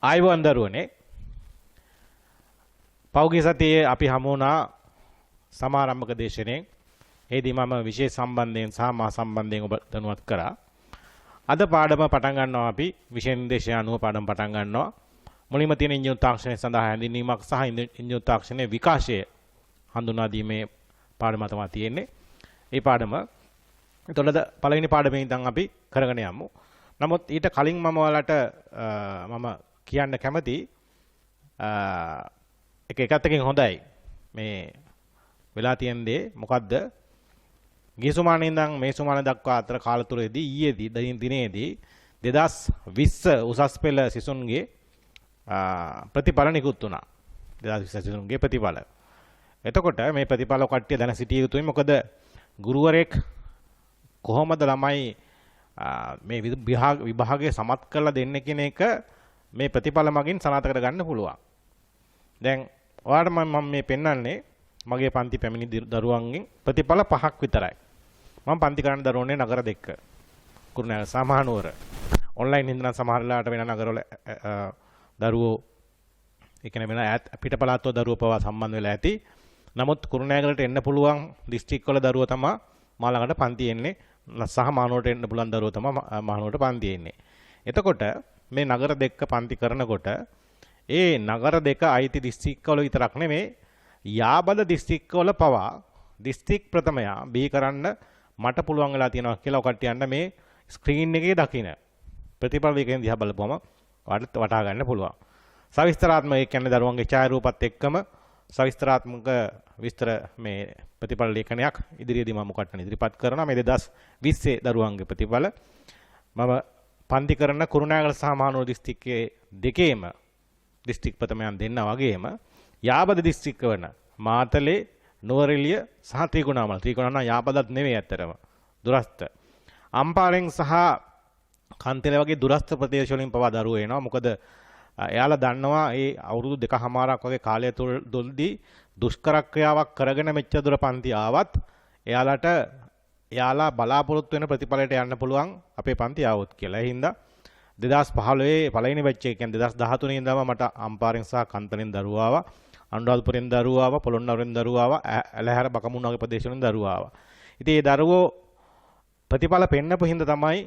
ආයුබෝවන් දරුවනේ පෞගී සතියේ අපි හමු වුණා සමාරම්භක දේශනේ. එෙහිදී මම විශේෂ සම්බන්ධයෙන් සහ මා සම්බන්ධයෙන් ඔබ දැනුවත් කරා. අද පාඩම පටන් ගන්නවා අපි විෂය නිර්දේශය අනුව පාඩම පටන් ගන්නවා. මුලින්ම තියෙන ඉන්ජිනේරු තාක්ෂණය සඳහා හැඳින්වීමක් සහ ඉන්ජිනේරු තාක්ෂණයේ විකාශය හඳුනා දීමේ පාඩම තමයි තියෙන්නේ. මේ පාඩම එතකොට පළවෙනි පාඩමේ ඉඳන් අපි කරගෙන යමු. නමුත් ඊට කලින් මම ඔයාලට මම කියන්න කැමති එකකින් හොඳයි මේ වෙලා තියෙන දේ මොකද්ද? ගිය සුමානේ ඉඳන් මේ සුමානේ දක්වා අතර කාලතුරේදී ඊයේදී දිනේදී 2020 උසස් පෙළ සිසුන්ගේ ප්‍රතිඵල නිකුත් වුණා. 2020 සිසුන්ගේ ප්‍රතිඵල. එතකොට මේ ප්‍රතිඵල කට්ටිය දැන සිටිය යුතුයි. මොකද ගුරුවරයෙක් කොහොමද ළමයි මේ විභාගයේ සමත් කරලා දෙන්න කියන එක මේ ප්‍රතිඵල මගින් සනාථ කර ගන්න පුළුවන්. දැන් ඔයාලට මම මේ පෙන්වන්නේ මගේ පන්ති පැමිණි දරුවන්ගෙන් ප්‍රතිඵල 5ක් විතරයි. මම පන්ති කරන දරුවෝනේ නගර 2. කුරුණෑගල සමහනුවර. ඔන්ලයින් හින්දා සමහර වෙලාවට වෙන නගරවල දරුවෝ ඒ කියන්නේ වෙන පිටපළාත්වල දරුවෝ පවා සම්බන්ධ වෙලා ඇති. නමුත් කුරුණෑගලට එන්න පුළුවන් දිස්ත්‍රික් වල දරුවෝ තමයි මා ළඟට පන්ති එන්නේ. සහ මානුවට එන්න පුළුවන් දරුවෝ තමයි මානුවට පන්ති එන්නේ. එතකොට මේ නගර 2 පන්ති කරනකොට ඒ නගර 2 අයිති දිස්ත්‍රික්කවල විතරක් නෙමෙයි යාබද දිස්ත්‍රික්කවල පවා දිස්ත්‍රික් ප්‍රථමයා බී කරන්න මට පුළුවන් වෙලා තියෙනවා කියලා ඔකට යන්න මේ ස්ක්‍රීන් එකේ දකින්න ප්‍රතිඵල දෙකෙන් දිහා බලපුවම ඔයාලට වටහා ගන්න පුළුවන්. සවිස්තරාත්මක ඒ කියන්නේ දරුවන්ගේ ඡායාරූපත් එක්කම සවිස්තරාත්මක විස්තර මේ ප්‍රතිඵල ලේඛනයක් ඉදිරියේදී මම ඔකට ඉදිරිපත් කරනවා. මේ 2020 දරුවන්ගේ ප්‍රතිඵල මම පන්ති කරන කුරුණෑගල සහ මහනුවර දිස්ත්‍රික්කයේ දෙකේම දිස්ත්‍රික් ප්‍රථමයන් දෙන්නා වගේම යාබද දිස්ත්‍රික්ක වන මාතලේ නුවරඑළිය සහ ත්‍රිකුණාමල නම් යාබදත් නෙවෙයි ඇත්තටම දුරස්ත අම්පාරෙන් සහ කන්තල වගේ දුරස්ත ප්‍රදේශ වලින් පවා දරුවෝ එනවා. මොකද එයාලා දන්නවා මේ අවුරුදු 2කමාරක් වගේ කාලය තුලදී දුෂ්කර ක්‍රියාවක් කරගෙන මෙච්චර දුර පන්ති ආවත් එයාලා බලාපොරොත්තු වෙන ප්‍රතිඵලයට යන්න පුළුවන් අපේ පන්ති ආවොත් කියලා. ඒ හින්දා 2015 පළවෙනි බැච් එක කියන්නේ 2013 ඉඳන්ම මට අම්පාරෙන් සහ කන්තලෙන් දරුවෝ ආවා. අනුරාධපුරෙන් දරුවෝ ආවා. පොළොන්නරුවෙන් දරුවෝ ආවා. ඇලහැර බකමුණ වගේ ප්‍රදේශ වලින් දරුවෝ ආවා. ඉතින් මේ දරුවෝ ප්‍රතිඵල පෙන්නපු හින්දා තමයි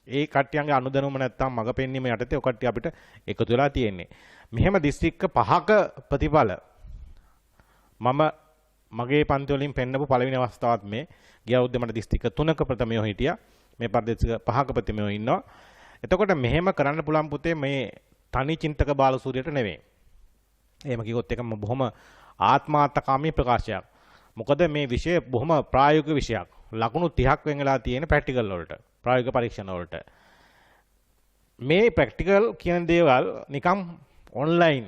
ඒ කට්ටියන්ගේ අනුදැනුම නැත්තම් මග පෙන්වීම යටතේ ඔය කට්ටිය අපිට එකතු වෙලා තියෙන්නේ. මෙහෙම දිස්ත්‍රික්ක 5ක ප්‍රතිඵල මම මගේ පන්ති වලින් පෙන්නපු පළවෙනි අවස්ථාවත් මේ ගිය අවුරුද්දේ මට දිස්ත්‍රික්ක 3ක ප්‍රථමයෝ හිටියා. මේ ප්‍රදේශ 5ක ප්‍රථමයෝ ඉන්නවා. එතකොට මෙහෙම කරන්න පුළුවන් පුතේ මේ තනි චින්තක බාලසූරියට නෙවෙයි. එහෙම කිව්වොත් ඒක බොහොම ආත්මාර්ථකාමී ප්‍රකාශයක්. මොකද මේ විෂය බොහොම ප්‍රායෝගික විෂයක්. ලකුණු 30ක් වෙන් වෙලා තියෙන ප්‍රැක්ටිකල් වලට, ප්‍රායෝගික පරීක්ෂණ වලට. මේ ප්‍රැක්ටිකල් කියන දේවල් නිකම් ඔන්ලයින්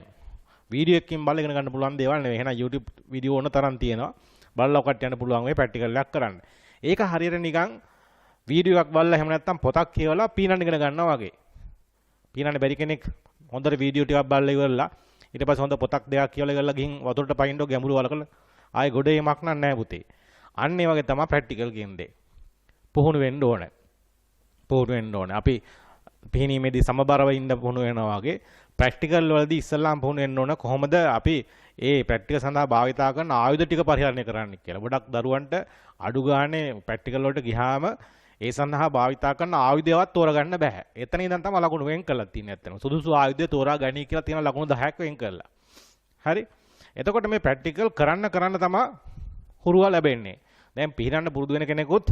වීඩියෝ එකකින් බලලා ඉගෙන ගන්න පුළුවන් දේවල් නෙවෙයි. එහෙනම් YouTube වීඩියෝ ඕන තරම් තියෙනවා. බලලා ඔකට යන්න පුළුවන් මේ ප්‍රැක්ටිකල් එකක් කරන්න. ඒක හරියට නිකන් වීඩියෝ එකක් බලලා එහෙම නැත්නම් පොතක් කියවලා පීනන්න ඉගෙන ගන්නවා වගේ. පීනන්න බැරි කෙනෙක් හොඳට වීඩියෝ ටිකක් බලලා ඉවරලා ඊට පස්සේ හොඳ පොතක් දෙකක් කියවලා ඉවරලා ගිහින් වතුරට පයින්නෝ ගැඹුරු වලකල ආයේ ගොඩ එීමක් නෑ පුතේ. අන්න ඒ වගේ තමයි ප්‍රැක්ටිකල් කියන්නේ. පුහුණු වෙන්න ඕනේ. පුහුණු වෙන්න ඕනේ. අපි පිහිනීමේදී සමබරව ඉන්න පුහුණු වෙනවා වගේ ප්‍රැක්ටිකල් වලදී ඉස්සල්ලාම පුහුණු වෙන්න ඕන කොහොමද අපි ඒ ප්‍රැක්ටිකල් සඳහා භාවිතා කරන ආයුධ ටික පරිහරණය කරන්න කියලා. ගොඩක් දරුවන්ට අඩු ගානේ ප්‍රැක්ටිකල් වලට ගියාම ඒ සඳහා භාවිතා කරන ආයුධයවත් තෝරගන්න බෑ. එතන ඉඳන් තමයි ලකුණු වෙන් කරලා තියෙන්නේ ඇත්තටම. සුදුසු ආයුධය තෝරා ගනී කියලා තියෙන ලකුණු 10ක් වෙන් කරලා. හරි. එතකොට මේ ප්‍රැක්ටිකල් කරන්න තමයි හුරුව ලැබෙන්නේ. දැන් පිහිනන්න පුරුදු වෙන කෙනෙකුත්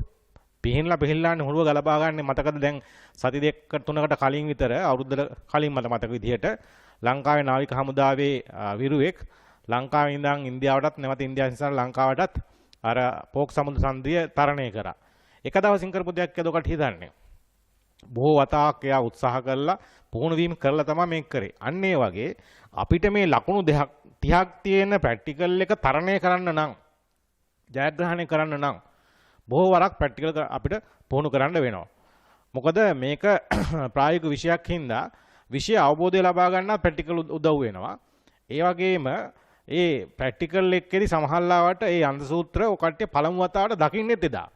පිහින්ලාන්නේ හුරුව ගලපා ගන්න මතකද දැන් සති දෙකකට තුනකට කලින් විතර අවුරුද්දකට කලින් මතක විදිහට ලංකාවේ නාවික හමුදාවේ විරුවෙක් ලංකාවේ ඉඳන් ඉන්දියාවටත් නැවත ඉන්දියාවෙන් ඉස්සර ලංකාවටත් අර පෝක් සමුද්‍ර සංධිය තරණය කරා. එක දවසින් කරපු දෙයක් එදොකට හිතන්නේ. බොහෝ වතාවක් එයා උත්සාහ කළා පුහුණු වීම කරලා තමයි මේක කරේ. අන්න ඒ වගේ අපිට මේ ලකුණු 30ක් තියෙන ප්‍රැක්ටිකල් එක තරණය කරන්න නම් ජයග්‍රහණය කරන්න නම් බොහෝ වරක් ප්‍රැක්ටිකල් අපිට පුහුණු කරන්න වෙනවා. මොකද මේක ප්‍රායෝගික විෂයක් හින්දා විෂය අවබෝධය ලබා ගන්න ප්‍රැක්ටිකල් උදව් වෙනවා. ඒ වගේම ඒ ප්‍රැක්ටිකල් එකේදී සමහරවිට ඒ අන්ත සූත්‍ර ඔකට පළමු වතාවට දකින්නෙත් එදා.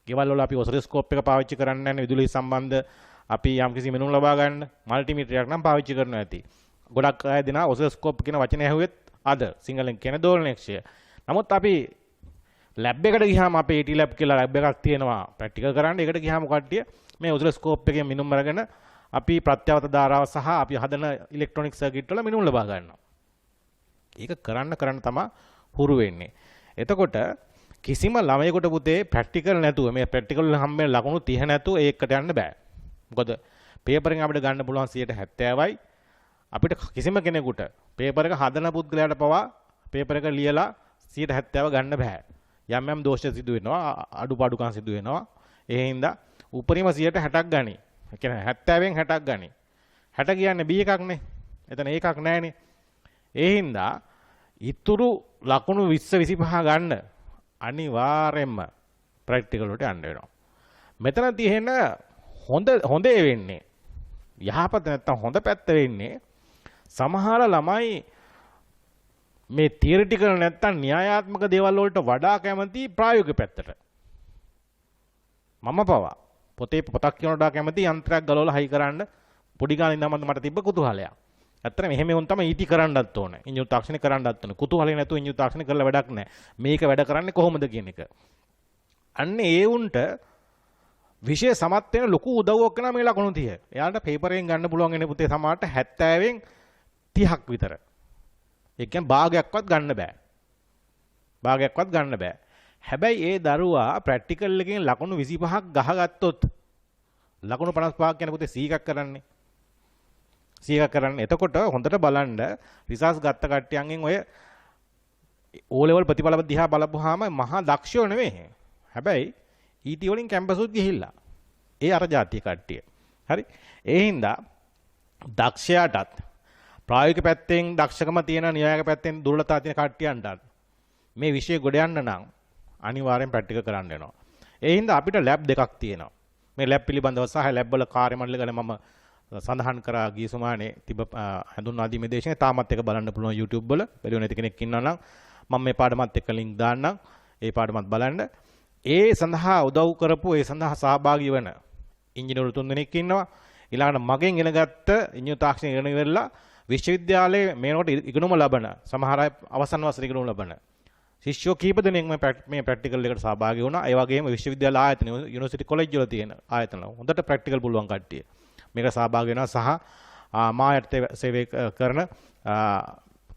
ගෙවල් වල අපි ඔසොස්කෝප් එක පාවිච්චි කරන්නේ නැහැ විදුලි සම්බන්ධ අපි යම්කිසි මිනුම් ලබා ගන්න මල්ටිමීටරයක් නම් පාවිච්චි කරනවා ඇති. ගොඩක් අය දෙනා ඔසිලොස්කෝප් කියන වචනේ ඇහුවෙත් අද සිංහලෙන් කියන දෝලනයක්ෂය. නමුත් අපි ලැබ් එකට ගියාම අපේ AT ලැබ් කියලා ලැබ් එකක් තියෙනවා ප්‍රැක්ටිකල් කරන්න. ඒකට ගියාම කට්ටිය මේ ඔසිලොස්කෝප් එකෙන් මිනුම් අරගෙන අපි ප්‍රත්‍යවත ධාරාව සහ අපි හදන ඉලෙක්ට්‍රොනික සර්කිට් වල මිනුම් ලබා ගන්නවා. ඒක කරන්න තමයි හුරු වෙන්නේ. එතකොට කිසිම ළමයෙකුට පුතේ ප්‍රැක්ටිකල් නැතුව මේ ප්‍රැක්ටිකල් වල හම්බෙන ලකුණු 30 නැතුව ඒකට යන්න බෑ. මොකද පේපර් එකෙන් අපිට ගන්න පුළුවන් 70%යි අපිට කිසිම කෙනෙකුට පේපර් එක හදන පුද්ගලයාට පවා පේපර් එක ලියලා 70% ගන්න බෑ. යම් දෝෂ සිදු වෙනවා, අඩුපාඩුකම් සිදු වෙනවා. ඒ හින්දා උපරිම 60ක් ගනි. ඒ කියන්නේ 70න් 60ක් ගනි. 60 කියන්නේ B එකක් නේ. එතන ඒකක් නැහැනේ. ඒ හින්දා ඉතුරු ලකුණු 20 25 ගන්න අනිවාර්යෙන්ම ප්‍රැක්ටිකල් වලට යන්න වෙනවා. මෙතන තියෙන හොඳේ වෙන්නේ යහපත නැත්තම් හොඳ පැත්ත වෙන්නේ සමහර ළමයි මේ තියරිටිකල් නැත්තම් න්‍යායාත්මක දේවල් වලට වඩා කැමති ප්‍රායෝගික පැත්තට. මම පවා පොතේ පොතක් කියනකොට කැමති යන්ත්‍රයක් ගලවලා හයි කරන්න පොඩි කාලේ ඉඳන්ම මට තිබ්බ ਕੁතුහලයක්. ඇත්තට මෙහෙම වුන් තමයි ඊටි කරන්නත් ඕනේ. ඉන්ජිනේරු තාක්ෂණය කරන්නත් ඕනේ. කුතුහලේ නැතුව ඉන්ජිනේරු තාක්ෂණය කරලා වැඩක් නැහැ. මේක වැඩ කරන්නේ කොහොමද කියන එක. අන්න ඒ උන්ට විෂය සමත් වෙන ලොකු උදව්වක් කරන මේ ලකුණු 30. එයාලට පේපර් එකෙන් ගන්න පුළුවන් වෙන පුතේ සමහරට 70න් 30ක් විතර. ඒ කියන්නේ භාගයක්වත් ගන්න බෑ. භාගයක්වත් ගන්න බෑ. හැබැයි ඒ දරුවා ප්‍රැක්ටිකල් එකෙන් ලකුණු 25ක් ගහගත්තොත් ලකුණු 55ක් කියන පුතේ 100ක් කරන්නේ. 100ක් කරන්නේ. එතකොට හොඳට බලන්න රිසර්ච් ගත්ත කට්ටියන්ගෙන් ඔය O level ප්‍රතිඵල දිහා බලපුවාම මහා දක්ෂයෝ නෙවෙයි. හැබැයි ඊටි වලින් කැම්පස් උත් ගිහිල්ලා. ඒ අර જાතිය කට්ටිය. හරි. ඒ හින්දා දක්ෂයාටත් ප්‍රායෝගික පැත්තෙන් දක්ෂකම තියෙන න්‍යායික පැත්තෙන් දුර්වලතා තියෙන කට්ටියන්ටත් මේ විෂය ගොඩ යන්න නම් අනිවාර්යෙන් ප්‍රැක්ටිකල් කරන්න වෙනවා. ඒ හින්දා අපිට ලැබ් දෙකක් තියෙනවා. මේ ලැබ් පිළිබඳව සහ ලැබ් වල කාර්ය මණ්ඩල ගැන මම සඳහන් කරා ගිය සුමානේ තිබ හඳුන්වා දීමේ දේශනේ තාමත් එක බලන්න පුළුවන් YouTube වල. බැරි නැති කෙනෙක් ඉන්නවා නම් මම මේ පාඩමත් එක්ක link දාන්නම්. ඒ පාඩමත් බලන්න. ඒ සඳහා උදව් කරපු ඒ සඳහා සහභාගී වෙන ඉංජිනේරු 3 දෙනෙක් ඉන්නවා. ඊළඟට මගෙන් ඉගෙනගත්ත ඉංජිනේරු තාක්ෂණය ඉගෙන ඉවරලා විශ්වවිද්‍යාලයේ මේනකොට ඉගෙනුම ලබන සමහර අය අවසන් වසරේ ඉගෙනුම ලබන ශිෂ්‍යෝ කීප දෙනෙක් මේ ප්‍රැක්ටිකල් එකට සහභාගී වුණා. ඒ වගේම විශ්වවිද්‍යාල ආයතන යුනිවර්සිටි කොලෙජ් වල තියෙන ආයතන හොඳට ප්‍රැක්ටිකල් පුළුවන් කට්ටිය මේක සහභාගී වෙනවා. සහ මා යටතේ සේවය කරන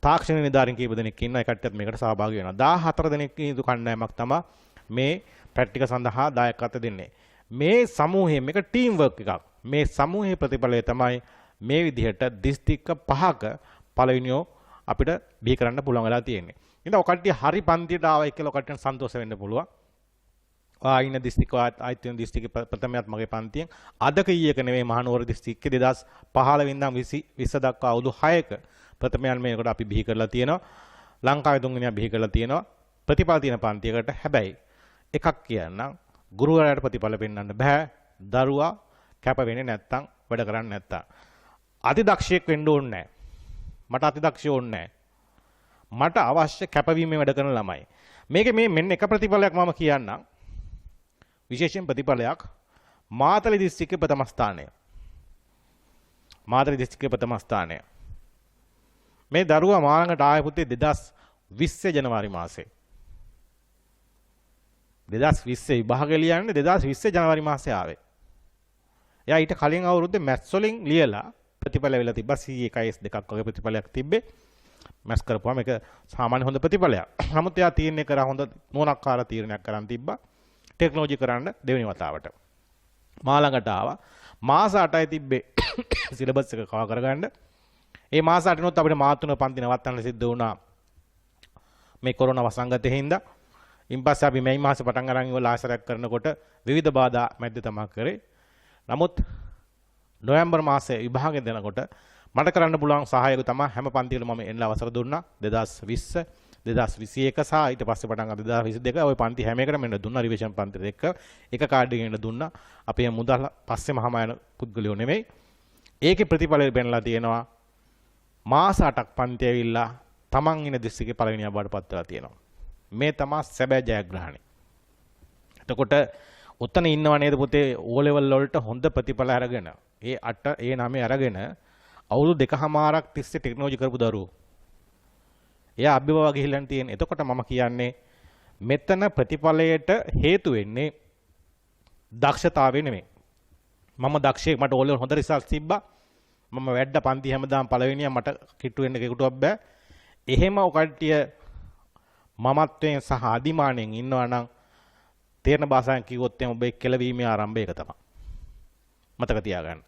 තාක්ෂණ නිලධාරීන් කීප දෙනෙක් ඉන්නවා. ඒ කට්ටියත් මේකට සහභාගී වෙනවා. 14 දෙනෙක් ඉදු කණ්ඩායමක් තමයි මේ ප්‍රැක්ටිකල් සඳහා දායකත්වය දෙන්නේ. මේ සමූහයෙන් මේක ටීම් වර්ක් එකක්. මේ සමූහයේ ප්‍රතිඵලය තමයි මේ විදිහට දිස්ත්‍රික්ක 5ක පළවෙනියෝ අපිට බිහි කරන්න පුළුවන් වෙලා තියෙන්නේ. ඉතින් ඔය කට්ටිය හරි පන්තියට ආවයි කියලා ඔය කට්ටියන් සන්තෝෂ වෙන්න පුළුවන්. ආයින දිස්ත්‍රික්ක ආයිතින දිස්ත්‍රික්ක ප්‍රථමයක් මගේ පන්තියෙන් අද කීයක නෙවෙයි මහනුවර දිස්ත්‍රික්කේ 2015 ඉඳන් 20 දක්වා අවුරුදු 6ක ප්‍රථමයන් මේකට අපි බිහි කරලා තියෙනවා. ලංකාවේ තුන්වෙනියක් බිහි කරලා තියෙනවා. ප්‍රතිඵල තියෙන පන්තියකට. හැබැයි එකක් කියන්නම් ගුරුවරයාට ප්‍රතිඵල පෙන්වන්න බෑ. දරුවා කැප වෙන්නේ නැත්තම් වැඩ කරන්නේ නැත්තම්. අතිදක්ෂයෙක් වෙන්න ඕනේ නැහැ. මට අතිදක්ෂය ඕනේ නැහැ. මට අවශ්‍ය කැපවීමෙන් වැඩ කරන ළමයි. මේකේ මේ මෙන්න එක ප්‍රතිඵලයක් මම කියන්නම්. විශේෂයෙන් ප්‍රතිඵලයක් මාතලේ දිස්ත්‍රික්කේ ප්‍රථම ස්ථානය. මාතලේ දිස්ත්‍රික්කේ ප්‍රථම ස්ථානය. මේ දරුවා මාළඟට ආයේ පුතේ 2020 ජනවාරි මාසේ. 2020 විභාගය ලියන්නේ 2020 ජනවාරි මාසේ ආවේ. එයා ඊට කලින් අවුරුද්දේ මැත්ස් වලින් ලියලා ප්‍රතිඵල ලැබිලා තිබ්බා. C1 S2ක් වගේ ප්‍රතිඵලයක් තිබ්බේ. මැත්ස් කරපුවාම ඒක සාමාන්‍ය හොඳ ප්‍රතිඵලයක්. නමුත් එයා තීරණය කරා හොඳ නුවණක්කාර තීරණයක් කරන් තිබ්බා. ටෙක්නොලොජි කරන්න දෙවෙනි වතාවට. මා ළඟට ආවා. මාස 8යි තිබ්බේ සිලබස් එක කවර් කරගන්න. ඒ මාස 8 අපිට මාස 3 පන්ති නවත්තන්න සිද්ධ වුණා. මේ කොරෝනා වසංගතයෙන් හින්දා. ඉන්පස්සේ අපි මේ මාසේ පටන් අරන් ඉවලා ආසරයක් කරනකොට විවිධ බාධා මැද්ද තමයි කරේ. නමුත් නොවැම්බර් මාසේ විභාගය දෙනකොට මට කරන්න පුළුවන් සහායක තමයි හැම පන්තියකම මම එන්න අවසර දුන්නා. 2020 2021 සහ ඊට පස්සේ පටන් ගන්න 2022 ওই පන්ති හැම එකටම එන්න දුන්නා. රිවිෂන් පන්ති දෙක එක කාඩ් එකකින් එන්න දුන්නා. අපි මුදල් පස්සේ මහම යන පුද්ගලයෝ නෙමෙයි. ඒකේ ප්‍රතිඵලය වෙන්නලා තියෙනවා. මාස 8ක් පන්ති ඇවිල්ලා තමන් ඉන දිස්ත්‍රික්කේ පළවෙනියා බවට පත් වෙලා තියෙනවා. මේ තමයි සැබෑ ජයග්‍රහණය. එතකොට ඔතන ඉන්නව නේද පුතේ O level වලට හොඳ ප්‍රතිඵල අරගෙන ඒ 8 ඒ 9 අරගෙන අවුරුදු දෙකමාරක් තිස්සේ ටෙක්නොලොජි කරපු දරුවෝ. එයා අභිභව ගිහිල්ලා තියෙන. එතකොට මම කියන්නේ මෙතන ප්‍රතිඵලයට හේතු වෙන්නේ දක්ෂතාවය නෙමෙයි. මම දක්ෂයෙක් මට O level හොඳ රිසල්ට්ස් තිබ්බා. මම වැඩ පන්ති හැමදාම පළවෙනියා මට කිට්ටු වෙන්න කෙකුටුවක් බෑ. එහෙම ඔකට්ටිය මමත්වයෙන් සහ අදිමාණයෙන් ඉන්නවා නම් තේරන භාෂාවෙන් කිව්වොත් එම් ඔබ කෙලවීමේ ආරම්භය ඒක තමයි. මතක තියාගන්න.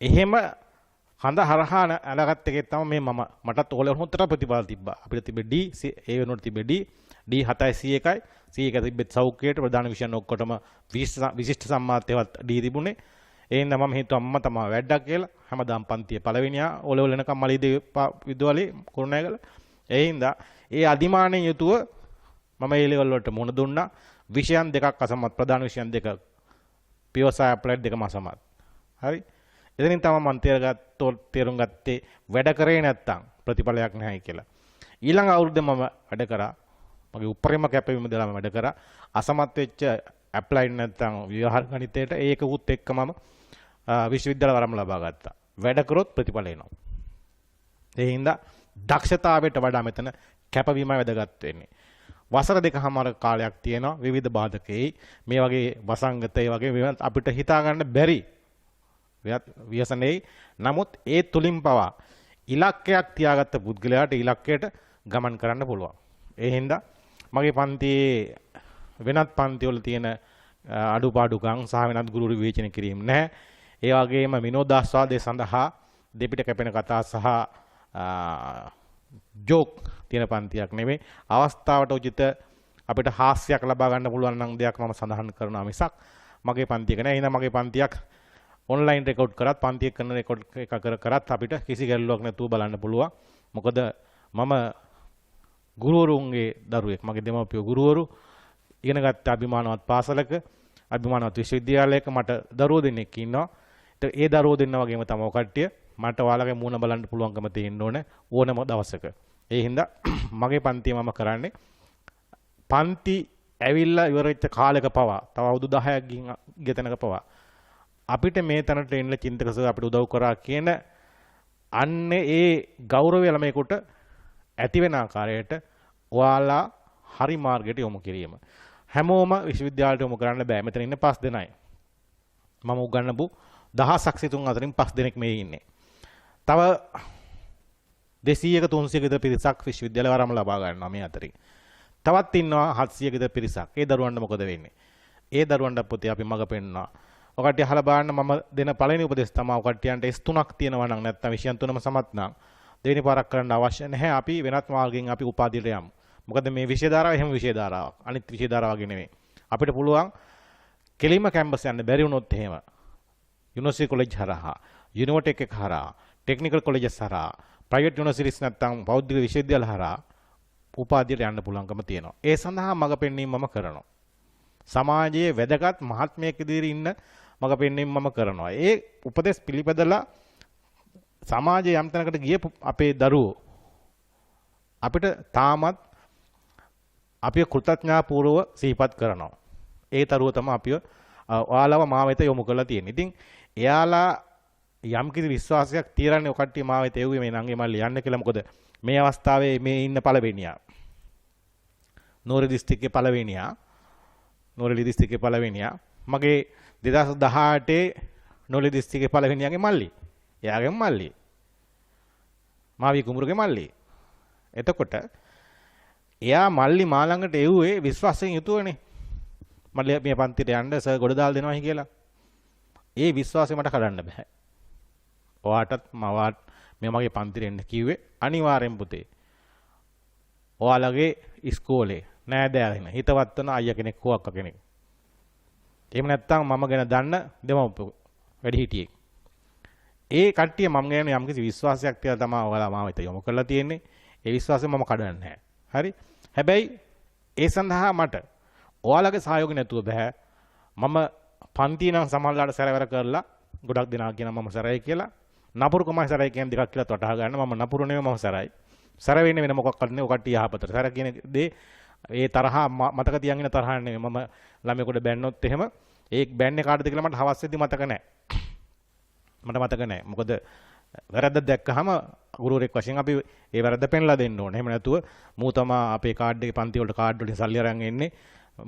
එහෙම හඳ හරහා අලගත් එකේ තමයි මේ මටත් ඕලෙවල් හොන්තර ප්‍රතිඵල තිබ්බා. අපිට තිබෙ D ඒ වෙනුවට තිබෙ D 7යි C1යි C1 තිබෙත් සෞඛ්‍යයට ප්‍රධාන විෂයන් ඔක්කොටම විශිෂ්ට සම්මානයවත් D තිබුණේ. ඒ හින්දා මම හිතුවා අම්මා තමයි වැඩක් කියලා. හැමදාම පන්තියේ පළවෙනියා ඕලෙවල් එනකම් මලීදේ විද්‍යාලේ කුරුණෑගල. ඒ හින්දා ඒ අදිමාණයෙන් යුතුව මම ඒ ලෙවල් වලට මුණ දුන්නා. විෂයන් දෙකක් අසමත් ප්‍රධාන විෂයන් දෙක POSI අප්ලයිඩ් දෙකම අසමත්. හරි. එතනින් තමයි මම තේරුම් ගත්තේ වැඩ කරේ නැත්තම් ප්‍රතිඵලයක් නැහැ කියලා. ඊළඟ අවුරුද්දේ මම වැඩ කරා. මගේ උපරිම කැපවීම දාලා වැඩ කරා. අසමත් වෙච්ච අප්ලයිඩ් නැත්තම් ව්‍යවහාර ගණිතයට ඒකකුත් එක්ක මම විශ්වවිද්‍යාල වරම ලබා ගත්තා. වැඩ කරොත් ප්‍රතිඵල එනවා. ඒ හින්දා දක්ෂතාවයට වඩා මෙතන කැපවීම වැදගත් වෙන්නේ. වසර දෙකමාර කාලයක් තියෙනවා විවිධ බාධකෙයි මේ වගේ වසංගතය වගේ අපිට හිතා ගන්න බැරි ව්‍යසනයේ නමුත් ඒ තුලින් පවා ඉලක්කයක් තියාගත්ත පුද්ගලයාට ඉලක්කයට ගමන් කරන්න පුළුවන්. ඒ හින්දා මගේ පන්තියේ වෙනත් පන්තිවල තියෙන අඩුපාඩුකම් සහ වෙනත් ගුරු විවේචන කිරීම නැහැ. ඒ වගේම විනෝදාස්වාදයේ සඳහා දෙපිට කැපෙන කතා සහ ජෝක් තියෙන පන්තියක් නෙමෙයි. අවස්ථාවට උචිත අපිට හාස්‍යයක් ලබා ගන්න පුළුවන් නම් දෙයක් මම සඳහන් කරනවා මිසක් මගේ පන්තියක නෑ. එහෙනම් මගේ පන්තියක් ඔන්ලයින් රෙකෝඩ් කරත් පන්තියක් කරන රෙකෝඩ් එක කරත් අපිට කිසි ගැටලුවක් නැතුව බලන්න පුළුවන්. මොකද මම ගුරුවරුන්ගේ දරුවෙක්. මගේ දෙමව්පියෝ ගුරුවරු ඉගෙන ගත්ත අභිමානවත් පාසලක අභිමානවත් විශ්වවිද්‍යාලයක මට දරුවෝ දෙන්නෙක් ඉන්නවා. ඒ දරුවෝ දෙන්න වගේම තමයි කට්ටිය මට ඔයාලගේ මූණ බලන්න පුළුවන්කම තියෙන්න ඕන ඕනම දවසක. ඒ හින්දා මගේ පන්තිය මම කරන්නේ පන්ති ඇවිල්ලා ඉවර වෙච්ච කාලෙක පවා තව අවුරුදු 10ක් ගිය තැනක පවා අපිට මේ තැනට එන්න චින්තකසව අපිට උදව් කරා කියන අන්නේ ඒ ගෞරවය ළමයිකට ඇති වෙන ආකාරයට ඔයාලා හරි මාර්ගයට යොමු කිරීම. හැමෝම විශ්වවිද්‍යාලයට යොමු කරන්න බෑ. මෙතන ඉන්න 5 දෙනයි. මම උගන්වපු දහසක් සිතුන් අතරින් 5 දෙනෙක් මේ ඉන්නේ. තව 200ක 300ක විතර පිරිසක් විශ්වවිද්‍යාල වරම ලබා ගන්නවා මේ අතරින්. තවත් ඉන්නවා 700ක විතර පිරිසක්. ඒ දරුවන්ට මොකද වෙන්නේ? ඒ දරුවන්ට පොතේ අපි මග පෙන්නනවා. ඔකට අහලා බලන්න මම දෙන පළවෙනි උපදෙස් තමයි ඔකට්ටියන්ට S3ක් තියෙනවා නම් නැත්නම් විෂයන් තුනම සමත් නම් දෙවෙනි පාරක් කරන්න අවශ්‍ය නැහැ. අපි වෙනත් මාර්ගයෙන් අපි උපාධියට යමු. මොකද මේ විෂය ධාරාව එහෙම විෂය ධාරාවක්. අනිත් විෂය ධාරාව වගේ නෙමෙයි. අපිට පුළුවන් කෙලින්ම කැම්පස් යන්න බැරි වුණොත් එහෙම යුනිවර්සිටි කොලෙජ් හරහා, යුනිවර්ටෙක් එක හරහා, ටෙක්නිකල් කොලෙජස් හරහා, ප්‍රයිවට් යුනිවර්සිටිස් නැත්නම් බෞද්ධ විශ්වවිද්‍යාල හරහා උපාධියට යන්න පුළුවන්කම තියෙනවා. ඒ සඳහා මඟ පෙන්වීම මම කරනවා. සමාජයේ වැදගත් මහත්මයෙක් ඉදිරියේ ඉන්න මඟ පෙන්වීම මම කරනවා. ඒ උපදෙස් පිළිපදලා සමාජයේ යම් තැනකට ගිය අපේ දරුවෝ අපිට තාමත් අපිව කෘතඥතාපූර්ව සිහිපත් කරනවා. ඒ දරුවෝ තමයි අපිව ඔයාලව මා වෙත යොමු කරලා තියෙන්නේ. ඉතින් එයාලා යම් කිසි විශ්වාසයක් තියරන්නේ ඔකට්ටිය මා වෙත එව්වේ මේ නංගේ මල්ලි යන්න කියලා. මොකද මේ අවස්ථාවේ මේ ඉන්න පළවෙනියා නෝරේ දිස්ත්‍රික්කේ පළවෙනියා නෝරේ දිස්ත්‍රික්කේ පළවෙනියා මගේ 2018 නෝරේ දිස්ත්‍රික්කේ පළවෙනියාගේ මල්ලි. එයාගේ මල්ලි. මාවි කුඹුරුගේ මල්ලි. එතකොට එයා මල්ලි මා ළඟට එව්වේ විශ්වාසයෙන් යුතුවනේ. මල්ලි මේ පන්තියට යන්න සර් ගොඩ දාලා දෙනවායි කියලා. ඒ විශ්වාසය මට කඩන්න බෑ. ඔයාටත් මවාට මේ මගේ පන්තියට එන්න කිව්වේ අනිවාර්යෙන් පුතේ. ඔයාලගේ ඉස්කෝලේ නෑදෑයන් හිතවත් වෙන අයියා කෙනෙක් හෝ අක්කා කෙනෙක්. එහෙම නැත්නම් මම ගැන දන්න දෙමව්පියෝ වැඩි හිටියෙක්. ඒ කට්ටිය මම ගැන යම්කිසි විශ්වාසයක් තියලා තමයි ඔයාලා මාව හිත යොමු කරලා තියෙන්නේ. ඒ විශ්වාසය මම කඩන්නේ නැහැ. හරි? හැබැයි ඒ සඳහා මට ඔයාලගේ සහයෝගය නැතුව බෑ. මම පන්තිය නම් සමහරලාට සැරවැර කරලා ගොඩක් දෙනා කියන මම සැරයි කියලා. නපුරුකමයි සැරයි කියන දෙකක් කියලා වටහා ගන්න. මම නපුරු නෙවෙයි මම සැරයි. සැර වෙන්නේ වෙන මොකක්වත් නෙවෙයි. ඔකට්ටිය යහපතට. සැර කියන දේ ඒ තරහ මතක තියන් ඉන්න තරහ නෙවෙයි. මම ළමයෙකුට බැන්නොත් එහෙම ඒ බෑන්නේ කාටද කියලා මට හවස් වෙද්දි මතක නැහැ. මට මතක නැහැ. මොකද වැරද්ද දැක්කහම ගුරුවරයෙක් වශයෙන් අපි ඒ වැරද්ද පෙන්ලා දෙන්න ඕනේ. එහෙම නැතුව මූ තමා අපේ කාඩ් එකේ පන්ති වලට කාඩ් වලින් සල්ලි අරන් එන්නේ.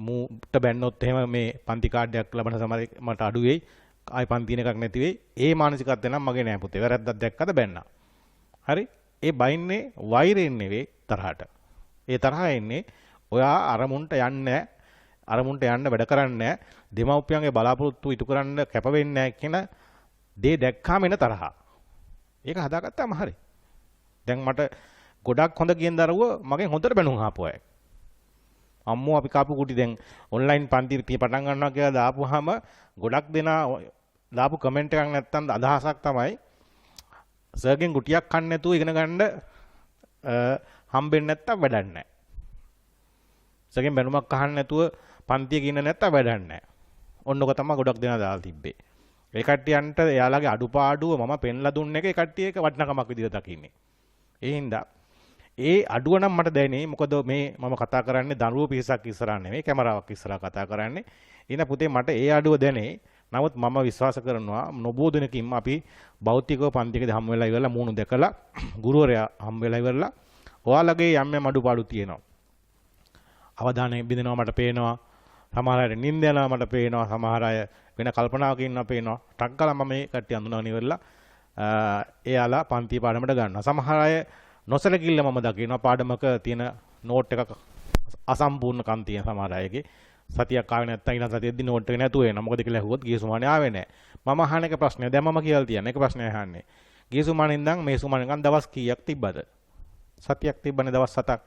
මූට බැන්නොත් එහෙම මේ පන්ති කාඩ් එකක් ලබන සමහර මට අඩු වෙයි. ආයි පන්ති එකක් නැති වෙයි. ඒ මානසිකත්වය නම් මගේ නෑ පුතේ. වැරද්දක් දැක්කද බැන්නා. හරි? ඒ බයින්නේ වෛරයෙන් නෙවෙයි තරහට. ඒ තරහ එන්නේ ඔයා අරමුණට යන්නේ අරමුණට යන්න වැඩ කරන්නේ දෙමව්පියන්ගේ බලාපොරොත්තු ඉටු කරන්න කැප වෙන්නේ නැහැ කියන දේ දැක්කාම එන තරහ. ඒක හදාගත්තාම හරි. දැන් මට ගොඩක් හොඳ කියන දරුවෝ මගෙන් හොඳට බැනුම් ආපු අය. අම්මෝ අපි කාපු කුටි දැන් ඔන්ලයින් පන්ති පටන් ගන්නවා කියලා දාපුවාම ගොඩක් දෙනා දාපු කමෙන්ට් එකක් නැත්තම් අදහසක් තමයි සර්ගෙන් කුටියක් කන්න නැතුව ඉගෙන ගන්න හම්බෙන්නේ නැත්තම් වැඩක් නැහැ. සර්ගෙන් බැනුමක් අහන්න නැතුව පන්තියක ඉන්න නැත්තම් වැඩක් නැහැ. ඔන්නක තමයි ගොඩක් දෙනා දාලා තිබ්බේ. ඒ කට්ටියන්ට එයාලගේ අඩුපාඩුව මම පෙන්ලා දුන්න එක ඒ කට්ටිය එක වටිනකමක් විදිහට දකින්නේ. ඒ හින්දා ඒ අඩුව නම් මට දැනේ. මොකද මේ මම කතා කරන්නේ දරුවෝ පිරිසක් ඉස්සරහා නෙමෙයි කැමරාවක් ඉස්සරහා කතා කරන්නේ. ඉතින් පුතේ මට ඒ අඩුව දැනේ. නමුත් මම විශ්වාස කරනවා නොබෝ දිනකින් අපි භෞතිකව පන්තිකදී හම් වෙලා ඉවරලා මූණු දැකලා ගුරුවරයා හම් වෙලා ඉවරලා ඔයාලගේ යම් යම් අඩුපාඩු තියෙනවා. අවධානය බිඳිනවා මට පේනවා. සමහර අය නිින්ද යනවා මට පේනවා. සමහර අය වෙන කල්පනාවක ඉන්නවා පේනවා. ටක් ගාලා මම මේ කට්ටිය අඳුනගෙන ඉවරලා එයාලා පන්ති පාඩමට ගන්නවා. සමහර අය නොසලකිල්ල මම දකිනවා පාඩමක තියෙන නෝට් එකක් අසම්පූර්ණ කම් තියෙන සමහර අයගේ සතියක් ආවේ නැත්නම් ඊළඟ සතියේදී නෝට් එක නැතුව එනවා. මොකද කියලා ඇහුවොත් ගිය සුමානේ ආවේ නැහැ. මම අහන එක ප්‍රශ්නය. දැන් මම කියලා තියන එක ප්‍රශ්නය අහන්නේ. ගිය සුමානේ ඉඳන් මේ සුමානේ නිකන් දවස් කීයක් තිබ්බද? සතියක් තිබ්බනේ දවස් 7ක්.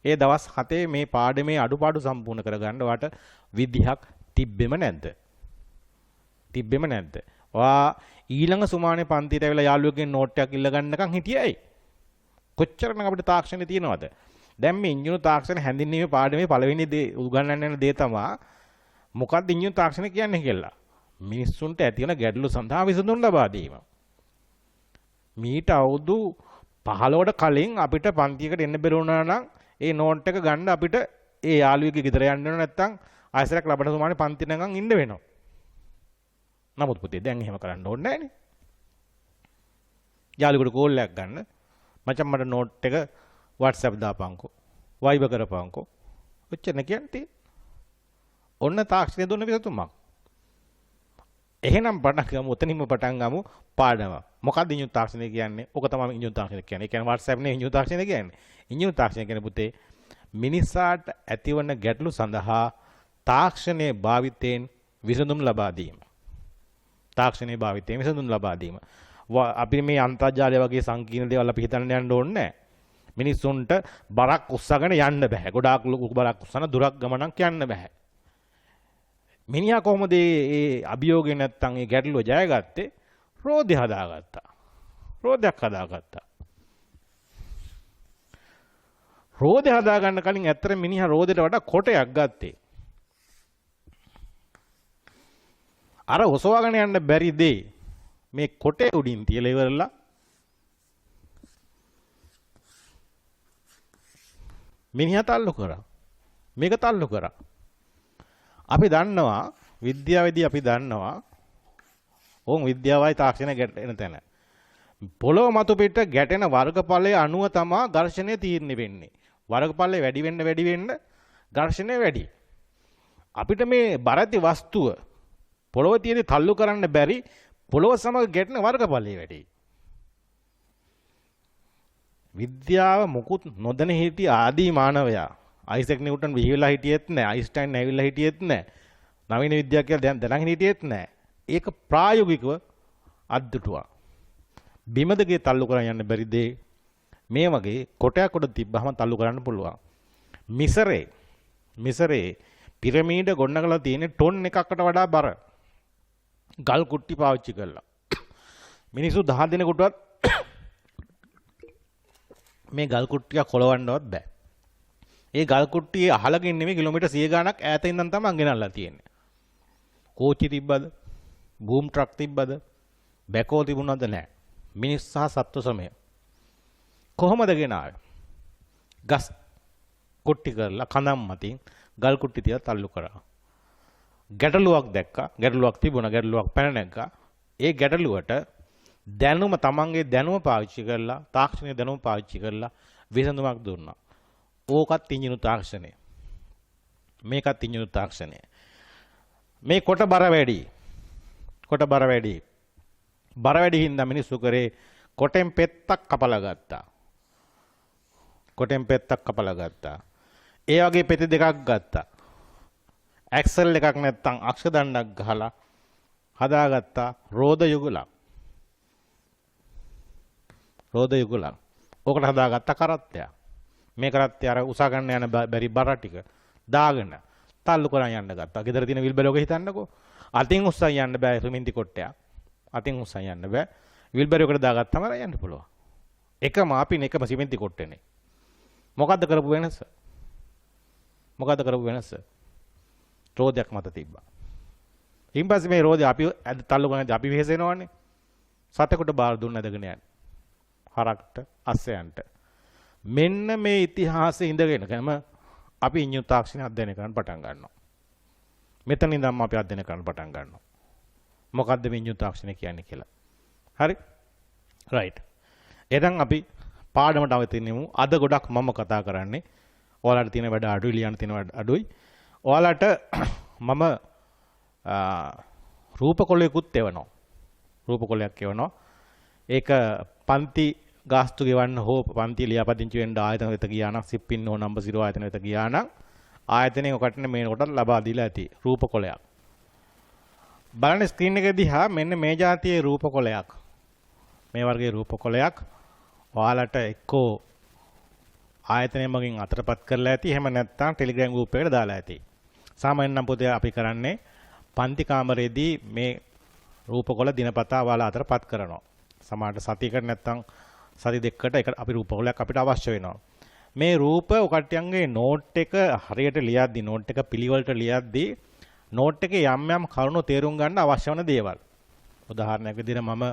ඒ දවස් 7 මේ පාඩමේ අඩුපාඩු සම්පූර්ණ කරගන්න ඔයාට විදිහක් තිබ්බෙම නැද්ද? තිබ්බෙම නැද්ද? ඔයා ඊළඟ සුමානේ පන්තියට ඇවිල්ලා යාළුවෙක්ගෙන් නෝට් එකක් ඉල්ල ගන්නකම් හිටියයි. කොච්චරනම් අපිට තාක්ෂණේ තියෙනවද? දැන් මේ ඉංජිනේරු තාක්ෂණ හැඳින්වීමේ පාඩමේ පළවෙනි දේ උගන්වන්න යන දේ තමයි මොකක්ද ඉංජිනේරු තාක්ෂණ කියන්නේ කියලා. මිනිස්සුන්ට ඇති වෙන ගැටලු සඳහා විසඳුම් ලබා දීම. මීට අවුරුදු 15කට කලින් අපිට පන්තියකට එන්න බැරුණා නම් ඒ නෝට් එක ගන්න අපිට ඒ යාළුවෙක්ගේ ගෙදර යන්න වෙනව නැත්නම් ආයසරයක් ලබන සුමානේ පන්ති නැගන් ඉන්න වෙනවා. නමුත් පුතේ දැන් එහෙම කරන්න ඕනේ නැහනේ. යාළුවෙකුට කෝල් එකක් ගන්න මචං මට නෝට් එක WhatsApp දාපන්කෝ. Viber කරපන්කෝ. ඔච්චර කියන්නේ. ඔන්න තාක්ෂණය දුන්න විසතුමක්. එහෙනම් පටන් ගමු උතනින්ම පටන් ගමු පාඩම. මොකක්ද ඉංජිනේරු තාක්ෂණය කියන්නේ? ඔක තමයි ඉංජිනේරු තාක්ෂණය කියන්නේ. ඒ කියන්නේ WhatsApp නේ ඉංජිනේරු තාක්ෂණය කියන්නේ. ඉංජිනේරු තාක්ෂණය කියන්නේ පුතේ මිනිසාට ඇතිවන ගැටලු සඳහා තාක්ෂණයේ භාවිතයෙන් විසඳුම් ලබා දීම. තාක්ෂණයේ භාවිතයෙන් විසඳුම් ලබා දීම. අපි මේ අන්තර්ජාලය වගේ සංකීර්ණ දේවල් අපි හිතන්න යන්න ඕනේ නැහැ. මිනිස්සුන්ට බරක් උස්සගෙන යන්න බෑ. ගොඩාක් ලොකු බරක් උස්සන දුරක් ගමනක් යන්න බෑ. මිනිහා කොහොමද මේ අභියෝගේ නැත්තම් ඒ ගැටලුව ජයගත්තේ? රෝදේ හදාගත්තා. රෝදයක් හදාගත්තා. රෝදේ හදාගන්න කලින් ඇත්තට මිනිහා රෝදේට වඩා කොටයක් ගත්තේ. අර ඔසවාගෙන යන්න බැරි දේ මේ කොටේ උඩින් තියලා ඉවරලා මිනිහා තල්ලු කරා. මේක තල්ලු කරා. අපි දන්නවා විද්‍යාවේදී අපි දන්නවා ඕන් විද්‍යාවයි තාක්ෂණය ගැටෙන තැන. පොළොව මතු පිට ගැටෙන වර්ගඵලයේ අණුව තමයි ඝර්ෂණය තීරණය වෙන්නේ. වර්ගඵලය වැඩි වෙන්න ඝර්ෂණය වැඩි. අපිට මේ බරති වස්තුව පොළොව තියදී තල්ලු කරන්න බැරි පොළොව සමග ගැටෙන වර්ගඵලය වැඩි. විද්‍යාව මුකුත් නොදැන හිටි ආදී මානවයා අයිසැක් නිව්ටන් විහිවිලා හිටියෙත් නැහැ. අයින්ස්ටයින් ඇවිල්ලා හිටියෙත් නැහැ. නවීන විද්‍යාව කියලා දැනගෙන හිටියෙත් නැහැ. ඒක ප්‍රායෝගිකව අද්දුටුවා. බිමදගේ තල්ලු කරන් යන්න බැරි දේ මේ වගේ කොටයක් උඩ තිබ්බහම තල්ලු කරන්න පුළුවන්. මිසරේ පිරමීඩ ගොඩනගලා තියෙන ටොන් එකකට වඩා බර ගල් කුට්ටි පාවිච්චි කළා. මිනිස්සු 10 දිනකටවත් මේ ගල් කුට්ටිය කොලවන්නවත් බෑ. ඒ ගල් කුට්ටියේ අහලකින් නෙමෙයි කිලෝමීටර් 100 ගණක් ඈත ඉඳන් තමයි ගෙනල්ලා තියෙන්නේ. කෝච්චි තිබ්බද? බූම් ට්‍රක් තිබ්බද? බැකෝ තිබුණාද නැහැ. මිනිස් සහ සත්ව සමය. කොහොමද ගෙනාවේ? ගස් කුට්ටි කරලා කඳම් මතින් ගල් කුට්ටි තියලා තල්ලු කරා. ගැටලුවක් දැක්කා. ගැටලුවක් තිබුණා. ගැටලුවක් පැන නැග්ගා. ඒ ගැටලුවට දැනුම තමන්ගේ දැනුම පාවිච්චි කරලා තාක්ෂණික දැනුම පාවිච්චි කරලා විසඳුමක් දුන්නා. ඕකත් ඉංජිනු තාක්ෂණය. මේකත් ඉංජිනු තාක්ෂණය. මේ කොට බර වැඩි. කොට බර වැඩි. බර වැඩි හින්දා මිනිස්සු කරේ කොටෙන් පෙත්තක් කපලා ගත්තා. කොටෙන් පෙත්තක් කපලා ගත්තා. ඒ වගේ පෙති දෙකක් ගත්තා. ඇක්සල් එකක් නැත්තම් අක්ෂ දණ්ඩක් ගහලා හදාගත්තා රෝද යුගලක්. රෝද යුගලක්. ඕකට හදාගත්ත කරත්තයක්. මේ කරත්තය අර උසා ගන්න යන බැරි බර ටික දාගෙන තල්ලු කරන් යන්න ගත්තා. ගෙදර තියෙන විල්බරෝක හිතන්නකෝ. අතින් උස්සන් යන්න බෑ සිමෙන්ති කොටයක්. අතින් උස්සන් යන්න බෑ. විල්බරෝකට දාගත්තම යන්න පුළුවන්. එකම අපින එකම සිමෙන්ති කොට්ටේනේ. මොකද්ද කරපු වෙනස? මොකද්ද කරපු වෙනස? රෝදයක් මත තිබ්බා. ඊම්පස්සේ මේ රෝදේ අපි තල්ලු කරන්නේ අපි වෙහෙසෙනවනේ. සතෙකුට බාර දුන්න ඇදගෙන යන්නේ. හරක්ට අස්සයන්ට. මෙන්න මේ ඉතිහාසයේ ඉඳගෙනම අපි ඉංජිනේරු තාක්ෂණය අධ්‍යයනය කරන්න පටන් ගන්නවා. මෙතන ඉඳන්ම අපි අධ්‍යයනය කරන්න පටන් ගන්නවා. මොකද්ද මේ ඉංජිනේරු තාක්ෂණය කියන්නේ කියලා. හරි? රයිට්. එහෙනම් අපි පාඩමට අවතීනෙමු. අද ගොඩක් මම කතා කරන්නේ. ඔයාලට තියෙන වැඩ අඩුයි ලියන්න තියෙන වැඩ අඩුයි. ඔයාලට මම රූපකොලයකුත් එවනවා. රූපකොලයක් එවනවා. ඒක පන්ති ගාස්තු ගෙවන්න හෝ පන්ති ලියාපදිංචි වෙන්න ආයතන වෙත ගියා නම් සිප්පින් හෝ නම්බර් 0 ආයතන වෙත ගියා නම් ආයතනයෙන් ඔකට මේ කොට ලබා දීලා ඇති රූපකොලයක්. බලන්න ස්ක්‍රීන් එක දිහා මෙන්න මේ જાතියේ රූපකොලයක්. මේ වර්ගයේ රූපකොලයක් ඔයාලට එක්කෝ ආයතනය මගින් අතරපත් කරලා ඇති. එහෙම නැත්නම් ටෙලිග්‍රෑම් ගෲප් එකකට දාලා ඇති. සාමාන්‍යයෙන් නම් පොතේ අපි කරන්නේ පන්ති කාමරයේදී මේ රූපකොල දිනපතා ඔයාලා අතරපත් කරනවා. සමහරට සතියකට නැත්නම් සති දෙකකට එක අපි රූපකොලයක් අපිට අවශ්‍ය වෙනවා. මේ රූප ඔකට්ටියන්ගේ නෝට් එක හරියට ලියද්දි නෝට් එක පිළිවෙලට ලියද්දි නෝට් එකේ යම් යම් කරුණු තේරුම් ගන්න අවශ්‍ය වන දේවල්. උදාහරණයක් විදිහට මම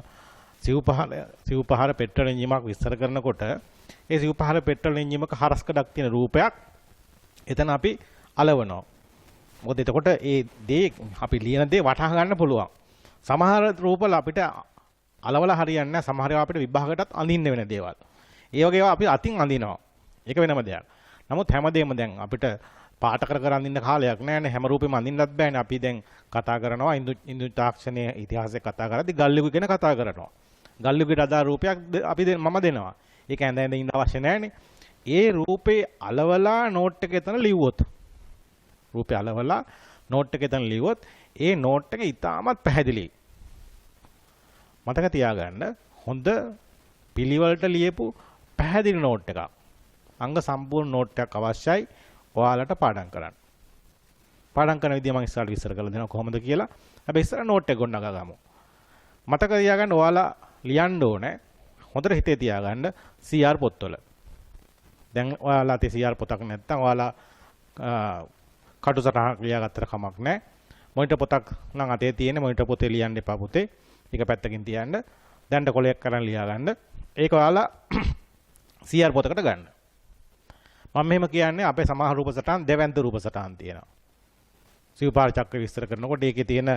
සිව්පහර පෙට්‍රල් එන්ජිමක් විස්තර කරනකොට ඒ සිව්පහර පෙට්‍රල් එන්ජිමක හරස්කඩක් තියෙන රූපයක් එතන අපි අලවනවා. මොකද එතකොට ඒ දේ අපි ලියන දේ වටහා ගන්න පුළුවන්. සමහර රූපවල අපිට අලවලා හරියන්නේ නැහැ. සමහර ඒවා අපිට විභාගයටත් අඳින්න වෙන දේවල්. ඒ වගේ ඒවා අපි අතින් අඳිනවා. ඒක වෙනම දෙයක්. නමුත් හැමදේම දැන් අපිට පාට කර අඳින්න කාලයක් නැහැ. හැම රූපෙම අඳින්නත් බෑනේ. අපි දැන් කතා කරනවා ඉන්දු තාක්ෂණයේ ඉතිහාසය කතා කරද්දී ගල්ලුගු ගැන කතා කරනවා. ගල්ලුගුට අදාළ රූපයක් අපි මම දෙනවා. ඒක ඇඳ ඇඳ ඉන්න අවශ්‍ය නැහැනේ. ඒ රූපේ අලවලා නෝට් එක එතන ලිව්වොත් රූපේ අලවලා නෝට් එක එතන ලිව්වොත් ඒ නෝට් එක ඉතාමත් පැහැදිලි. මතක තියාගන්න හොඳ පිළිවෙලට ලියපු පැහැදිලි නෝට් එකක්. අංග සම්පූර්ණ නෝට් එකක් අවශ්‍යයි ඔයාලට පාඩම් කරන්න. පාඩම් කරන විදිය මම ඉස්සරහට විස්තර කරලා දෙනවා කොහොමද කියලා. හැබැයි ඉස්සර නෝට් එක ගොඩනගා ගමු. මතක තියාගන්න ඔයාලා ලියන්න ඕනේ හොඳට හිතේ තියාගන්න CR පොත්වල. දැන් ඔයාලා තේ CR පොතක් නැත්නම් ඔයාලා කටු සටහනක් ලියාගත්තට කමක් නැහැ. මොනිටර් පොතක් නම් අතේ තියෙන මොනිටර් පොතේ ලියන්න එපා පුතේ. ඒක පැත්තකින් තියන්න. දැන්ට කොලයක් කරන් ලියා ගන්න. ඒක ඔයාලා CR පොතකට ගන්න. මම මෙහෙම කියන්නේ අපේ සමහර රූප සටහන් දෙවන්ත රූප සටහන් තියෙනවා. සිව්පහර චක්‍ර විස්තර කරනකොට ඒකේ තියෙන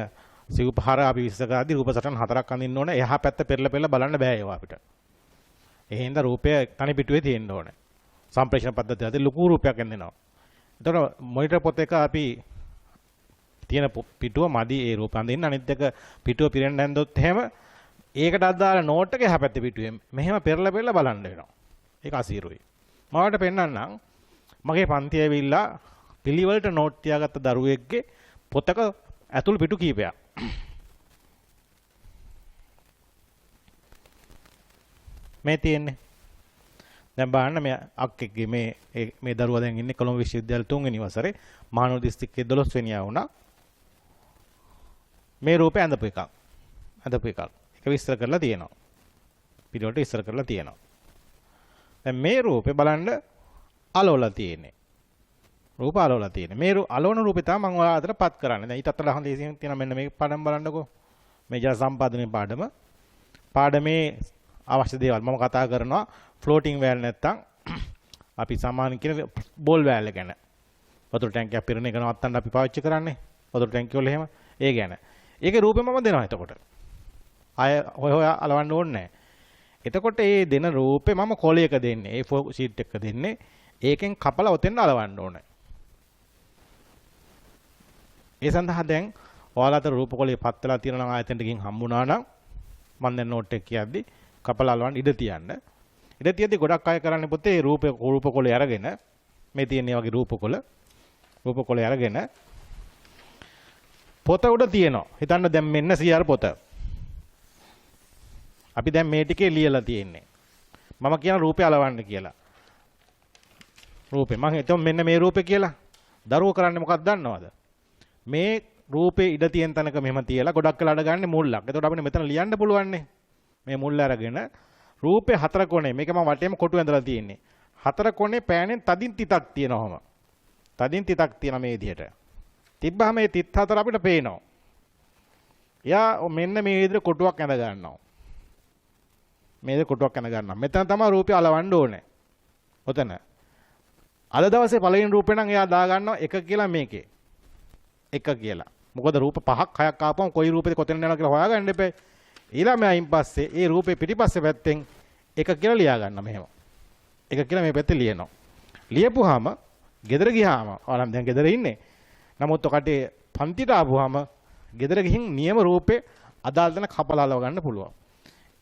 සිව්පහර අපි විස්තර කරද්දී රූප සටහන් හතරක් අඳින්න ඕනේ. එහා පැත්ත පෙරලා බලන්න බෑ ඒවා අපිට. ඒ හින්දා රූපය තනි පිටුවේ තියෙන්න ඕනේ. සම්ප්‍රේෂණ පද්ධතිය ලොකු රූපයක් එන්නෙනවා. එතකොට මොනිටර් පොත එක අපි තියෙන පිටුව මදි ඒ රූප අඳින්න. අනිත් එක පිටුව පිරෙන්න හැන්දොත් එහෙම ඒකට අදාළ නෝට් එක එහා පැත්තේ පිටුවේ මෙහෙම පෙරලා බලන්න වෙනවා. ඒක අසීරුයි. මවට පෙන්නන්නම් මගේ පන්තිය ඇවිල්ලා පිළිවෙලට නෝට් තියාගත්ත දරුවෙක්ගේ පොතක ඇතුළු පිටු කීපයක්. මේ තියෙන්නේ. දැන් බලන්න මේ අක්කෙක්ගේ මේ දරුවා දැන් ඉන්නේ කොළඹ විශ්වවිද්‍යාලයේ 3 වෙනි වසරේ මහනුවර දිස්ත්‍රික්කයේ 12 වෙනියා වුණා. මේ රූපය ඇඳපු එකක්. ඒක විස්තර කරලා තියෙනවා. පිළිවෙලට විස්තර කරලා තියෙනවා. දැන් මේ රූපේ බලන්න අලවලා තියෙන්නේ. රූප අලවලා තියෙන්නේ. මේ අලවන රූපේ තමයි මම ඔයාලා අතට පත් කරන්නේ. දැන් ඊට අතට හඳ ලේසියෙන් තියෙන මෙන්න මේ පාඩම බලන්නකෝ. මේ ජල සම්පාදනයේ පාඩම. පාඩමේ අවශ්‍ය දේවල් මම කතා කරනවා ෆ්ලෝටිං වෑල් නැත්තම් අපි සාමාන්‍ය කියන බෝල් වෑල් ගැන. වතුර ටැංකියක් පිරෙන එක නවත්තන්න අපි පාවිච්චි කරන්නේ. වතුර ටැංකිය වල එහෙම. ඒ ගැන. ඒකේ රූපේ මම දෙනවා එතකොට. ආය හොය අලවන්න ඕනේ නැහැ. එතකොට මේ දෙන රූපේ මම කොලයක දෙන්නේ. A4 ෂීට් එක දෙන්නේ. ඒකෙන් කපලා ඔතෙන් අලවන්න ඕනේ. ඒ සඳහා දැන් ඔයාලට රූප කොලේ පත් වෙලා තියෙනවා නම් ආයතනට ගිහින් හම්බුණා නම් මම දැන් නෝට් එක කියද්දි කපලා අලවන්න ඉඩ තියන්න. ඉඩ තියද්දි ගොඩක් අය කරන්නේ පොතේ රූප කොලේ අරගෙන මේ තියෙන වගේ රූප කොලේ අරගෙන පොත උඩ තියෙනවා. හිතන්න දැන් මෙන්න CR පොත. අපි දැන් මේ ටිකේ ලියලා තියෙන්නේ. මම කියන රූපය අලවන්න කියලා. රූපේ මම හිතුවා මෙන්න මේ රූපේ කියලා. දරුවෝ කරන්නේ මොකක්ද දන්නවද? මේ රූපේ ඉඩ තියෙන තැනක මෙහෙම තියලා ගොඩක් වෙලා අඩ ගන්න මුල්ලක්. එතකොට අපිට මෙතන ලියන්න පුළුවන්නේ. මේ මුල්ල අරගෙන රූපේ හතර කොනේ මේක මම වටේම කොටු ඇඳලා තියෙන්නේ. හතර කොනේ පෑනෙන් තදින් තිතක් තියෙනවම. තදින් තිතක් තියෙන මේ විදිහට. තිබ්බහම මේ තිත් හතර අපිට පේනවා. යා මෙන්න මේ විදිහට කොටුවක් ඇඳ ගන්නවා. මේ විදිහට කොටුවක් ඇඳ ගන්නවා. මෙතන තමයි රූපය අලවන්න ඕනේ. ඔතන. අද දවසේ පළවෙනි රූපේ නම් එයා දා ගන්නවා 1 කියලා මේකේ. 1 කියලා. මොකද රූප 5ක් 6ක් ආපුවම කොයි රූපෙද කොතන යනවා කියලා හොයාගන්න එපා. ඊළඟයින් පස්සේ ඒ රූපේ පිටිපස්සේ පැත්තෙන් 1 කියලා ලියා ගන්න මෙහෙම. 1 කියලා මේ පැත්තේ ලියනවා. ලියපුවාම ගෙදර ගියාම ඔයාලා දැන් ගෙදර ඉන්නේ. නමුත් ඔකට පන්තිට ආපුවාම ගෙදර ගිහින් නියම රූපේ අදාළ තැන කපලා අලව ගන්න පුළුවන්.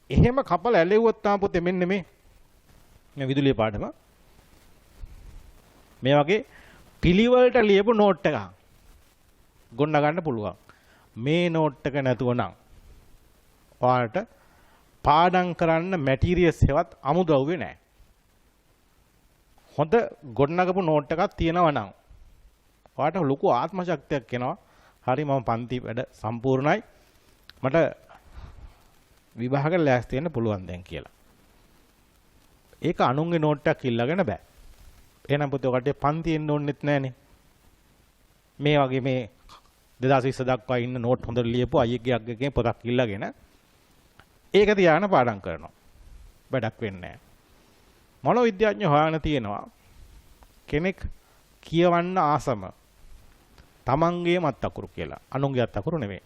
එහෙම කපලා ඇලෙව්වොත් තමයි පුතේ මෙන්න මේ විදුලිය පාඩම මේ වගේ පිළිවෙලට ලියපු නෝට් එකක් ගොන්න ගන්න පුළුවන්. මේ නෝට් එක නැතුව නම් ඔයාලට පාඩම් කරන්න මැටීරියල්ස් එකවත් අමුද්‍රව්‍ය නැහැ. හොඳ ගොඩනගපු නෝට් එකක් තියෙනවා නම් ඔයාලට ලොකු ආත්ම ශක්තියක් එනවා. හරි මම පන්ති වැඩ සම්පූර්ණයි. මට විභාග ලෑස්ති වෙන්න පුළුවන් දැන් කියලා. ඒක අනුන්ගේ නෝට් එකක් ඉල්ලගෙන බෑ. එහෙනම් පුතේ ඔකට පන්ති එන්න ඕනෙත් නැහනේ. මේ වගේ මේ 2020 දක්වා ඉන්න නෝට් හොඳට ලියපු අයියගේ අග්ගගේ පොතක් ඉල්ලගෙන ඒක තියාගෙන පාඩම් කරනවා. වැඩක් වෙන්නේ නැහැ. මනෝවිද්‍යාඥයෝ හොයන තියෙනවා කෙනෙක් කියවන්න ආසම තමන්ගේම අත්අකුරු කියලා. අනුන්ගේ අත්අකුරු නෙමෙයි.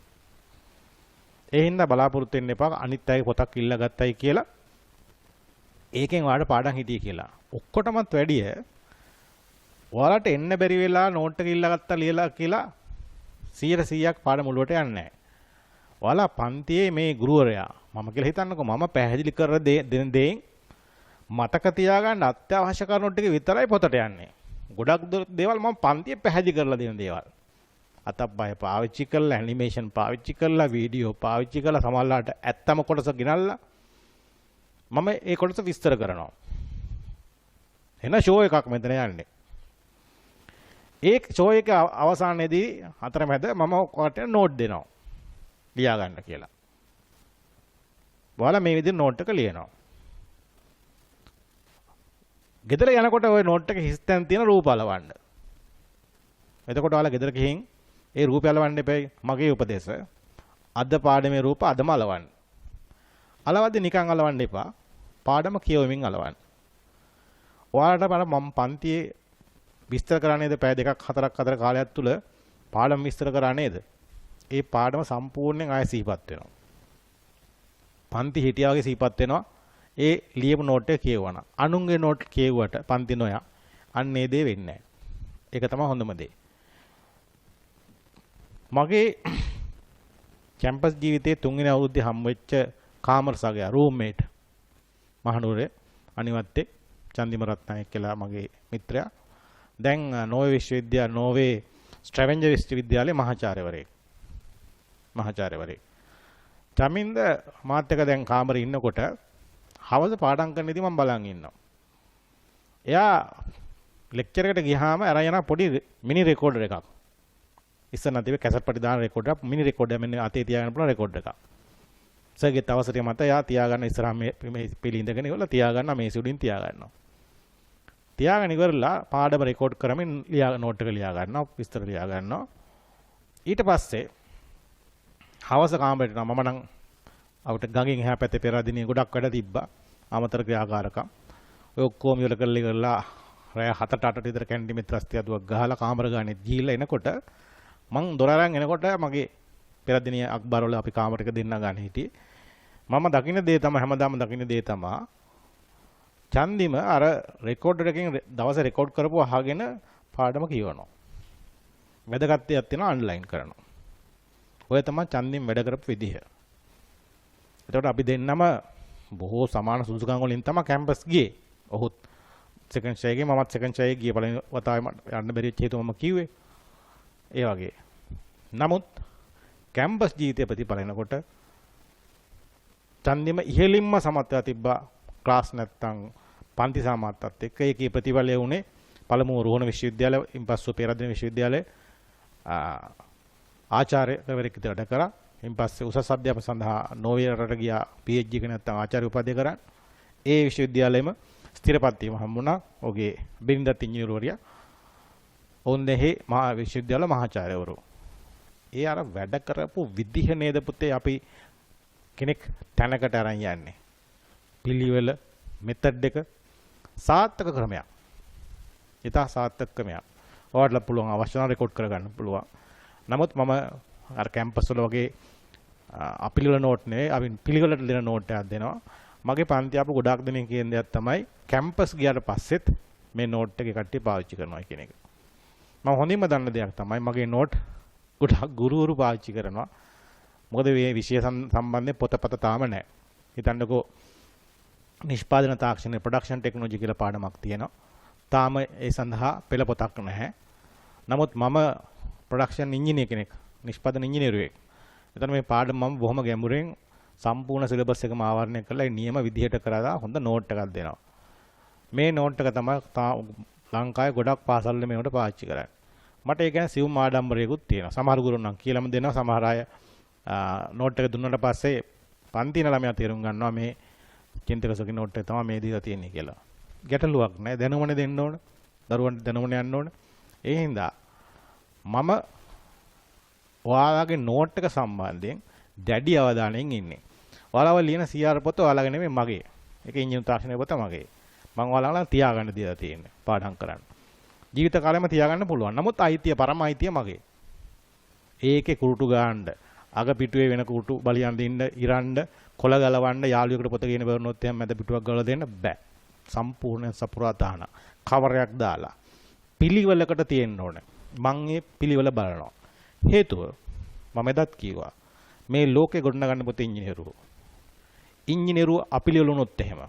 ඒ හින්දා බලාපොරොත්තු වෙන්න එපා අනිත් අයගේ පොතක් ඉල්ලගත්තයි කියලා. ඒකෙන් ඔයාලට පාඩම් හිටියේ කියලා. ඔක්කොටමත් වැඩිය ඔයාලට එන්න බැරි වෙලා නෝට් එක ඉල්ලගත්තා ලියලා කියලා 100%ක් පාඩම මුලට යන්නේ නැහැ. ඔයාලා පන්තියේ මේ ගුරුවරයා මම කියලා හිතන්නකෝ මම පැහැදිලි කර දෙන දෙයින් මතක තියාගන්න අත්‍යවශ්‍ය කරුණු ටික විතරයි පොතට යන්නේ. ගොඩක් දේවල් මම පන්තියේ පැහැදිලි කරලා දෙන දේවල්. අතප්පය පාවිච්චි කරලා ඇනිමේෂන් පාවිච්චි කරලා වීඩියෝ පාවිච්චි කරලා සමහරවිට ඇත්තම කොටස ගෙනල්ලා මම ඒ කොටස විස්තර කරනවා. එන ෂෝ එකක් මෙතන යන්නේ. ඒ ෂෝ එක අවසානයේදී අතරමැද මම ඔයාලට නෝට් දෙනවා. ලියා ගන්න කියලා. ඔයාලා මේ විදිහට නෝට් එක ලියනවා. ගෙදර යනකොට ওই නෝට් එකේ හිස්තැන් තියෙන රූප අලවන්න. එතකොට ඔයාලා ගෙදර ගිහින් ඒ රූපය අලවන්න එපයි. මගේ උපදේශ. අද පාඩමේ රූප අදම අලවන්න. අලවද්දි නිකන් අලවන්න එපා. පාඩම කියවමින් අලවන්න. ඔයාලට මම පන්තියේ විස්තර කරා නේද? පැය 2ක් 4ක් අතර කාලයක් තුල පාඩම විස්තර කරා නේද? ඒ පාඩම සම්පූර්ණයෙන් ආයෙ සිහිපත් වෙනවා. පන්ති හිටියා වගේ සිහිපත් වෙනවා. ඒ ලියපු නෝට් එක කියවනවා. අනුන්ගේ නෝට් කියවුවට පන්ති නොයා අන්න ඒ දේ වෙන්නේ නැහැ. ඒක තමයි හොඳම දේ. මගේ කැම්පස් ජීවිතයේ 3 වෙනි අවුරුද්දේ හම්බෙච්ච කාමර සගයා රූම්මේට් මහනුවරේ අනිවත්තේ චන්දිම රත්නායක කියලා මගේ මිත්‍රයා. දැන් නෝර්වේ විශ්වවිද්‍යාල නෝර්වේ ස්ට්‍රැවෙන්ජර් විශ්වවිද්‍යාලයේ මහාචාර්යවරයෙක්. චමින්ද මාත් එක්ක දැන් කාමරේ ඉන්නකොට හවස පාඩම් කරන ඉතින් මම බලන් ඉන්නවා. එයා ලෙක්චර් එකට ගියාම අරන් යන පොඩි මිනි රෙකෝඩර් එකක්. ඉස්සර නැතිව කැසට් පටි දාන රෙකෝඩර් එකක් මිනි රෙකෝඩර් මෙන්න අතේ තියාගන්න පුළුවන් රෙකෝඩර් එකක්. සර්ගෙත් අවසරය මත එයා තියාගන්න ඉස්සරහා මේ පිළි ඉඳගෙන ඉවරලා තියාගන්න මේසෙ උඩින් තියාගන්නවා. තියාගෙන ඉවරලා පාඩම රෙකෝඩ් කරමින් නෝට් එක ලියා ගන්නවා විස්තර ලියා ගන්නවා. ඊට පස්සේ හවස කාමරේට මම නම් අපිට ගඟින් එහා පැත්තේ පෙරදිනේ ගොඩක් වැඩ තිබ්බා. අමතර ක්‍රියාකාරකම්. ඔය ඔක්කොම ඉවර කරලා ඉවරලා රෑ 7ට 8ට විතර කැන්ටිමේ ත්‍රස්තිය දුවක් ගහලා කාමර ගානේ ගිහිල්ලා එනකොට මං දොර අරන් එනකොට මගේ පෙර දිනේ අක්බර් වල අපි කාමරයක දෙන්න ගන්න හිටියේ. මම දකින්න දේ තමයි හැමදාම දකින්න දේ තමයි චන්දිම අර රෙකෝඩර් එකකින් දවසේ රෙකෝඩ් කරපුව අහගෙන පාඩම කියවනවා. වැදගත් දේක් තියෙනවා අන්ඩර්ලයින් කරනවා. ඔය තමයි චන්දිම වැඩ කරපු විදිහ. එතකොට අපි දෙන්නම බොහෝ සමාන සුදුසුකම් වලින් තමයි කැම්පස් ගියේ. ඔහුත් සෙකන්ඩ් ෂයි එකේ මමත් සෙකන්ඩ් ෂයි එකේ ගියේ. පළවෙනි වතාවේ යන්න බැරි වෙච්ච හේතුව මම කිව්වේ. ඒ වගේ. නමුත් කැම්පස් ජීවිතය ප්‍රතිඵලනකොට චන්දිම ඉහෙලින්ම සමත්ව තිබ්බා ක්ලාස් නැත්තම් පන්ති සාමාත්තත් එක්ක ඒකේ ප්‍රතිඵලය උනේ පළමුව රුහුණ විශ්වවිද්‍යාලය ඉන්පස්සෙ පෙරදින විශ්වවිද්‍යාලයේ ආචාර්යවරයෙක් විදිහට වැඩ කරා. ඉන්පස්සේ උසස් අධ්‍යාපන සඳහා නෝර්වේ රටට ගියා PhD එක නැත්තම් ආචාර්ය උපාධිය කරන්. ඒ විශ්වවිද්‍යාලයෙම ස්ථිරපත් වීම හම්බුණා. ඔහුගේ බිරිඳත් ඉංජිනේරුවරියා. ඔවුන් දෙහි මහා විශ්වවිද්‍යාල මහාචාර්යවරු. ඒ අර වැඩ කරපු විදිහ නේද පුතේ අපි කෙනෙක් තැනකට අරන් යන්නේ. පිළිවෙල මෙතඩ් එක සාර්ථක ක්‍රමයක්. ඊට සාර්ථක ක්‍රමයක්. ඔයාලට පුළුවන් අවශ්‍ය නම් රෙකෝඩ් කරගන්න පුළුවන්. නමුත් මම අර කැම්පස් වල වගේ අපිළිවෙල නෝට් නෙවෙයි අපි පිළිවෙලට දෙන නෝට් එකක් දෙනවා. මගේ පන්ති ආපු ගොඩාක් දෙනෙක් කියන දෙයක් තමයි කැම්පස් ගියාට පස්සෙත් මේ නෝට් එක කට්ටිය පාවිච්චි කරනවා කියන එක. මම හොඳින්ම දන්න දෙයක් තමයි මගේ නෝට් ගොඩාක් ගුරුවරු පාවිච්චි කරනවා. මොකද මේ විෂය සම්බන්ධයෙන් පොතපත තාම නැහැ. හිතන්නකෝ නිෂ්පාදන තාක්ෂණය ප්‍රොඩක්ෂන් ටෙක්නොලොජි කියලා පාඩමක් තියෙනවා. තාම ඒ සඳහා පෙළ පොතක් නැහැ. නමුත් මම ප්‍රොඩක්ෂන් ඉංජිනේර කෙනෙක්. නිෂ්පාදන ඉංජිනේරුවෙක්. එතන මේ පාඩම මම බොහොම ගැඹුරින් සම්පූර්ණ සිලබස් එකම ආවරණය කරලා නියම විදිහට කරලා හොඳ නෝට් එකක් දෙනවා. මේ නෝට් එක තමයි ලංකාවේ ගොඩක් පාසල් වල මේවට පාවිච්චි කරන්නේ. මට ඒ කියන්නේ සිවුම් ආඩම්බරයකුත් තියෙනවා. සමහර ගුරුන් නම් කියලාම දෙනවා. සමහර අය නෝට් එක දුන්නාට පස්සේ පන්තින ළමයා තේරුම් ගන්නවා මේ චින්තකසගේ නෝට් එක තමයි මේ දීලා තියෙන්නේ කියලා. ගැටලුවක් නැහැ. දැනුමනේ දෙන්න ඕන. දරුවන්ට දැනුමනේ යන්න ඕන. ඒ හින්දා මම ඔයාලගේ නෝට් එක සම්බන්ධයෙන් දැඩි අවධානයෙන් ඉන්නේ. ඔයාලව ලියන CR පොත ඔයාලගේ නෙමෙයි මගේ. ඒක ඉංජිනේරු තාක්ෂණයේ පොත මගේ. මම ඔයාලට තියාගන්න දීලා තියෙන්නේ පාඩම් කරන්න. ජීවිත කාලෙම තියාගන්න පුළුවන්. නමුත් අයිතිය පරම අයිතිය මගේ. ඒකේ කුරුටු ගාන්න, අග පිටුවේ වෙන කුරුටු බලියන් දෙන්න, ඉරන්න, කොළ ගලවන්න, යාළුවෙකුට පොත කියන බවනොත් එහෙනම් මැද පිටුවක් ගලව දෙන්න බෑ. සම්පූර්ණ සපුරාතාන කවරයක් දාලා පිළිවෙලකට තියෙන්න ඕනේ. මම මේ පිළිවෙල බලනවා. හේතුව මම එදත් කිව්වා මේ ලෝකේ ගොඩනගන්න පොතේ ඉංජිනේරුව අපිළිවෙල වුණොත් එහෙම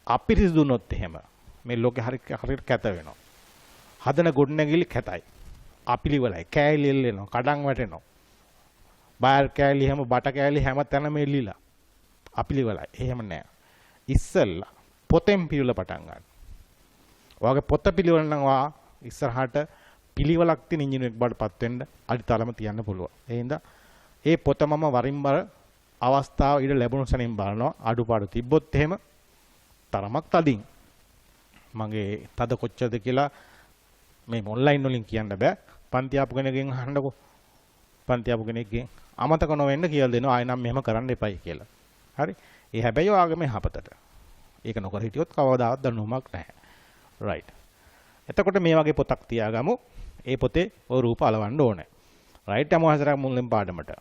අපිරිසිදුනොත් එහෙම මේ ලෝකේ හරියට කැත වෙනවා. හදන ගොඩනැගිලි කැතයි. අපිළිවෙලයි කෑලි එල්ලෙනවා, කඩන් වැටෙනවා. බාර් කෑලි හැම බට කෑලි හැම තැනම එල්ලිලා. අපිළිවෙලයි. එහෙම නෑ. ඉස්සෙල්ලා පොතෙන් පිළිවෙල පටන් ගන්න. ඔයාගේ පොත පිළිවෙල නම් වා ඉස්සරහට පිළිවෙලක් තියෙන ඉංජිනේරුවෙක් බවටපත් වෙන්න අඩිතාලම තියන්න පුළුවන්. ඒ හින්දා ඒ පොත මම වරින් වර අවස්ථාව ඉඩ ලැබුණු සැනින් බලනවා. අඩුපාඩු තිබ්බොත් එහෙම තරමක් තදින් මගේ තද කොච්චරද කියලා මේ ඔන්ලයින් වලින් කියන්න බෑ. පන්ති ආපු කෙනෙක්ගෙන් අහන්නකෝ. පන්ති ආපු කෙනෙක්ගෙන් අමතක නොවෙන්න කියලා දෙනවා. ආයෙ නම් මෙහෙම කරන්න එපයි කියලා. හරි. ඒ හැබැයි ඔයාගේ මේ හපතට. ඒක නොකර හිටියොත් කවදාවත් දැනුමක් නැහැ. රයිට්. එතකොට මේ වගේ පොතක් තියාගමු. ඒ පොතේ ඔය රූප අලවන්න ඕනේ. රයිට් යමු හසරක් මුලින් පාඩමට.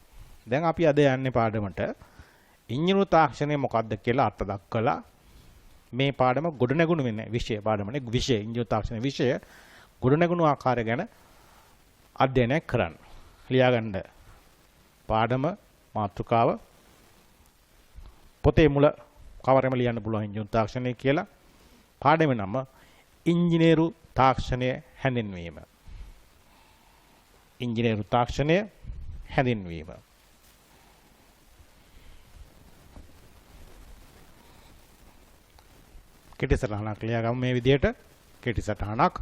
දැන් අපි අද යන්නේ පාඩමට ඉංජිනේරු තාක්ෂණය මොකක්ද කියලා අර්ථ දක්වලා මේ පාඩම ගොඩනැගුණු වෙන්නේ විෂය පාඩමනේ විෂය ඉංජිනේරු තාක්ෂණ විෂය ගොඩනැගුණු ආකාරය ගැන අධ්‍යයනය කරන්න. ලියාගන්න පාඩම මාතෘකාව පොතේ මුල කවරෙම ලියන්න පුළුවන් ඉංජිනේරු තාක්ෂණය කියලා. පාඩමේ නම ඉංජිනේරු තාක්ෂණය හැඳින්වීම. ඉංජිනේරු තාක්ෂණය හැඳින්වීම. කෙටි සටහනක් ලියාගමු මේ විදිහට. කෙටි සටහනක්.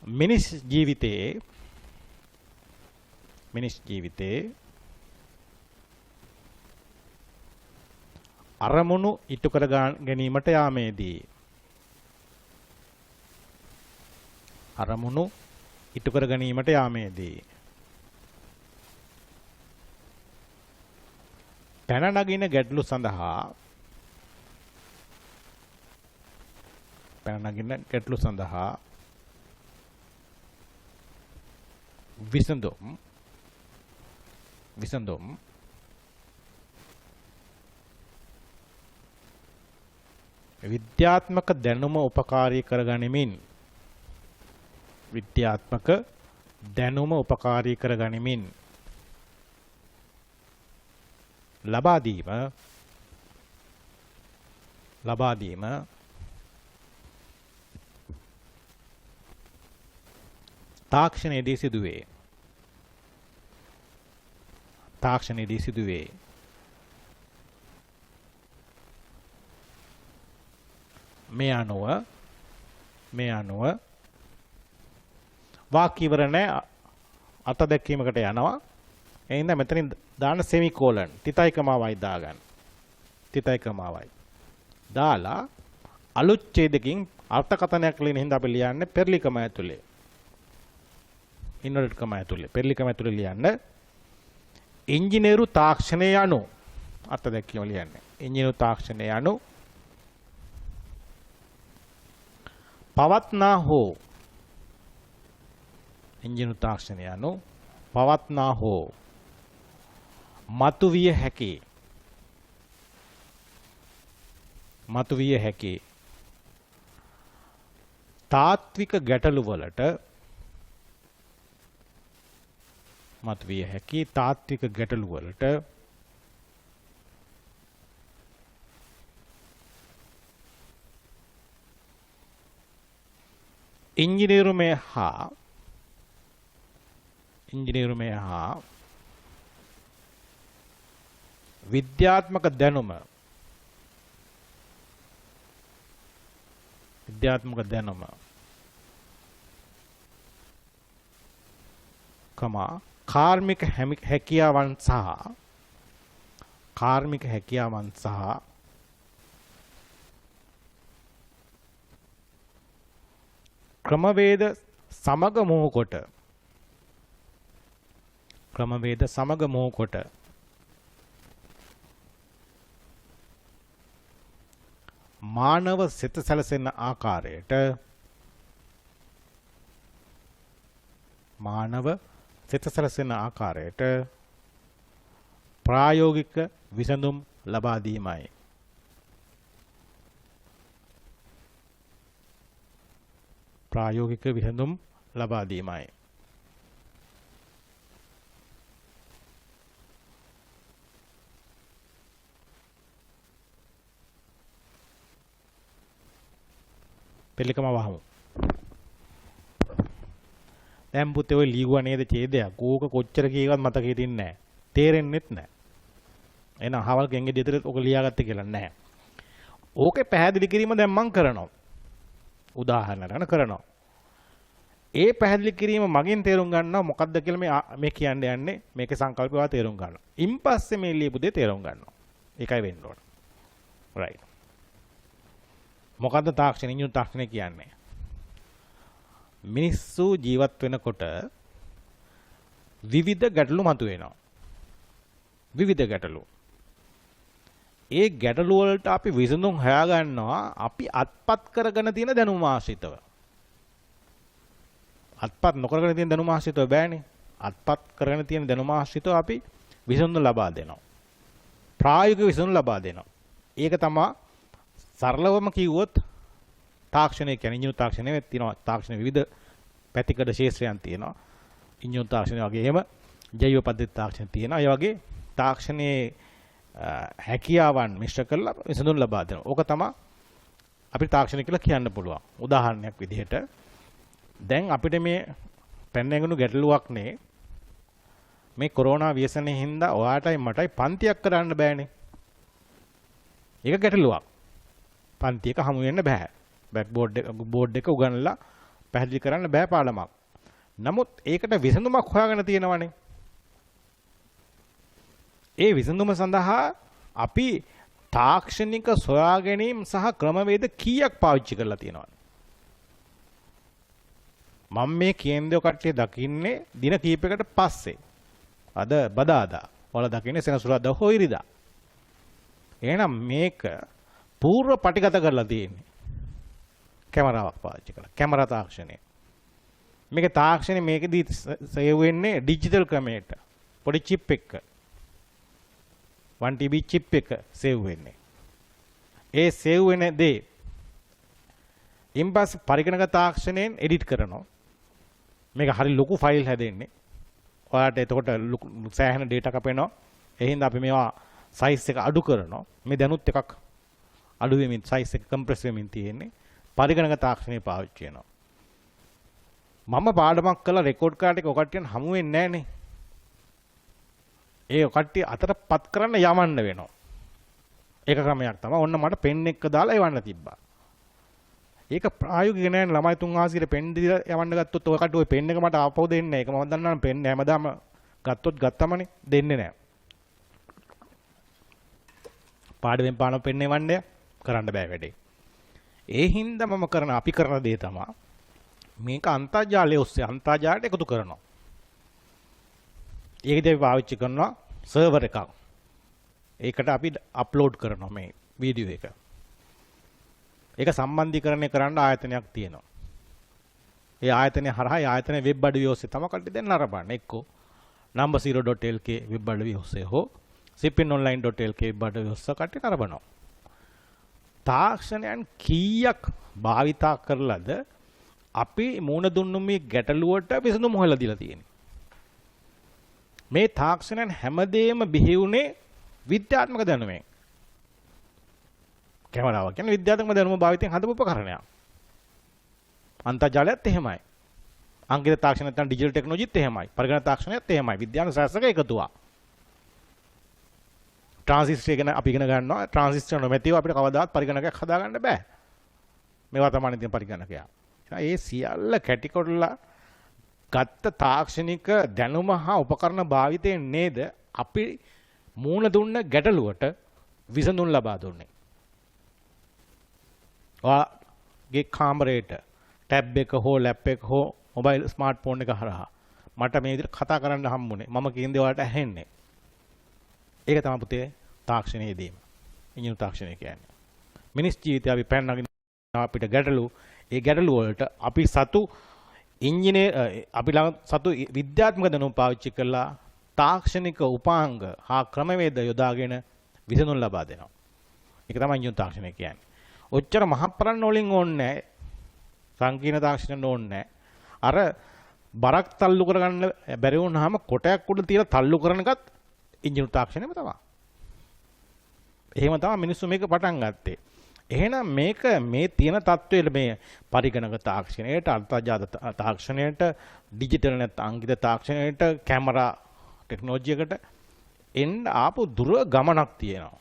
මිනිස් ජීවිතයේ අරමුණු ඉටු කර ගැනීමට යාමේදී පැන නගින ගැටලු සඳහා විසඳුම් විසඳුම් විද්‍යාත්මක දැනුම උපකාරී කරගනිමින් විද්‍යාත්මක දැනුම උපකාරී කරගනිමින් ලබා දීම තාක්ෂණයේදී සිදුවේ මේ අනුව වාක්‍යවරණ අත දැක්වීමකට යනවා. එහෙනම් මෙතනින් දාන්න සෙමිකෝලන් තිතයිකමාවයි දාගන්න. තිතයිකමාවයි දාලා අලුත් ඡේදකින් අර්ථකථනයක් ලියන හින්දා අපි ලියන්නේ පෙරලිකම ඇතුලේ. ඉන්වර්ටඩ් කම ඇතුලේ පෙරලිකම ඇතුලේ ලියන්න ඉංජිනේරු තාක්ෂණය යනු අර්ථ දැක්වීම ලියන්නේ. ඉංජිනේරු තාක්ෂණය යනු පවත්නා හෝ ඉංජිනේරු තාක්ෂණය යනු පවත්නා හෝ මතුවිය හැකි තාත්වික ගැටලු වලට इंजीनियरुमे हा विद्यात्मक දැනුම කාර්මික හැකියාවන් සහ ක්‍රමවේද සමග මොහු කොට මානව සිත සැලසෙන ආකාරයට ප්‍රායෝගික විසඳුම් ලබා දීමයි. පෙළිකම වහමු. දැන් පුතේ ඔය ලියුවා නේද ඡේදයක්. ඕක කොච්චර කීවත් මතකෙ තින්නේ නැහැ. තේරෙන්නෙත් නැහැ. එහෙනම් අහවල් ගෙන්ගේ දෙතරත් ඔක ලියාගත්තේ කියලා නැහැ. ඕකේ පැහැදිලි කිරීම දැන් මම කරනවා. උදාහරණයක් කරනවා. ඒ පැහැදිලි කිරීම මගෙන් තේරුම් ගන්නවා මොකක්ද කියලා මේ කියන්න යන්නේ. මේකේ සංකල්පය ඔයා තේරුම් ගන්නවා. ඉන්පස්සේ මේ ලියපු දේ තේරුම් ගන්නවා. ඒකයි වෙන්න ඕන. right. මොකද්ද ඉංජිනේරු තාක්ෂණය කියන්නේ? මිනිස්සු ජීවත් වෙනකොට විවිධ ගැටලු මතුවෙනවා. ඒ ගැටලු වලට අපි විසඳුම් හොයාගන්නවා අපි අත්පත් කරගෙන තියෙන දැනුම ආශ්‍රිතව. අත්පත් නොකරගෙන තියෙන දැනුම ආශ්‍රිතව බෑනේ. අත්පත් කරගෙන තියෙන දැනුම ආශ්‍රිතව අපි විසඳුම් ලබා දෙනවා. ප්‍රායෝගික විසඳුම් ලබා දෙනවා. ඒක තමයි සරලවම කිව්වොත් තාක්ෂණය කියන්නේ ඉංජිනේරු තාක්ෂණය තියෙනවා. තාක්ෂණ විවිධ පැතිකඩ ශාස්ත්‍රයන් තියෙනවා. ඉංජිනේරු තාක්ෂණය වගේම ජෛව පද්ධති තාක්ෂණ තියෙනවා. ඒ වගේ තාක්ෂණයේ හැකියාවන් මිශ්‍ර කරලා විසඳුම් ලබා දෙනවා. ඕක තමයි අපිට තාක්ෂණය කියලා කියන්න පුළුවන්. උදාහරණයක් විදිහට දැන් අපිට මේ පැන නැගුණු ගැටලුවක් නේ මේ කොරෝනා ව්‍යසනයේ හින්දා ඔයාටයි මටයි පන්තියක් කරන්න බෑනේ. ඒක ගැටලුවක්. පන්තියක හමු වෙන්න බෑ. බෝඩ් එක උගන්ලා පැහැදිලි කරන්න බෑ පාඩමක්. නමුත් ඒකට විසඳුමක් හොයාගෙන තියෙනවනේ. ඒ විසඳුම සඳහා අපි තාක්ෂණික සොයා ගැනීම සහ ක්‍රමවේද කීයක් පාවිච්චි කරලා තියෙනවද? මම මේ කියන්නේ කට්ටිය දකින්නේ දින කීපයකට පස්සේ. අද බදාදා. ඔයාලා දකින්නේ සෙනසුරාදා හෝ ඉරිදා. එහෙනම් මේක පූර්ව පටිගත කරලා තියෙන්නේ. කැමරාවක් පාවිච්චි කරලා. කැමරා තාක්ෂණය. මේක තාක්ෂණය මේකෙදී සේව් වෙන්නේ ඩිජිටල් ක්‍රමයට. පොඩි චිප් එක. 1 TB චිප් එක සේව් වෙන්නේ. ඒ සේව් වෙන දේ ඉන්පස්සේ පරිගණක තාක්ෂණයෙන් එඩිට් කරනවා. මේක හරි ලොකු ෆයිල් හැදෙන්නේ. ඔයාලට එතකොට සෑහෙන data කපෙනවා. ඒ හින්දා අපි මේවා size එක අඩු කරනවා. මේ දැනුත් එකක් අඩු වෙමින් size එක compress වෙමින් තියෙන්නේ. පරිගණක තාක්ෂණය පාවිච්චි කරනවා. මම පාඩමක් කළා රෙකෝඩ් කාඩ් එක ඔකට්ටියන් හමු වෙන්නේ නැහනේ. ඒ ඔකට්ටිය අතරපත් කරන්න යවන්න වෙනවා. ඒක ක්‍රමයක් තමයි. ඔන්න මට පෙන් එක දාලා එවන්න තිබ්බා. ඒක ප්‍රායෝගික නෑ ළමයි 3 පෙන් දීලා යවන්න ගත්තොත් ඔය කට්ටිය ඔය පෙන් එක මට ආපහු දෙන්නේ නෑ. ඒක මම දන්නවා පෙන් හැමදාම ගත්තොත් ගත්තමනේ දෙන්නේ නෑ. පාඩමෙන් පාන පෙන් එවන්නේ කරන්න බෑ වැඩේ. ඒ හින්දා මම අපි කරන දේ තමයි මේක අන්තර්ජාලය ඔස්සේ අන්තර්ජාලයට එකතු කරනවා. ඒකදී අපි පාවිච්චි කරනවා සර්වර් එකක්. ඒකට අපි අප්ලෝඩ් කරනවා මේ වීඩියෝ එක. ඒක සම්බන්ධීකරණය කරන්න ආයතනයක් තියෙනවා. ඒ ආයතනය හරහා ආයතනයේ වෙබ් අඩවි ඔස්සේ තමයි කට්ටිය දැන් නරඹන්නේ. එක්කෝ number0.lk වෙබ් අඩවි ඔස්සේ හෝ cipinonline.lk වෙබ් අඩවි ඔස්සේ කට්ටිය නරඹනවා. තාක්ෂණයන් කීයක් භාවිතා කරලාද අපි මුණ දුන්නු මේ ගැටලුවට විසඳුම හොයලා දීලා තියෙන්නේ. මේ තාක්ෂණයන් හැමදේම බිහි වුණේ විද්‍යාත්මක දැනුමෙන්. කැමරාව කියන්නේ විද්‍යාත්මක දැනුම භාවිතයෙන් හදපු උපකරණයක්. අන්තර්ජාලයත් එහෙමයි. අංකිත තාක්ෂණ නැත්නම් ඩිජිටල් ටෙක්නොලොජිත් එහෙමයි. පරිගණක තාක්ෂණයත් එහෙමයි. විද්‍යාත්මක ශාස්ත්‍රක එකතුවක්. ට්‍රාන්සිස්ටර් ගැන අපි ඉගෙන ගන්නවා. ට්‍රාන්සිස්ටර් නොමැතිව අපිට කවදාවත් පරිගණකයක් හදාගන්න බෑ. මේවා තමයි තියෙන පරිගණකය. ඒ සියල්ල කැටිකොටලා ගත්ත තාක්ෂණික දැනුම හා උපකරණ භාවිතයෙන් නේද අපි මූණ දුන්න ගැටලුවට විසඳුම් ලබා දුන්නේ. ඔයාගේ කාමරේට ටැබ් එක හෝ ලැප් එක හෝ මොබයිල් ස්මාර්ට්ෆෝන් එක හරහා මට මේ විදිහට කතා කරන්න හම්බුනේ. මම කියන දේ ඔයාලට ඇහෙන්නේ. ඒක තමයි පුතේ තාක්ෂණයේ දීම. ඉංජිනේරු තාක්ෂණය කියන්නේ. මිනිස් ජීවිතය අපි පැනනගෙන අපිට ගැටලු ඒ ගැටලු වලට අපි සතු අපි ළඟ සතු විද්‍යාත්මක දැනුම පාවිච්චි කරලා තාක්ෂණික උපාංග හා ක්‍රමවේද යොදාගෙන විසඳුම් ලබා දෙනවා. ඒක තමයි ඉංජිනේරු තාක්ෂණය කියන්නේ. ඔච්චර මහපරන්න වලින් ඕනේ නැහැ. සංකීර්ණ තාක්ෂණ ඕනේ නැහැ. අර බරක් තල්ලු කරගන්න බැරි වුණාම කොටයක් උඩ තියලා තල්ලු කරන එකත් ඉංජිනේරු තාක්ෂණයම තමයි. එහෙම තමයි මිනිස්සු මේක පටන් ගත්තේ. එහෙනම් මේක මේ තියෙන තත්ත්වයේ මේ පරිගණක තාක්ෂණයට අන්තර්ජාල තාක්ෂණයට ඩිජිටල් නැත්නම් අංකිත තාක්ෂණයට කැමරා ටෙක්නොලොජියකට එන්න ආපු දුර ගමනක් තියෙනවා.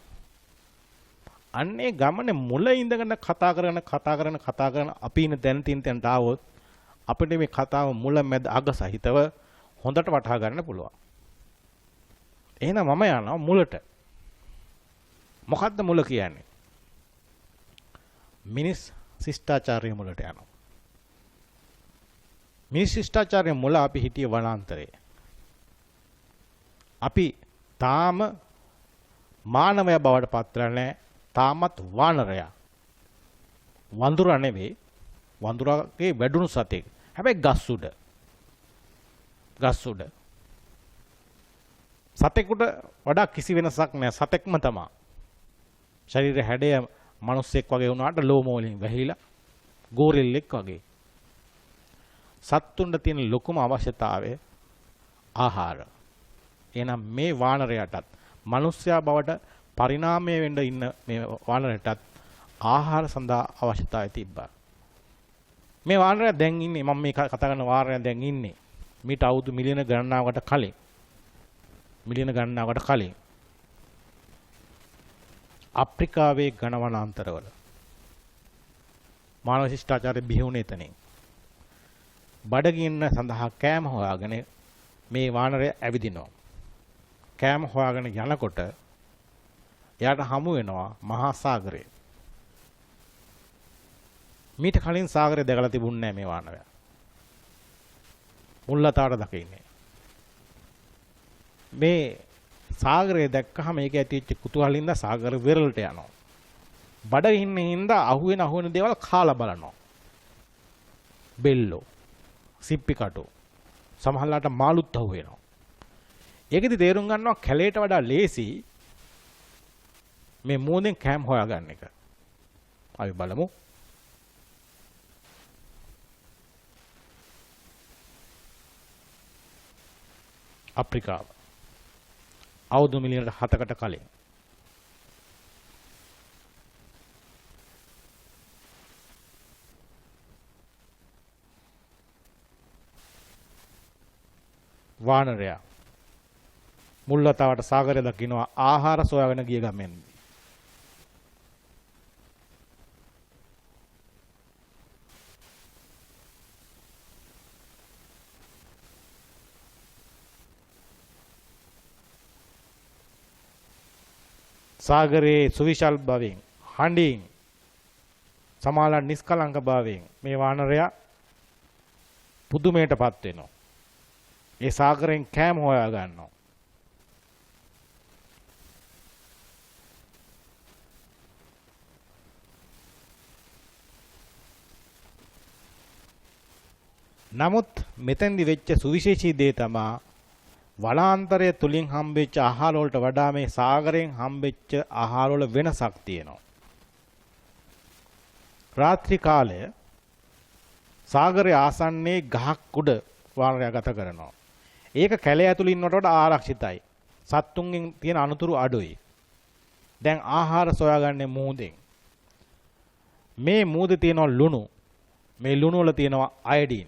අන්නේ ගමනේ මුල ඉඳගෙන කතා කරන අපි ඉන්න තැනට ආවොත් අපිට මේ කතාව මුල මැද අග සහිතව හොඳට වටහා ගන්න පුළුවන්. එහෙනම් මම යනවා මුලට. මොකද්ද මුල කියන්නේ? මිනිස් ශිෂ්ටාචාරයේ මුලට යනවා. මිනිස් ශිෂ්ටාචාරයේ මුල අපි හිටියේ වනාන්තරයේ. අපි තාම මානවය බවට පත්ලා නැහැ. තාමත් වානරයා. වඳුරා නෙවෙයි. වඳුරාගේ වැඩුණු සතෙක්. හැබැයි ගස් උඩ. සතෙකුට වඩා කිසි වෙනසක් නැහැ. සතෙක්ම තමයි. ශරීර හැඩය මිනිස්සෙක් වගේ වුණාට ලෝම වලින් වැහිලා ගෝරිල්ලෙක් වගේ. සත්තුන්ට තියෙන ලොකුම අවශ්‍යතාවය ආහාර. එහෙනම් මේ වානරයටත් මිනිස්යා බවට පරිණාමය වෙන්න ඉන්න මේ වානරයටත් ආහාර සඳහා අවශ්‍යතාවය තිබ්බා. මේ වානරය දැන් ඉන්නේ මම මේ කතා කරන වානරය දැන් ඉන්නේ මීට අවුරුදු මිලියන ගණනාවකට කලින් අප්‍රිකාවේ ඝන වනාන්තරවල මානව ශිෂ්ටාචාරය බිහි වුණේ එතනින්. බඩගින්න සඳහා කෑම හොයාගෙන මේ වානරය ඇවිදිනවා. කෑම හොයාගෙන යනකොට එයාට හමු වෙනවා මහා සාගරය. මීට කලින් සාගරය දැකලා තිබුණේ නැහැ මේ වානරයා. මුල්ලතාවට දකින්නේ. මේ සාගරය දැක්කහම ඒක ඇතිවෙච්ච කුතුහලින්ද සාගර වෙරළට යනවා. බඩගින්නේ හින්දා අහුවෙන දේවල් කාලා බලනවා. බෙල්ලෝ සිප්පි කටු. සමහරලාට මාළුත් අහු වෙනවා. ඒකෙදි තේරුම් ගන්නවා කැලේට වඩා ලේසි මේ මූණෙන් කෑම් හොයාගන්න එක. අපි බලමු. අප්‍රිකාව. අවුරුදු මිලියන 7කට කලින් වානරයා මුල්වතාවට සාගරය දකින්නවා ආහාර සොයාගෙන ගිය ගමෙන්. සාගරයේ සුවිශාල භාවයෙන් හඬින් සමාල නිස්කලංක භාවයෙන් මේ වානරයා පුදුමයටපත් වෙනවා. ඒ සාගරයෙන් කෑම හොයා ගන්නවා. නමුත් මෙතෙන්දි වෙච්ච සුවිශේෂී දේ තමයි වනාන්තරය තුලින් හම්බෙච්ච ආහාර වලට වඩා මේ සාගරයෙන් හම්බෙච්ච ආහාර වල වෙනසක් තියෙනවා. රාත්‍රී කාලය සාගරයේ ආසන්නයේ ගහක් උඩ වානරයා ගත කරනවා. ඒක කැලේ ඇතුළේ ඉන්නවට වඩා ආරක්ෂිතයි. සත්තුන්ගෙන් තියෙන අනුතුරු අඩුයි. දැන් ආහාර සොයාගන්නේ මූදෙන්. මේ මූදේ තියෙනවා ලුණු. මේ ලුණු වල තියෙනවා අයඩින්.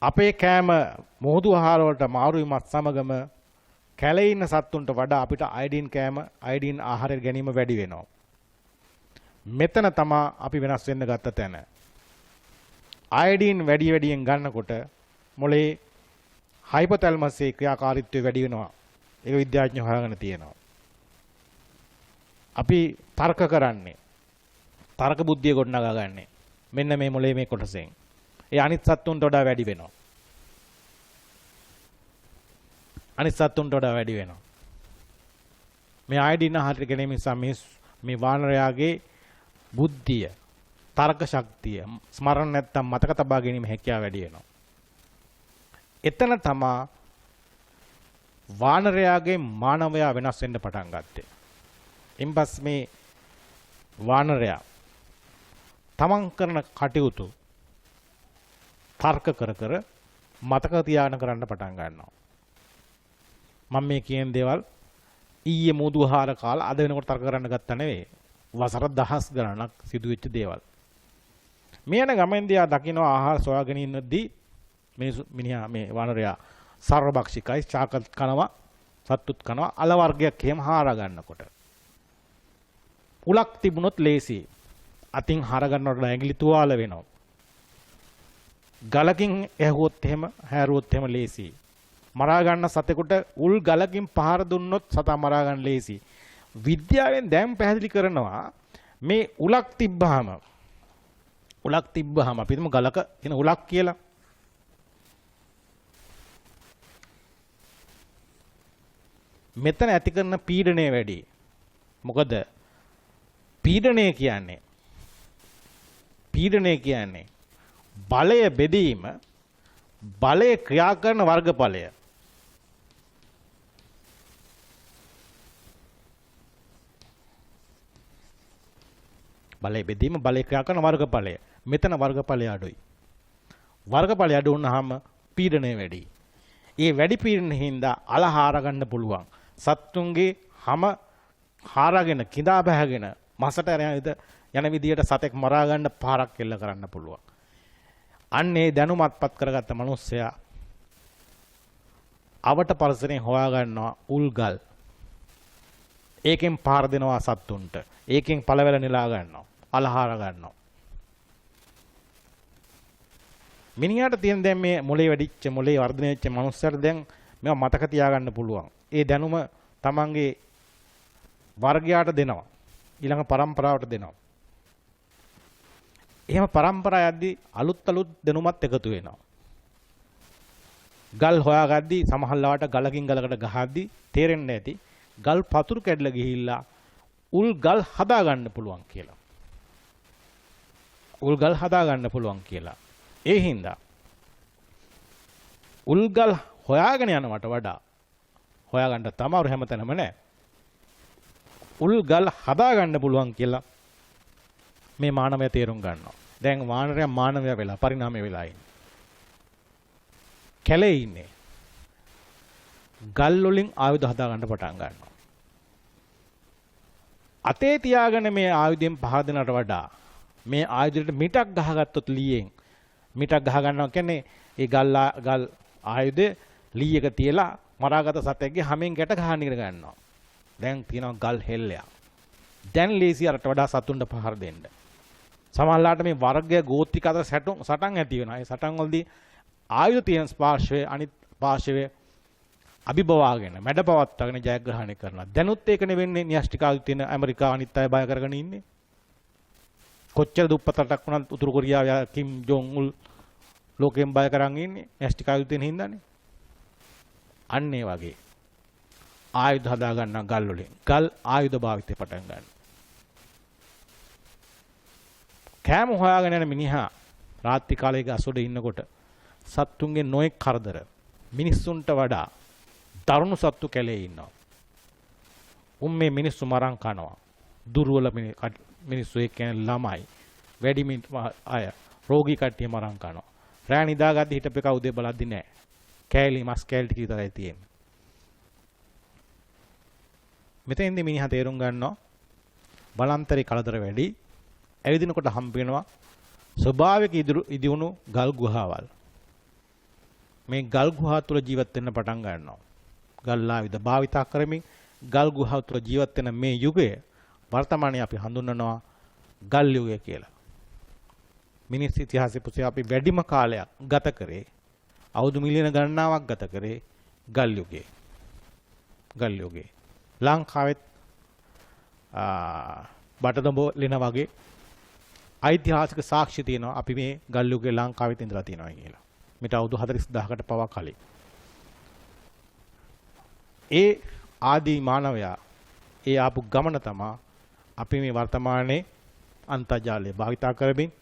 අපේ කෑම මොහොදු ආහාර වලට මාරු වීමත් සමගම කැලේ ඉන්න සත්තුන්ට වඩා අපිට අයඩින් කෑම අයඩින් ආහාර ගැනීම වැඩි වෙනවා. මෙතන තමයි අපි වෙනස් වෙන්න ගත්ත තැන. අයඩින් වැඩියෙන් ගන්නකොට මොලේ හයිපොතැලමස්යේ ක්‍රියාකාරීත්වය වැඩි වෙනවා. ඒක විද්‍යාඥයෝ හොයාගෙන තියෙනවා. අපි තර්ක කරන්නේ තර්ක බුද්ධිය ගොඩනගා ගන්නේ මෙන්න මේ මොලේ මේ කොටසෙන්. ඒ අනිත් සත්තුන්ට වඩා වැඩි වෙනවා. අනිත් සත්තුන්ට වඩා වැඩි වෙනවා. මේ අයඩින් ආහාර ගැනීම නිසා මේ වානරයාගේ බුද්ධිය, තර්ක ශක්තිය, ස්මරණ නැත්තම් මතක තබා ගැනීම හැකියාව වැඩි වෙනවා. එතන තමා වානරයාගේ මානවයා වෙනස් වෙන්න පටන් ගත්තේ. ඉන්පස් මේ වානරයා තමන් කරන කටයුතු තර්ක කර මතක තියාගෙන කරන්න පටන් ගන්නවා. මම මේ කියන දේවල් ඊයේ මුදුහාර කාලා අද වෙනකොට තර්ක කරන්න ගත්තා නෙවෙයි. වසර දහස් ගණනක් සිදුවෙච්ච දේවල්. මේ යන ගමෙන්දී ආ දකින්න ආහාර සොයාගෙන ඉන්නදී මිනිහා මේ වානරයා සර්වභක්ෂිකයි චාකත් කනවා සත්තුත් කනවා අල වර්ගයක් එහෙම හාරා ගන්නකොට උලක් තිබුණොත් ලේසි. අතින් හාර ගන්නකොට ඇඟිලි තුවාල වෙනවා. ගලකින් ඇහුවොත් එහෙම හැරුවොත් එහෙම ලේසි. මරා ගන්න සතෙකුට උල් ගලකින් පහර දුන්නොත් සතා මරා ගන්න ලේසි. විද්‍යාවෙන් දැන් පැහැදිලි කරනවා මේ උලක් තිබ්බහම අපි හිතමු ගලක තියෙන උලක් කියලා. මෙතන ඇති කරන පීඩනය වැඩි. මොකද පීඩනය කියන්නේ බලය බෙදීම, බලය ක්‍රියා කරන වර්ගඵලය. බලය බෙදීම, බලය ක්‍රියා කරන වර්ගඵලය. මෙතන වර්ගඵලය අඩුයි. වර්ගඵලය අඩු වුණාම පීඩනය වැඩි. ඒ වැඩි පීඩනයෙන් හින්දා අල හාර ගන්න පුළුවන්. සත්තුන්ගේ හැම හාරගෙන කිඳා බහගෙන මසට යන විදියට සතෙක් මරා ගන්න පාරක් කෙල්ල කරන්න පුළුවන්. අන්නේ දැනුමත්පත් කරගත්ත මිනිස්සයා අවට පරිසරයෙන් හොයා ගන්නවා උල්ගල්. ඒකෙන් පාර දෙනවා සත්තුන්ට. ඒකෙන් පළවැල නෙලා ගන්නවා. අලහාර ගන්නවා. මිනිහාට තියෙන දැන් මේ මොලේ වැඩිච්ච මොලේ වර්ධනය වෙච්ච මිනිස්සුන්ට දැන් මේවා මතක තියාගන්න පුළුවන්. ඒ දැනුම තමන්ගේ වර්ගයාට දෙනවා. ඊළඟ පරම්පරාවට දෙනවා. එහෙම පරම්පරාව යද්දී අලුත් දැනුමත් එකතු වෙනවා. ගල් හොයාගද්දී සමහරවිට ගලකින් ගලකට ගහද්දී තේරෙන්නේ නැති ගල් පතුරු කැඩලා ගිහිල්ලා උල් ගල් හදා ගන්න පුළුවන් කියලා. ඒ හින්දා උල්ගල් හොයාගෙන යනවට වඩා හොයාගන්න තමයි හැමතැනම නැහැ. උල්ගල් හදාගන්න පුළුවන් කියලා මේ මානවය තේරුම් ගන්නවා. දැන් වානරයා මානවය වෙලා පරිණාමය වෙලා ඉන්නේ. කැලේ ඉන්නේ. ගල් වලින් ආයුධ හදාගන්න පටන් ගන්නවා. අතේ තියාගෙන මේ ආයුධයෙන් පහර දෙනට වඩා මේ ආයුධයට මිටක් ගහගත්තොත් ලීයෙන් මිටක් ගහ ගන්නවා කියන්නේ ඒ ගල් ආයුධ ලී එක තියලා මරාගත සතෙක්ගේ හැමෙන් ගැට ගහන්න ඉගෙන ගන්නවා. දැන් තියෙනවා ගල් හෙල්ලයක්. දැන් ලේසි අරට වඩා සතුන්ට පහර දෙන්න. සමහරලාට මේ වර්ග ගෝත්‍රික අතර සටන් ඇති වෙනවා. ඒ සටන් වලදී ආයුධ තියෙන පාර්ශවයේ අනිත් පාර්ශවයේ අභිබවාගෙන මැඩපවත්වාගෙන ජයග්‍රහණය කරනවා. දැනුත් ඒක නෙවෙන්නේ න්‍යෂ්ටික ආයුධ තියෙන ඇමරිකාව අනිත් අය බය කරගෙන ඉන්නේ. කොච්චර දුප්පත් රටක් වුණත් උතුරු කොරියාව කිම් ජොන් උල් ලෝකෙන් බය කරන් ඉන්නේ න්‍යෂ්ටික ආයුධ තියෙන හින්දානේ. අන්න ඒ වගේ ආයුධ හදා ගන්න ගල් වලින් ගල් ආයුධ භාවිතය පටන් ගන්න. කෑම හොයාගෙන යන මිනිහා රාත්‍රී කාලයක අසොඩ ඉන්නකොට සත්තුන්ගේ නොයෙක් කරදර මිනිස්සුන්ට වඩා දරුණු සත්තු කැලේ ඉන්නවා. මේ මිනිස්සු මරන් කනවා. දුර්වල මිනිස්සු ඒ කියන්නේ ළමයි, වැඩිමි අය, රෝගී කට්ටිය මරන් කනවා. රෑ නිදාගද්දි හිටපෙක උදේ බලද්දි නෑ. කෑලි මස් කෑලි ටික විතරයි තියෙන්නේ. මෙතෙන්දී මිනිහා තේරුම් ගන්නවා බලන්තරේ කලදර වැඩි. ඇවිදිනකොට හම්බ වෙනවා ස්වභාවික ඉදිවුණු ගල් ගුහාවල්. මේ ගල් ගුහා තුළ ජීවත් වෙන්න පටන් ගන්නවා. ගල් ආයුධ භාවිතා කරමින් ගල් ගුහා තුළ ජීවත් වෙන මේ යුගය වර්තමානයේ අපි හඳුන්වනවා ගල් යුගය කියලා. මිනිස් ඉතිහාසයේ පුතේ අපි වැඩිම කාලයක් ගත කරේ අවුරුදු මිලියන ගණනාවක් ගත කරේ ගල් යුගයේ. ගල් යුගයේ ලංකාවෙත් බටදඹ ලෙන වගේ ඓතිහාසික සාක්ෂි තියෙනවා අපි මේ ගල් යුගයේ ලංකාවෙත් ඉඳලා තියෙනවා කියලා. මිට අවුරුදු 40000කට පවා කලින්. ඒ ආදී මානවයා ඒ ආපු ගමන තමයි අපි මේ වර්තමානයේ අන්තර්ජාලය භාවිතා කරමින්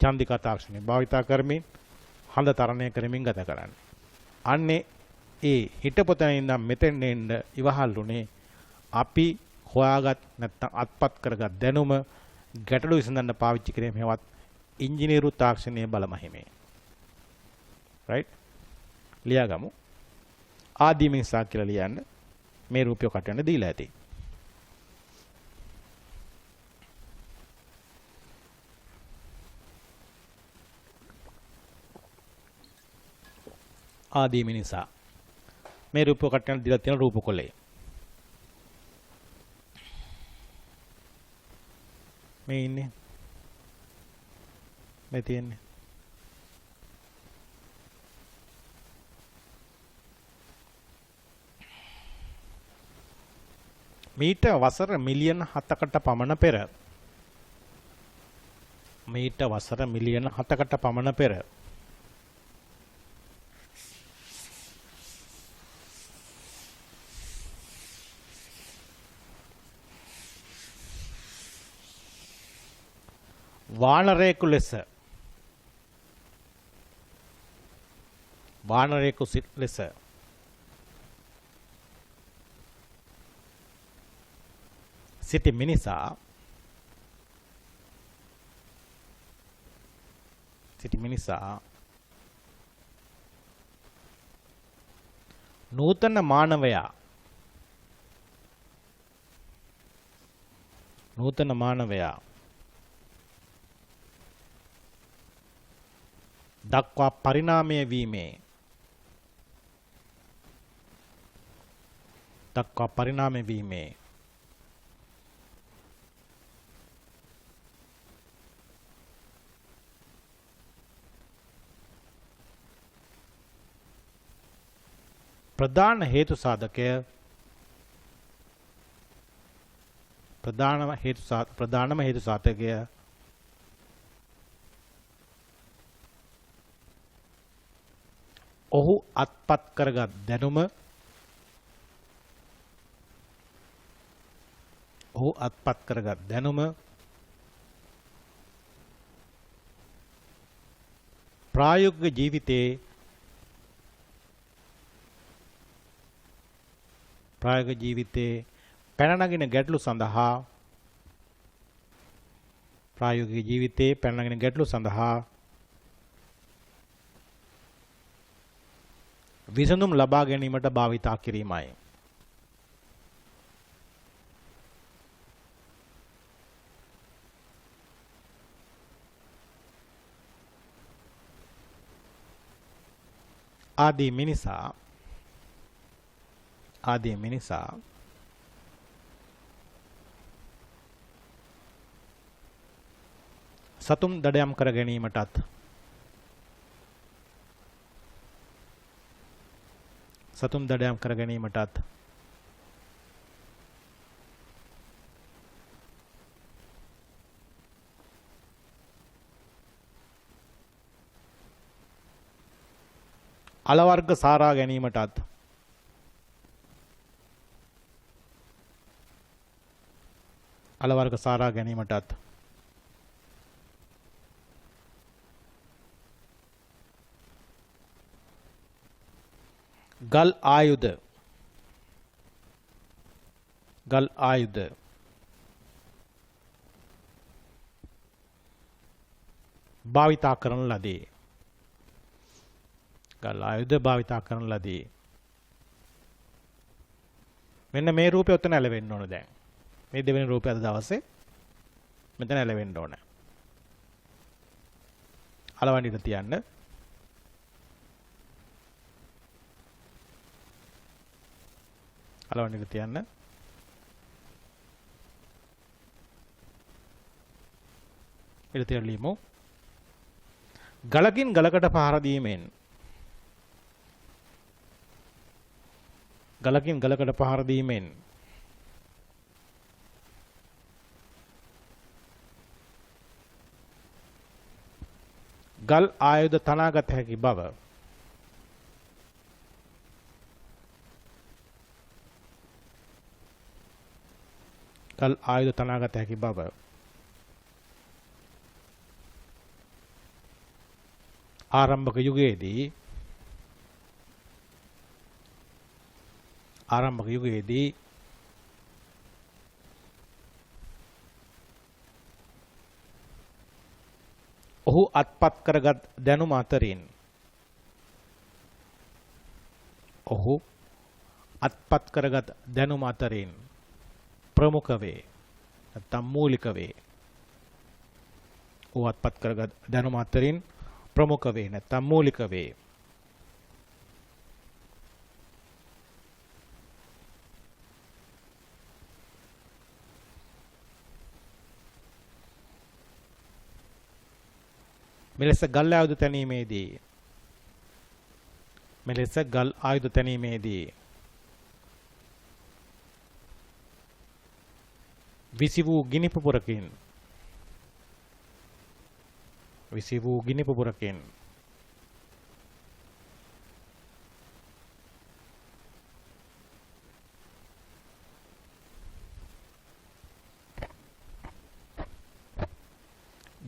චන්දිකා තාක්ෂණය භාවිතා කරමින් හඳ තරණය කරමින් ගත කරන්නේ. අන්නේ ඒ හිටපොතෙන් ඉඳන් මෙතෙන් එන්න ඉවහල්ුනේ අපි හොයාගත් නැත්නම් අත්පත් කරගත් දැනුම ගැටලු විසඳන්න පාවිච්චි කිරීම හේවත් ඉංජිනේරු තාක්ෂණයේ බලමහිමේ. right ලියාගමු. ආදී මිනිසා කියලා ලියන්න මේ රූපය කටයන්න දීලා ඇති. ආදී මිනිසා මේ රූපය කටයන්න දීලා තියෙන රූප කොලේ. මේ ඉන්නේ මේ තියෙන්නේ මීට වසර මිලියන 7කට පමණ පෙර වානරයෙකු ලෙස සිටි මිනිසා නූතන මානවයා දක්වා පරිණාමය වීමේ ප්‍රධාන හේතු සාධකය ඔහු අත්පත් කරගත් දැනුම ප්‍රායෝගික ජීවිතයේ පැන නගින ගැටලු සඳහා ප්‍රායෝගික ජීවිතයේ පැන නගින ගැටලු සඳහා විසඳුම් ලබා ගැනීමට භාවිතා කිරීමයි. ආදී මිනිසා සතුම් දඩයම් කර ගැනීමටත් අලවර්ග සාරා ගැනීමටත් ගල් ආයුධ භාවිතා කරන ලදී. මෙන්න මේ රූපය උතන ඇලවෙන්න ඕන දැන්. මේ දෙවෙනි රූපය අද දවසේ මෙතන ඇලවෙන්න ඕන. අලවණ්ඩිට තියන්න. ඊට ලියමු. ගලකින් ගලකට පහර දීමෙන් ගල් ආයුධ තනාගත හැකි බව ආරම්භක යුගයේදී ඔහු අත්පත් කරගත් දැනුම අතරින් ප්‍රමුඛ වේ නැත්නම් මූලික වේ. මෙලෙස ගල් ආයුධ තැනීමේදී විසි වූ ගිනි පුපුරකින්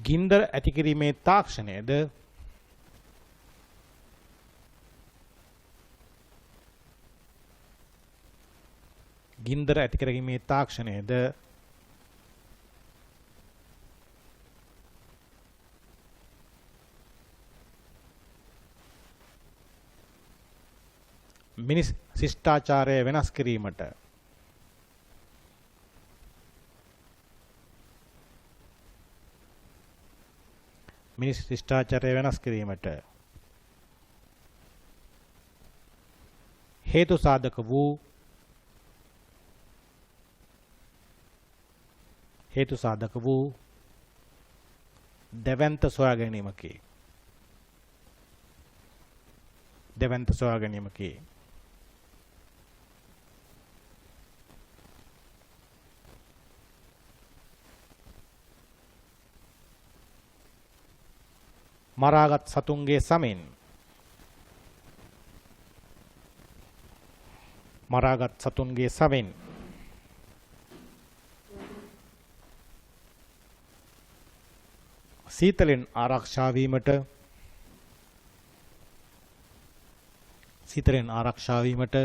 ගින්දර ඇති කිරීමේ තාක්ෂණයද මිනිස් ශිෂ්ටාචාරය වෙනස් කිරීමට හේතු සාධක වූ දැවැන්ත සොයා ගැනීමකි. මරාගත් සතුන්ගේ සමෙන් සීතලෙන් ආරක්ෂා වීමට සීතලෙන් ආරක්ෂා වීමට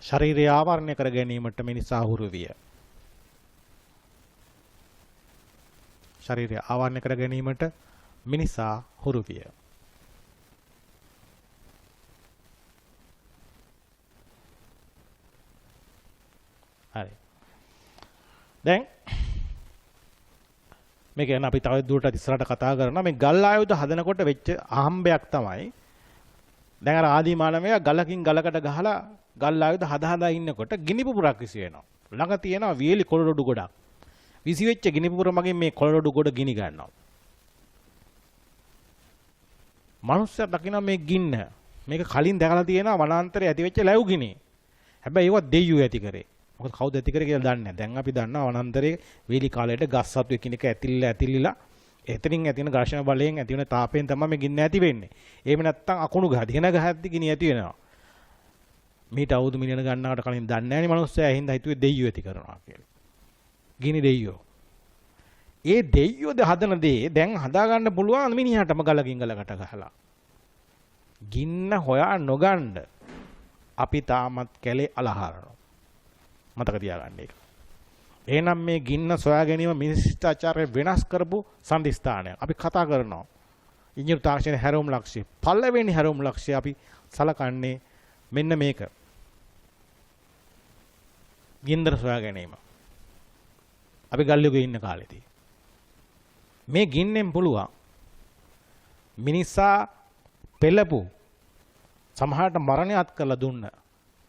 ශරීරය ආවරණය කර ගැනීමට මිනිසා හුරු විය. ශරීරය ආවරණය කර ගැනීමට මිනිසා හුරු විය. හරි. දැන් මේක යන අපි තව දුරටත් ඉස්සරහට කතා කරනවා. මේ ගල් ආයුධ හදනකොට වෙච්ච අහම්බයක් තමයි දැන් අර ආදී මානවයා ගලකින් ගලකට ගහලා ගල් ආයුධ හදා ඉන්නකොට ගිනි පුපුරක් විසි වෙනවා. ළඟ තියෙනවා වියලි කොළරොඩු ගොඩක්. විසි වෙච්ච ගිනි පුපුර මගින් මේ කොළරොඩු ගොඩ ගිනි ගන්නවා. මනුස්සයා දකින්න මේ ගින්න මේක කලින් දැකලා තියෙනවා වනාන්තරයේ ඇති වෙච්ච ලැබු ගිනි. හැබැයි ඒවා දෙයියෝ ඇති කරේ. මොකද කවුද ඇති කරේ කියලා දන්නේ නැහැ. දැන් අපි දන්නවා වනාන්තරයේ වේලි කාලයට ගස් සතු එකිනෙක ඇතිලිලා එතනින් ඇති වෙන ඝර්ෂණ බලයෙන් ඇති වෙන තාපයෙන් තමයි මේ ගින්න ඇති වෙන්නේ. එහෙම නැත්නම් අකුණු ගහ දින ගහද්දි ගිනි ඇති වෙනවා. මීට අවුරුදු මිලියන ගණනකට කලින් දන්නේ නැහැ නේ මිනිස්සයා. හින්දා හිතුවේ දෙයියෝ ඇති කරනවා කියලා. ගිනි දෙයියෝ. ඒ දෙයියෝද හදන දේ දැන් හදා ගන්න පුළුවන් මිනිහටම ගලකින් ගලකට ගහලා. ගින්න හොයා නොගන්න අපි තාමත් කැලේ අලහරනවා. මතක තියාගන්න ඒක. එහෙනම් මේ ගින්න සොයා ගැනීම මිනිස් ශිෂ්ටාචාරය වෙනස් කරපු සම්දිස්ථානයක්. අපි කතා කරනවා ඉංජිනේරු තාක්ෂණයේ හැරවුම් ලක්ෂ්‍ය. පළවෙනි හැරවුම් ලක්ෂ්‍ය අපි සලකන්නේ මෙන්න මේක. ගින්දර සොයා ගැනීම. අපි ගල් යුගයේ ඉන්න කාලෙදී මේ ගින්නෙන් පුළුවන් මිනිසා පෙළපු සමහරට මරණයත් කරලා දුන්න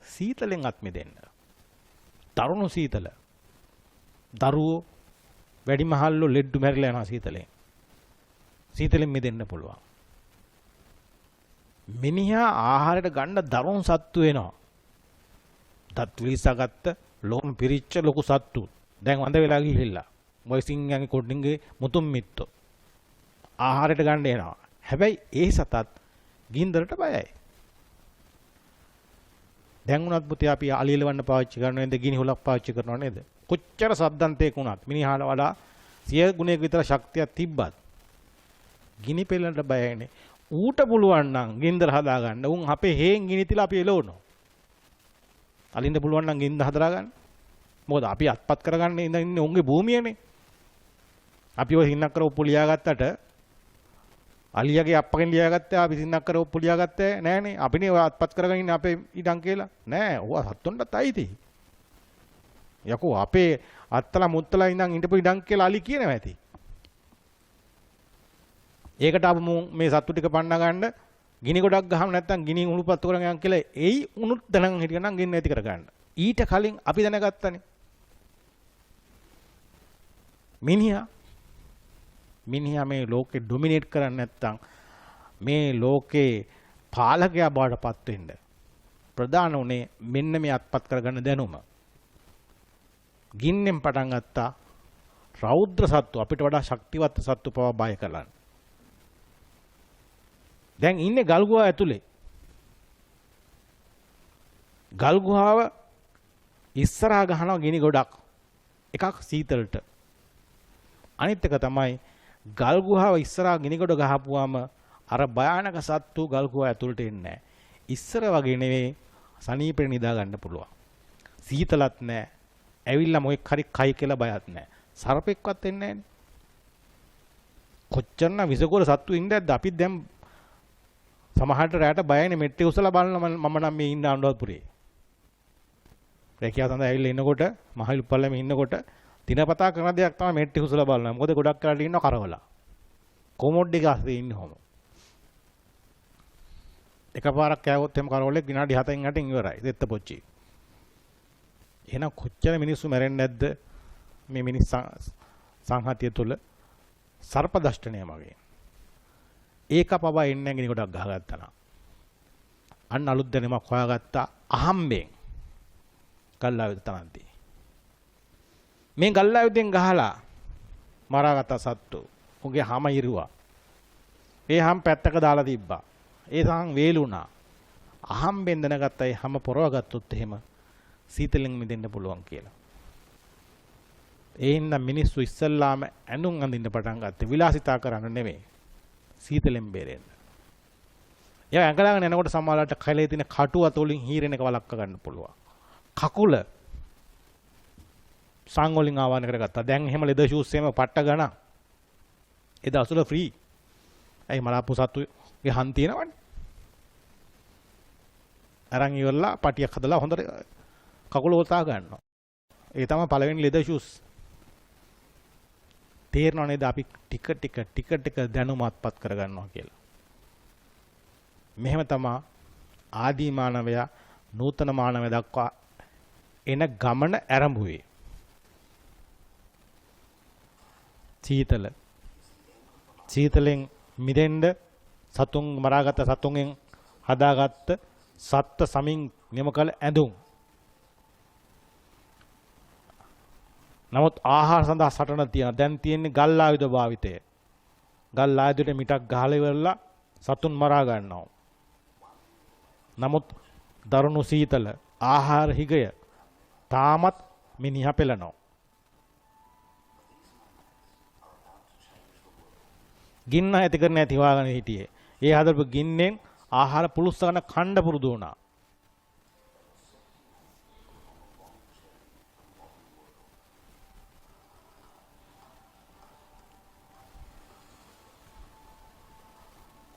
සීතලෙන් අත් මිදෙන්න. තරුණු සීතල. දරුවෝ වැඩිමහල්ලෝ ලෙඩ්ඩු මැරිලා යනවා සීතලෙන්. සීතලෙන් මිදෙන්න පුළුවන්. මිනිහා ආහාරයට ගන්න දරුණු සත්තු වෙනවා. දත් විලිසගත්ත ලොම් පිරිච්ච ලොකු සත්තු. දැන් වඳ වෙලා ගිහිල්ලා. මොයිසින්ගේ කොඩින්ගේ මුතුන් මිත්තෝ. ආහාරයට ගන්න එනවා. හැබැයි ඒ සතත් ගින්දරට බයයි. දැන් උනත් පුතේ අපි අලියලවන්න පාවිච්චි කරනවා නේද? ගිනි හුලක් පාවිච්චි කරනවා නේද? කොච්චර සද්දන්තයක් වුණත් මිනිහාට වඩා 100 ගුණයක විතර ශක්තියක් තිබ්බත් ගිනි පෙළෙන්නට බයයිනේ. ඌට පුළුවන් නම් ගින්දර හදා ගන්න. උන් අපේ හේන් ගිනි තියලා අපි එලවනවා. අලින්ද පුළුවන් නම් ගින්ද හදා ගන්න. මොකද අපි අත්පත් කරගන්න ඉන්නේ උන්ගේ භූමියනේ. අපි ඔය හින්නක් කර ඔප්පු ලියාගත්තට අලියාගේ අප්පගෙන් ලියාගත්තා අපි හින්නක් කර ඔප්පු ලියාගත්තේ නෑනේ. අපිනේ ඔය අත්පත් කරගෙන ඉන්නේ අපේ ඉඩම් කියලා. නෑ. ඕවා සත්තුන්ටත් අයිති. යකෝ අපේ අත්තලා මුත්තලා ඉඳන් ඉඳපු ඉඩම් කියලා අලි කියනවා ඇති. ඒකට අපි මේ සත්තු ටික පන්න ගන්න ගිනි ගොඩක් ගහම නැත්නම් ගිනි උණුපත් කරගෙන යන් කියලා එයි උණුත් දැනන් හිටියනම් ගින්න ඇති කර ගන්න. ඊට කලින් අපි දැනගත්තනේ. මිනිහා මේ ලෝකේ ඩොමිනේට් කරන්නේ නැත්නම් මේ ලෝකේ පාලකයා බවට පත් වෙන්න ප්‍රධාන උනේ මෙන්න මේ අත්පත් කරගන්න දැනුම. ගින්නෙන් පටන් ගත්තා රෞද්‍ර සත්තු අපිට වඩා ශක්තිවත් සත්තු පවා බය කළා. දැන් ඉන්නේ ගල් ගුහාව ඇතුලේ. ගල් ගුහාව ඉස්සරහා ගහනවා ගිනි ගොඩක්. එකක් සීතලට. අනිත් එක තමයි ගල් ගුහාව ඉස්සරහා ගිනි ගොඩ ගහපුවාම අර භයානක සත්තු ගල් ගුහාව ඇතුළට එන්නේ නැහැ. ඉස්සර වගේ නෙවෙයි සනීපේ නිදා ගන්න පුළුවන්. සීතලත් නැහැ. ඇවිල්ලා මොකෙක් හරි කයි කියලා බයත් නැහැ. සර්පෙක්වත් එන්නේ නැහැනේ. කොච්චරන විසකෝල සත්තු ඉඳද්ද අපි දැන් සමහරට රැට බයනේ මෙට්ටේ උසලා බලන මම නම් මේ ඉන්න අනුරාධපුරේ. රැකියාව සඳහා ඇවිල්ලා ඉන්නකොට මහලු පල්ලමේ ඉන්නකොට දිනපතා කරන දෙයක් තමයි මෙට්ටේ උසලා බලනවා. මොකද ගොඩක් කරලා ඉන්නව කරවලා. කොමොඩ් එක අස්සේ ඉන්නේ කොහොම. එකපාරක් කෑවොත් එම් කරවලේ විනාඩි 7න් 8න් ඉවරයි. දෙත්ත පොච්චි. එහෙනම් කොච්චර මිනිස්සු මැරෙන්නේ නැද්ද මේ මිනිස් සංහතිය තුල සර්ප දෂ්ටනය මගින්. ඒක පවා එන්නේ නැගිනි ගොඩක් ගහගත්තා නා. අන්න අලුත් දැනුමක් හොයාගත්තා අහම්බෙන්. ගල්ලාවිද තනන්ති. මේ ගල්ලාවිදෙන් ගහලා මරාගත්ත සත්තු. උගේ හැම ඉරුවා. ඒ හැම පැත්තක දාලා තිබ්බා. ඒ තරම් වේලුණා. අහම්බෙන් දැනගත්තා ඒ හැම පොරව ගත්තොත් එහෙම සීතලෙන් මිදෙන්න පුළුවන් කියලා. ඒ හින්දා මිනිස්සු ඉස්සල්ලාම ඇඳුම් අඳින්න පටන් ගත්තේ විලාසිතා කරන්න නෙමෙයි. සීතලෙන් බේරෙන්න. ඒ ඇඟලගෙන යනකොට සමහරවිට කැලේ තියෙන කටු අත වලින් හීරෙන එක වළක්ව ගන්න පුළුවන්. කකුල සං වලින් ආවරණය කරගත්තා. දැන් එහෙම ලෙදර් ෂූස් එහෙම පට්ට ගණන්. ඒ දවස්වල ෆ්‍රී. ඇයි මලාපු සතුගේ හන්ද තියෙනවනේ. අරන් ඉවරලා පටියක් හදලා හොඳට කකුල ඔතා ගන්නවා. ඒ තමයි පළවෙනි ලෙදර් ෂූස්. තේරෙනව නේද අපි ටික ටික දැනුමත්පත් කරගන්නවා කියලා. මෙහෙම තමයි ආදී මානවයා නූතන මානවය දක්වා එන ගමන ආරම්භුවේ. සීතලෙන් මිදෙන්න සතුන් මරාගත්ත සතුන්ගෙන් හදාගත්ත සත්ත්ව සමින් නියම කළ ඇඳුම්. නමුත් ආහාර සඳහා සටන තියෙනවා. දැන් තියෙන්නේ ගල් ආයුධ භාවිතය. ගල් ආයුධයට මිටක් ගහලා ඉවරලා සතුන් මරා ගන්නවා. නමුත් දරුණු සීතල ආහාර හිගය තාමත් මිනිහා පෙළනවා. ගින්න ඇති කරන ඇති වාගෙන හිටියේ. ඒ හදපු ගින්නෙන් ආහාර පුලුස්සගෙන කණ්ඩ පුරුදු වුණා.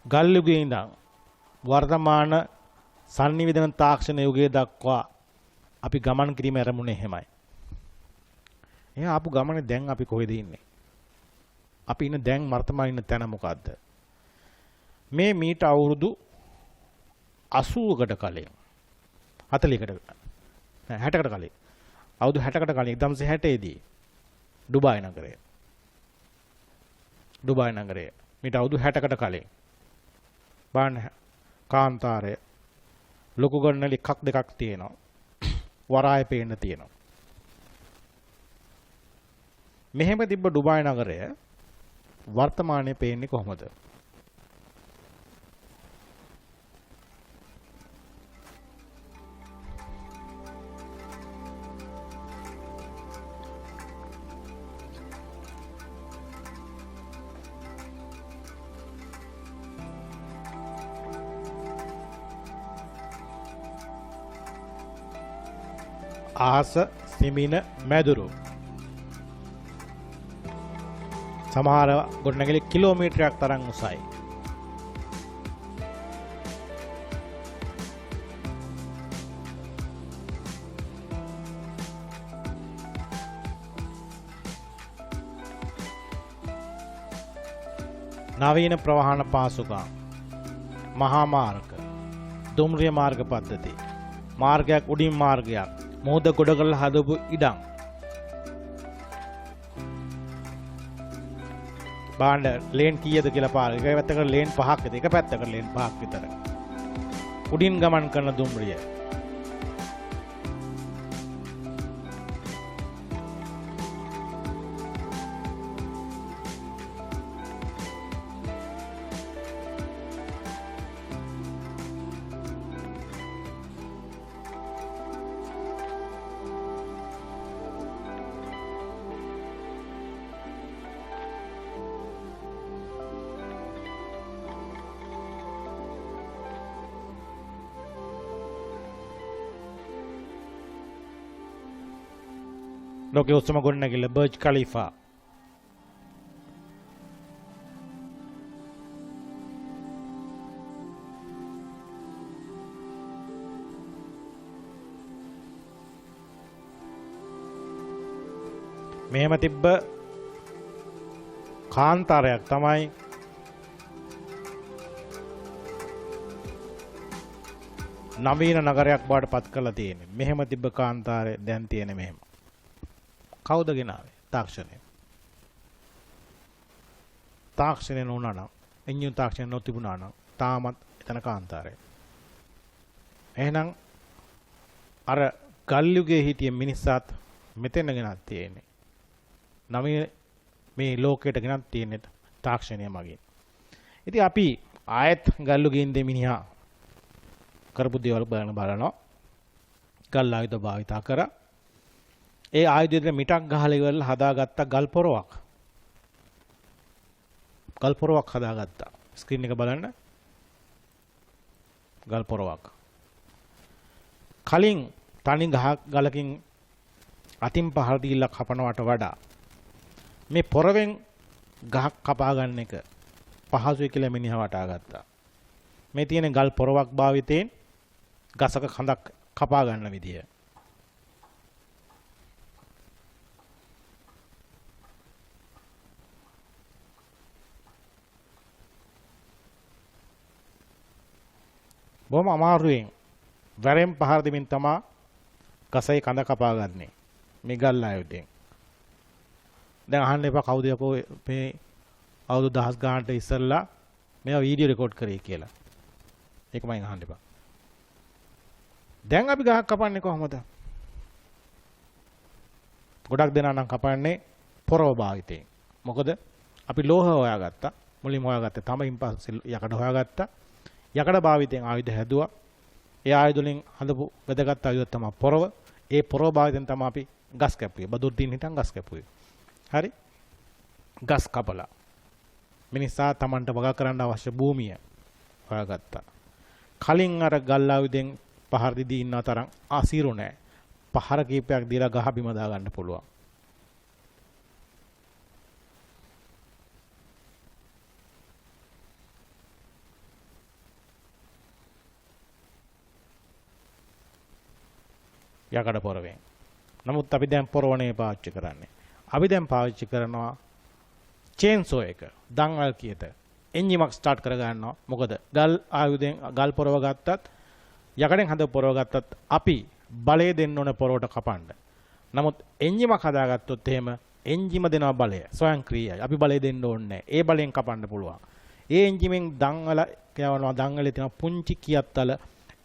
ගල් යුගයේ ඉඳන් වර්තමාන sannivedana තාක්ෂණ යුගයේ දක්වා අපි ගමන් කිරීම ආරම්භුනේ එහෙමයි. එහෙනම් ආපු ගමනේ දැන් අපි කොහෙද ඉන්නේ? අපි ඉන්න දැන් වර්තමාන ඉන්න තැන මොකද්ද? මේ මීට අවුරුදු 80කට කලින් 40කට 60කට කලින් අවුරුදු 60කට කලින් 1960 දී ඩුබායි නගරය මීට අවුරුදු 60කට කලින් බාන කාන්තාරය ලොකු ගන්නලි එකක් දෙකක් තියෙනවා. වරාය පේන්න තියෙනවා. මෙහෙම තිබ්බ ඩුබායි නගරය වර්තමානයේ පේන්නේ කොහොමද? ආස සිමින මැදුරු සමහර ගොඩනැගිලි කිලෝමීටරයක් තරම් උසයි. නවීන ප්‍රවාහන පාසුකම්, මහා මාර්ග, දුම්රිය මාර්ග පද්ධති, මාර්ගයක් උඩින් මාර්ගයක්, මොහොත ගොඩ කරලා හදපු ඉඩම්. බාණ්ඩ ලේන් කීයද කියලා පාර. එක පැත්තකට ලේන් 5ක් විතර. එක පැත්තකට ලේන් 5ක් විතර. උඩින් ගමන් කරන දුම්රිය. ලෝකයේ උසම ගොඩනැගිල්ල බර්ජ් ඛලීෆා. මෙහෙම තිබ්බ කාන්තාරයක් තමයි නවීන නගරයක් බවට පත් කරලා තියෙන්නේ. මෙහෙම තිබ්බ කාන්තාරය දැන් තියෙන්නේ මෙහෙම. කවුද ගෙනාවේ? තාක්ෂණය. තාක්ෂණය නොවුණා නම්, එන්ජින් තාක්ෂණය නොතිබුණා නම් තාමත් එතන කාන්තාරය. එහෙනම් අර ගල් යුගයේ හිටිය මිනිස්සුත් මෙතන ගෙනත් තියෙන්නේ. නවීන මේ ලෝකයට ගෙනත් තියෙන්නේ තාක්ෂණය මගින්. ඉතින් අපි ආයත් ගල් යුගයේ ඉඳන් මිනිහා කරපු දේවල් බලනවා. ගල් ආයුධ භාවිතා කරා. ඒ ආයුධයට මිටක් ගහලා ඉවරලා හදාගත්ත ගල් පොරවක්. ගල් පොරවක් හදාගත්තා. ස්ක්‍රීන් එක බලන්න. ගල් පොරවක්. කලින් තනි ගලකින් අතින් පහළ දීලා කපනවට වඩා මේ පොරවෙන් ගහක් කපා ගන්න එක පහසුයි කියලා මිනිහා වටා ගත්තා. මේ තියෙන ගල් පොරවක් භාවිතයෙන් ගසක කඳක් කපා ගන්න විදිය. බොහොම අමාරුවෙන් වරෙන් පහර දෙමින් තමයි ගසයි කඳ කපා ගන්නේ. මේ ගල් ආයුධයෙන්. දැන් අහන්න එපා කවුද යකෝ මේ අවුරුදු දහස් ගානට ඉස්සෙල්ලා මේවා වීඩියෝ රෙකෝඩ් කරේ කියලා. ඒක මම අහන්න එපා. දැන් අපි ගහක් කපන්නේ කොහොමද? ගොඩක් දෙනා නම් කපන්නේ පොරව භාවිතයෙන්. මොකද අපි ලෝහ හොයාගත්තා. මුලින්ම හොයාගත්තේ තමින් පස්සේ යකඩ හොයාගත්තා. යකඩ භාවිතයෙන් ආයුධ හැදුවා. ඒ ආයුධ වලින් හදපු වැදගත් ආයුධ තමයි පොරව. ඒ පොරව භාවිතයෙන් තමයි අපි ගස් කැපුවේ. බදුර්දීන් හිටන් ගස් කැපුවේ. හරි? ගස් කපලා. මිනිසා Tamanට වගා කරන්න අවශ්‍ය භූමිය හොයාගත්තා. කලින් අර ගල් ආයුධෙන් පහර දීදී ඉන්න තරම් අසීරු නැහැ. පහර කීපයක් දීලා ගහ බිම දා ගන්න පුළුවන්. යකඩ පොරවෙන්. නමුත් අපි දැන් පොරවනේ පාවිච්චි කරන්නේ. අපි දැන් පාවිච්චි කරනවා චේන්සෝ එක. දන්වල් කියත. එන්ජිමක් ස්ටාර්ට් කර ගන්නවා. මොකද ගල් ආයුධෙන් ගල් පොරව ගත්තත් යකඩෙන් හදපු පොරව ගත්තත් අපි බලය දෙන්න ඕන පොරවට කපන්න. නමුත් එන්ජිමක් හදාගත්තොත් එහෙම එන්ජිම දෙනවා බලය. ස්වයංක්‍රීයයි. අපි බලය දෙන්න ඕනේ නැහැ. ඒ බලයෙන් කපන්න පුළුවන්. ඒ එන්ජිමෙන් දන්වල කියවනවා දන්වලේ තියෙන පුංචි කියත්තල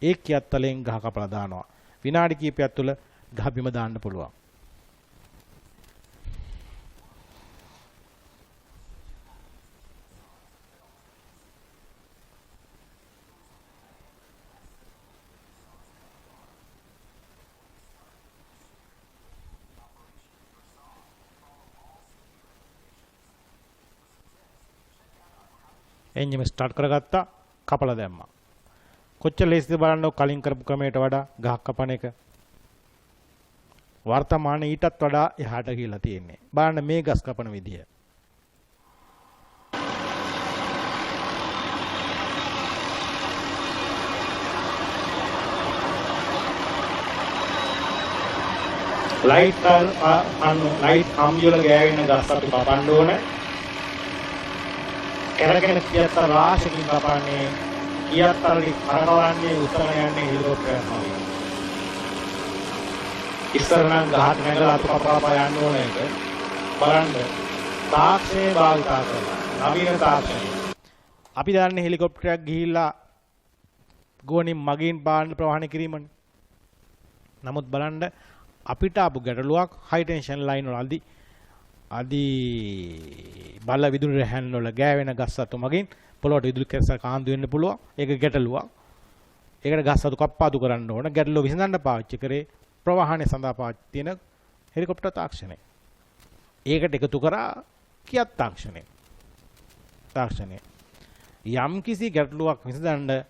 ඒ කියත්තලෙන් ගහ කපලා දානවා. විනාඩි කිහිපයක් තුළ ගහ බිම දාන්න පුළුවන්. එන්ජිම ස්ටාර්ට් කරගත්තා කපලා දැම්මා. කොච්චර ලේසිද බලන්න කලින් කරපු ක්‍රමයට වඩා ගහක් කපන එක. වර්තමානයේ ඊටත් වඩා එහාට ගිහිලා තියෙන්නේ. බලන්න මේ ගස් කපන විදිය. ලයිට් කම්බිවල ගෑවෙන ගස් අපි කපන්න ඕනේ. කරගෙන කියත්ත රාශියකින් කපන්නේ කියත්තරලි කරකවන්නේ උත්තර යන්නේ හෙලිකොප්ටරයක් වගේ. ඉස්සර නම් ගහට නැගලා අතු කපා යන්න ඕන එක බලන්න තාක්ෂණය භාවිත කරලා නවීන තාක්ෂණය. අපි දන්නේ හෙලිකොප්ටරයක් ගිහිල්ලා ගෝණින් මගින් බාන්න ප්‍රවාහනය කිරීමනේ. නමුත් බලන්න අපිට ආපු ගැටලුවක් හයි ටෙන්ෂන් ලයින් වල අදි බල විදුලි රැහැන් වල ගෑවෙන ගස් අතු මගින් පොළොවට විදුලි කැස්ස කාන්දු වෙන්න පුළුවන්. ඒක ගැටලුවක්. ඒකට ගස් අතු කප්පාදු කරන්න ඕන. ගැටලුව විසඳන්න පාවිච්චි කරේ ප්‍රවාහනය සඳහා පාවිච්චි තියෙන හෙලිකොප්ටර් තාක්ෂණය. ඒකට එකතු කරා කියත් තාක්ෂණය. යම් කිසි ගැටලුවක් විසඳන්න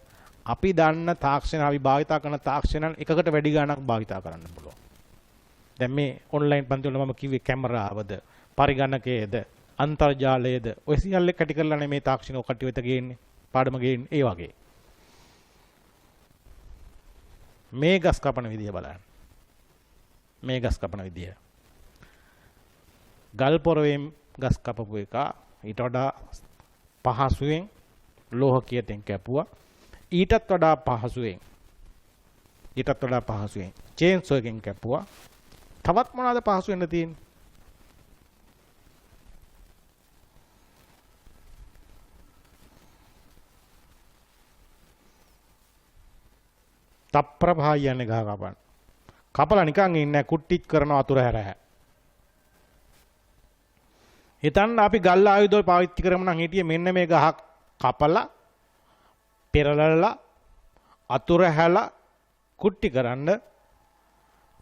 අපි දන්න තාක්ෂණ අපි භාවිතා කරන තාක්ෂණන් එකකට වැඩි ගණනක් භාවිතා කරන්න පුළුවන්. දැන් මේ ඔන්ලයින් පන්ති වල මම කිව්වේ කැමරාවද පරිගණකයේද අන්තර්ජාලයේද ඔය සියල්ල කැටි කරලානේ මේ තාක්ෂණ ඔකට වෙත ගේන්නේ පාඩම ගේන්නේ ඒ වගේ. මේ ගස් කපන විදිය බලන්න. මේ ගස් කපන විදිය. ගල් පොරවෙන් ගස් කපපු එක ඊට වඩා පහසුවෙන් ලෝහ කියතෙන් කැපුවා. ඊටත් වඩා පහසුවෙන් චේන්සෝ එකෙන් කැපුවා. තවත් මොනවාද පහසු වෙන්න තියෙන්නේ? තප්පර පහ යන්නේ ගහ කපන්න. කපලා නිකන් ඉන්නේ කුට්ටිච් කරන වතුර හැරහැ. හිතන්න අපි ගල් ආයුධ පාවිච්චි කරමු නම් හිටියේ මෙන්න මේ ගහක් කපලා පෙරලලා අතුර හැලා කුට්ටි කරන්න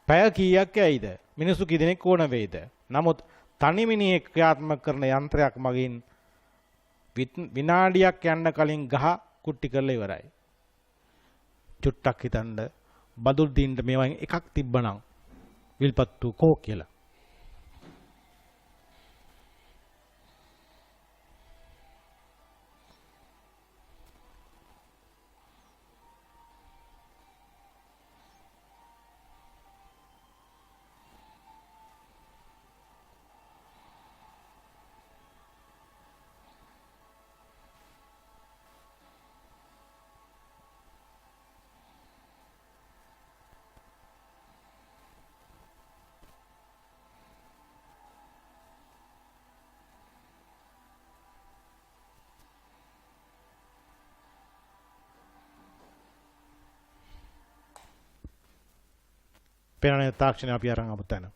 පැය කීයක් ඇයිද? මිනිස්සු කී දෙනෙක් ඕන වෙයිද? නමුත් තනි මිනිහෙක් ක්‍රියාත්මක කරන යන්ත්‍රයක් මගින් විනාඩියක් යන්න කලින් ගහ කුට්ටි කරලා ඉවරයි. චුට්ටක් හිතන්න බදුල් දින්න මේවායින් එකක් තිබ්බනම් විල්පත්තු කෝ කියලා. පේනනේ තාක්ෂණය අපි අරන් ආපු තැන.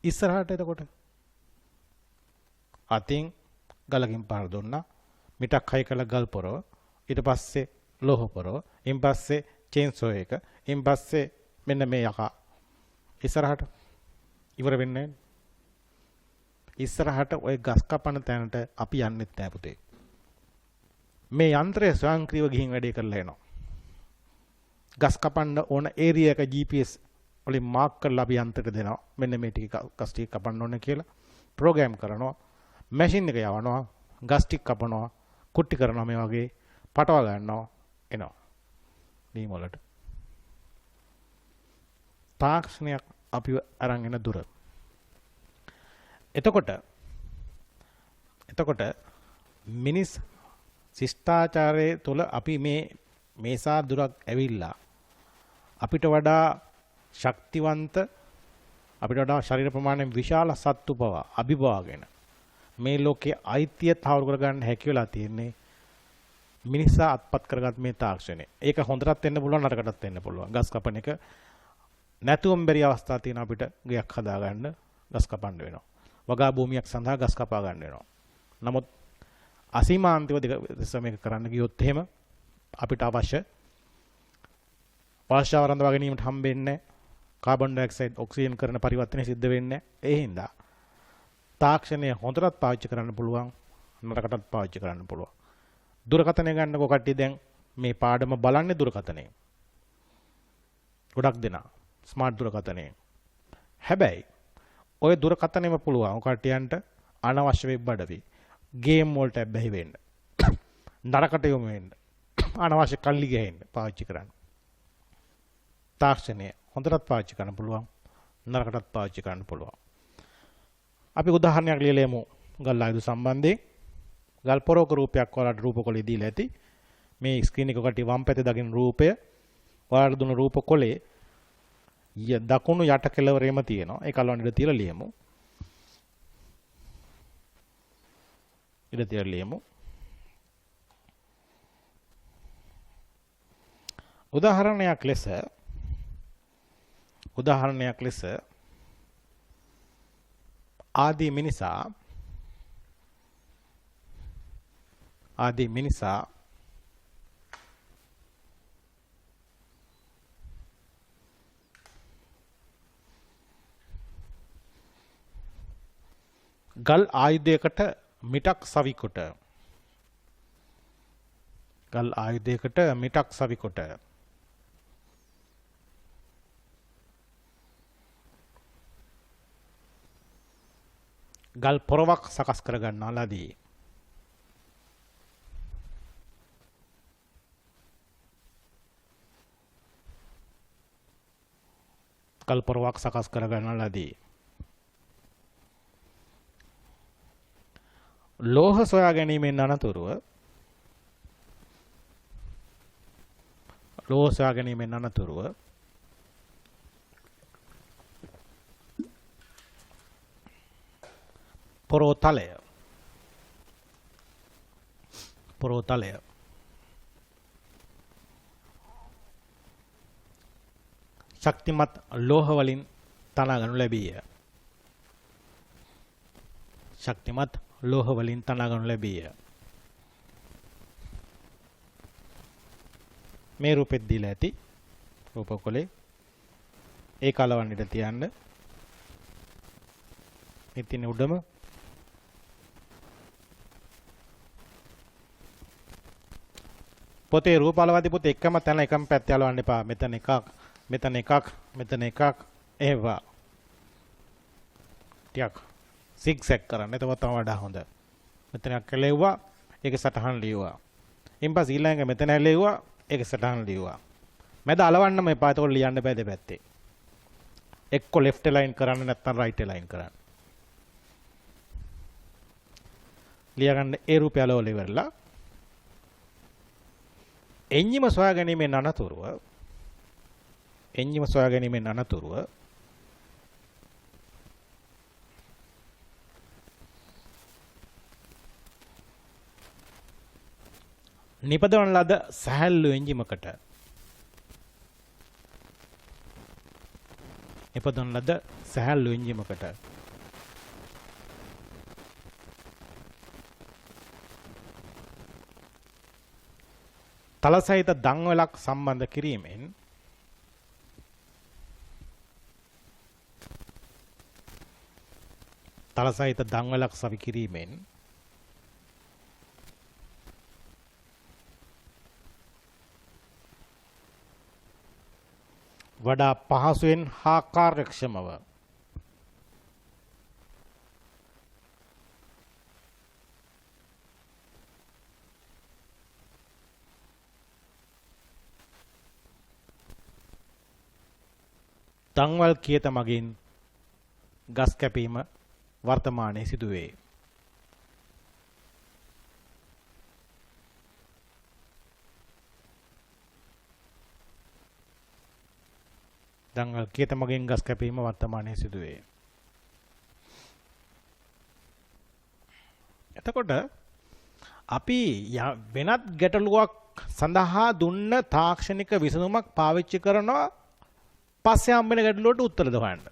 ඉස්සරහට එතකොට අතින් ගලකින් පාර දුන්නා. මිටක් හයි කළ ගල් පොරව. ඊට පස්සේ ලෝහ පොරව. ඊන් පස්සේ චේන්සෝ එක. ඊන් පස්සේ මෙන්න මේ යකා. ඉස්සරහට ඉවර වෙන්නේ නැහැ. ඉස්සරහට ওই ගස් කපන තැනට අපි යන්නෙත් නැහැ පුතේ. මේ යන්ත්‍රය ස්වයංක්‍රීයව ගිහින් වැඩේ කරලා එනවා. ගස් කපන්න ඕන ඒරියා එක GPS වලින් මාක් කරලා අපි යන්ත්‍රයට දෙනවා. මෙන්න මේ ටික ගස් ටික කපන්න ඕන කියලා ප්‍රෝග්‍රෑම් කරනවා. මැෂින් එක යවනවා. ගස් ටික කපනවා. කුට්ටි කරනවා මේ වගේ පටව ගන්නවා එනවා. නීම වලට. තාක්ෂණයක් අපි අරන් එන දුර. එතකොට මිනිස් ශිෂ්ටාචාරයේ තුල අපි මේසා දුරක් ඇවිල්ලා අපිට වඩා ශක්තිවන්ත අපිට වඩා ශරීර ප්‍රමාණයෙන් විශාල සත්තු පවා අභිභවාගෙන මේ ලෝකයේ අයිතිය තහවුරු කරගන්න හැකි වෙලා තියෙන්නේ මිනිසා අත්පත් කරගත් මේ තාක්ෂණය. ඒක හොඳටත් වෙන්න පුළුවන් නරකටත් වෙන්න පුළුවන්. ගස් කපන එක නැතුවම බැරි අවස්ථා තියෙන අපිට ගයක් හදාගන්න ගස් කපන්න වෙනවා. වගා භූමියක් සඳහා ගස් කපා ගන්න වෙනවා. නමුත් අසීමාන්තව මේක කරන්න ගියොත් එහෙම අපිට අවශ්‍ය වාෂාව රඳවා ගැනීමට හම්බෙන්නේ කාබන් ඩයොක්සයිඩ් ඔක්සිජන් කරන පරිවර්තනය සිද්ධ වෙන්නේ. ඒ හින්දා තාක්ෂණය හොඳටත් පාවිච්චි කරන්න පුළුවන් නරකටත් පාවිච්චි කරන්න පුළුවන්. දුරකථනය ගන්නකො කට්ටිය දැන් මේ පාඩම බලන්නේ දුරකථනයෙන්. ගොඩක් දෙනා ස්මාර්ට් දුරකථනයෙන්. හැබැයි ඔය දුරකථනෙම පුළුවන් කට්ටියන්ට අනවශ්‍ය වෙබ් අඩවි ගේම් වලට බැහැ වෙන්න. නරකට යොමු වෙන්න. අනවශ්‍ය කල්ලි ගහින්න පාවිච්චි කරන්න. තාක්ෂණය හොඳටත් පාවිච්චි කරන්න පුළුවන් නරකටත් පාවිච්චි කරන්න පුළුවන්. අපි උදාහරණයක් ලියලා යමු ගල් ආයුධ සම්බන්ධයෙන්. ගල් පොරක රූපයක් ඔයාලට රූප කොලේ දීලා ඇති. මේ ස්ක්‍රීන් එක කට වම් පැත්තේ දකින්න රූපය ඔයාලට දුන්න රූප කොලේ දකුණු යට කෙළවරේම තියෙනවා. ඒක අලවන්න ඉඳ තියලා ලියමු. ඉඳ තියලා ලියමු. උදාහරණයක් ලෙස ආදී මිනිසා ගල් ආයුධයකට මිටක් සවිකොට ගල් පොරවක් සකස් කර ගන්නාලාදී ලෝහ සොයා ගැනීමෙන් අනතුරුව පොරෝතලය ශක්තිමත් ලෝහ වලින් තනා ගනු ලැබීය. මේ රූපෙත් දීලා ඇති රූප කොලේ ඒක අලවන්න ඉඩ තියන්න. ඉතින් උඩම පොතේ රූපාලවාදී පොතේ එකම තැන එකම පැත්තේ අලවන්න එපා. මෙතන එකක්, මෙතන එකක්, මෙතන එකක් ඒවා. ටිකක් සිග්සැග් කරන්න. එතකොට තමයි වඩා හොඳ. මෙතනක් කෙලෙව්වා, ඒක සටහන් ලියුවා. ඊපස් ඊළඟ මෙතන ඇලෙව්වා, ඒක සටහන් ලියුවා. මැද අලවන්නම එපා. එතකොට ලියන්න බෑ දෙපැත්තේ. එක්ක left align කරන්න නැත්නම් right align කරන්න. ලියගන්න ඒ රූපය අලවල ඉවරලා එන්ජිම සොයා ගැනීමෙන් අනතුරුව නිපදවන ලද සැහැල්ලු එන්ජිමකට තල සහිත දන්වැලක් සම්බන්ධ කිරීමෙන් සවි කිරීමෙන් වඩා පහසුවෙන් හා කාර්යක්ෂමව දන්වැල් කියත මගින් ගස් කැපීම වර්තමානයේ සිදුවේ. දන්වැල් කියත මගින් ගස් කැපීම වර්තමානයේ සිදුවේ. එතකොට අපි වෙනත් ගැටලුවක් සඳහා දුන්න තාක්ෂණික විසඳුමක් පාවිච්චි කරනවා පස්සේ හම්බෙන ගැටලුවට උත්තර දෙන්න.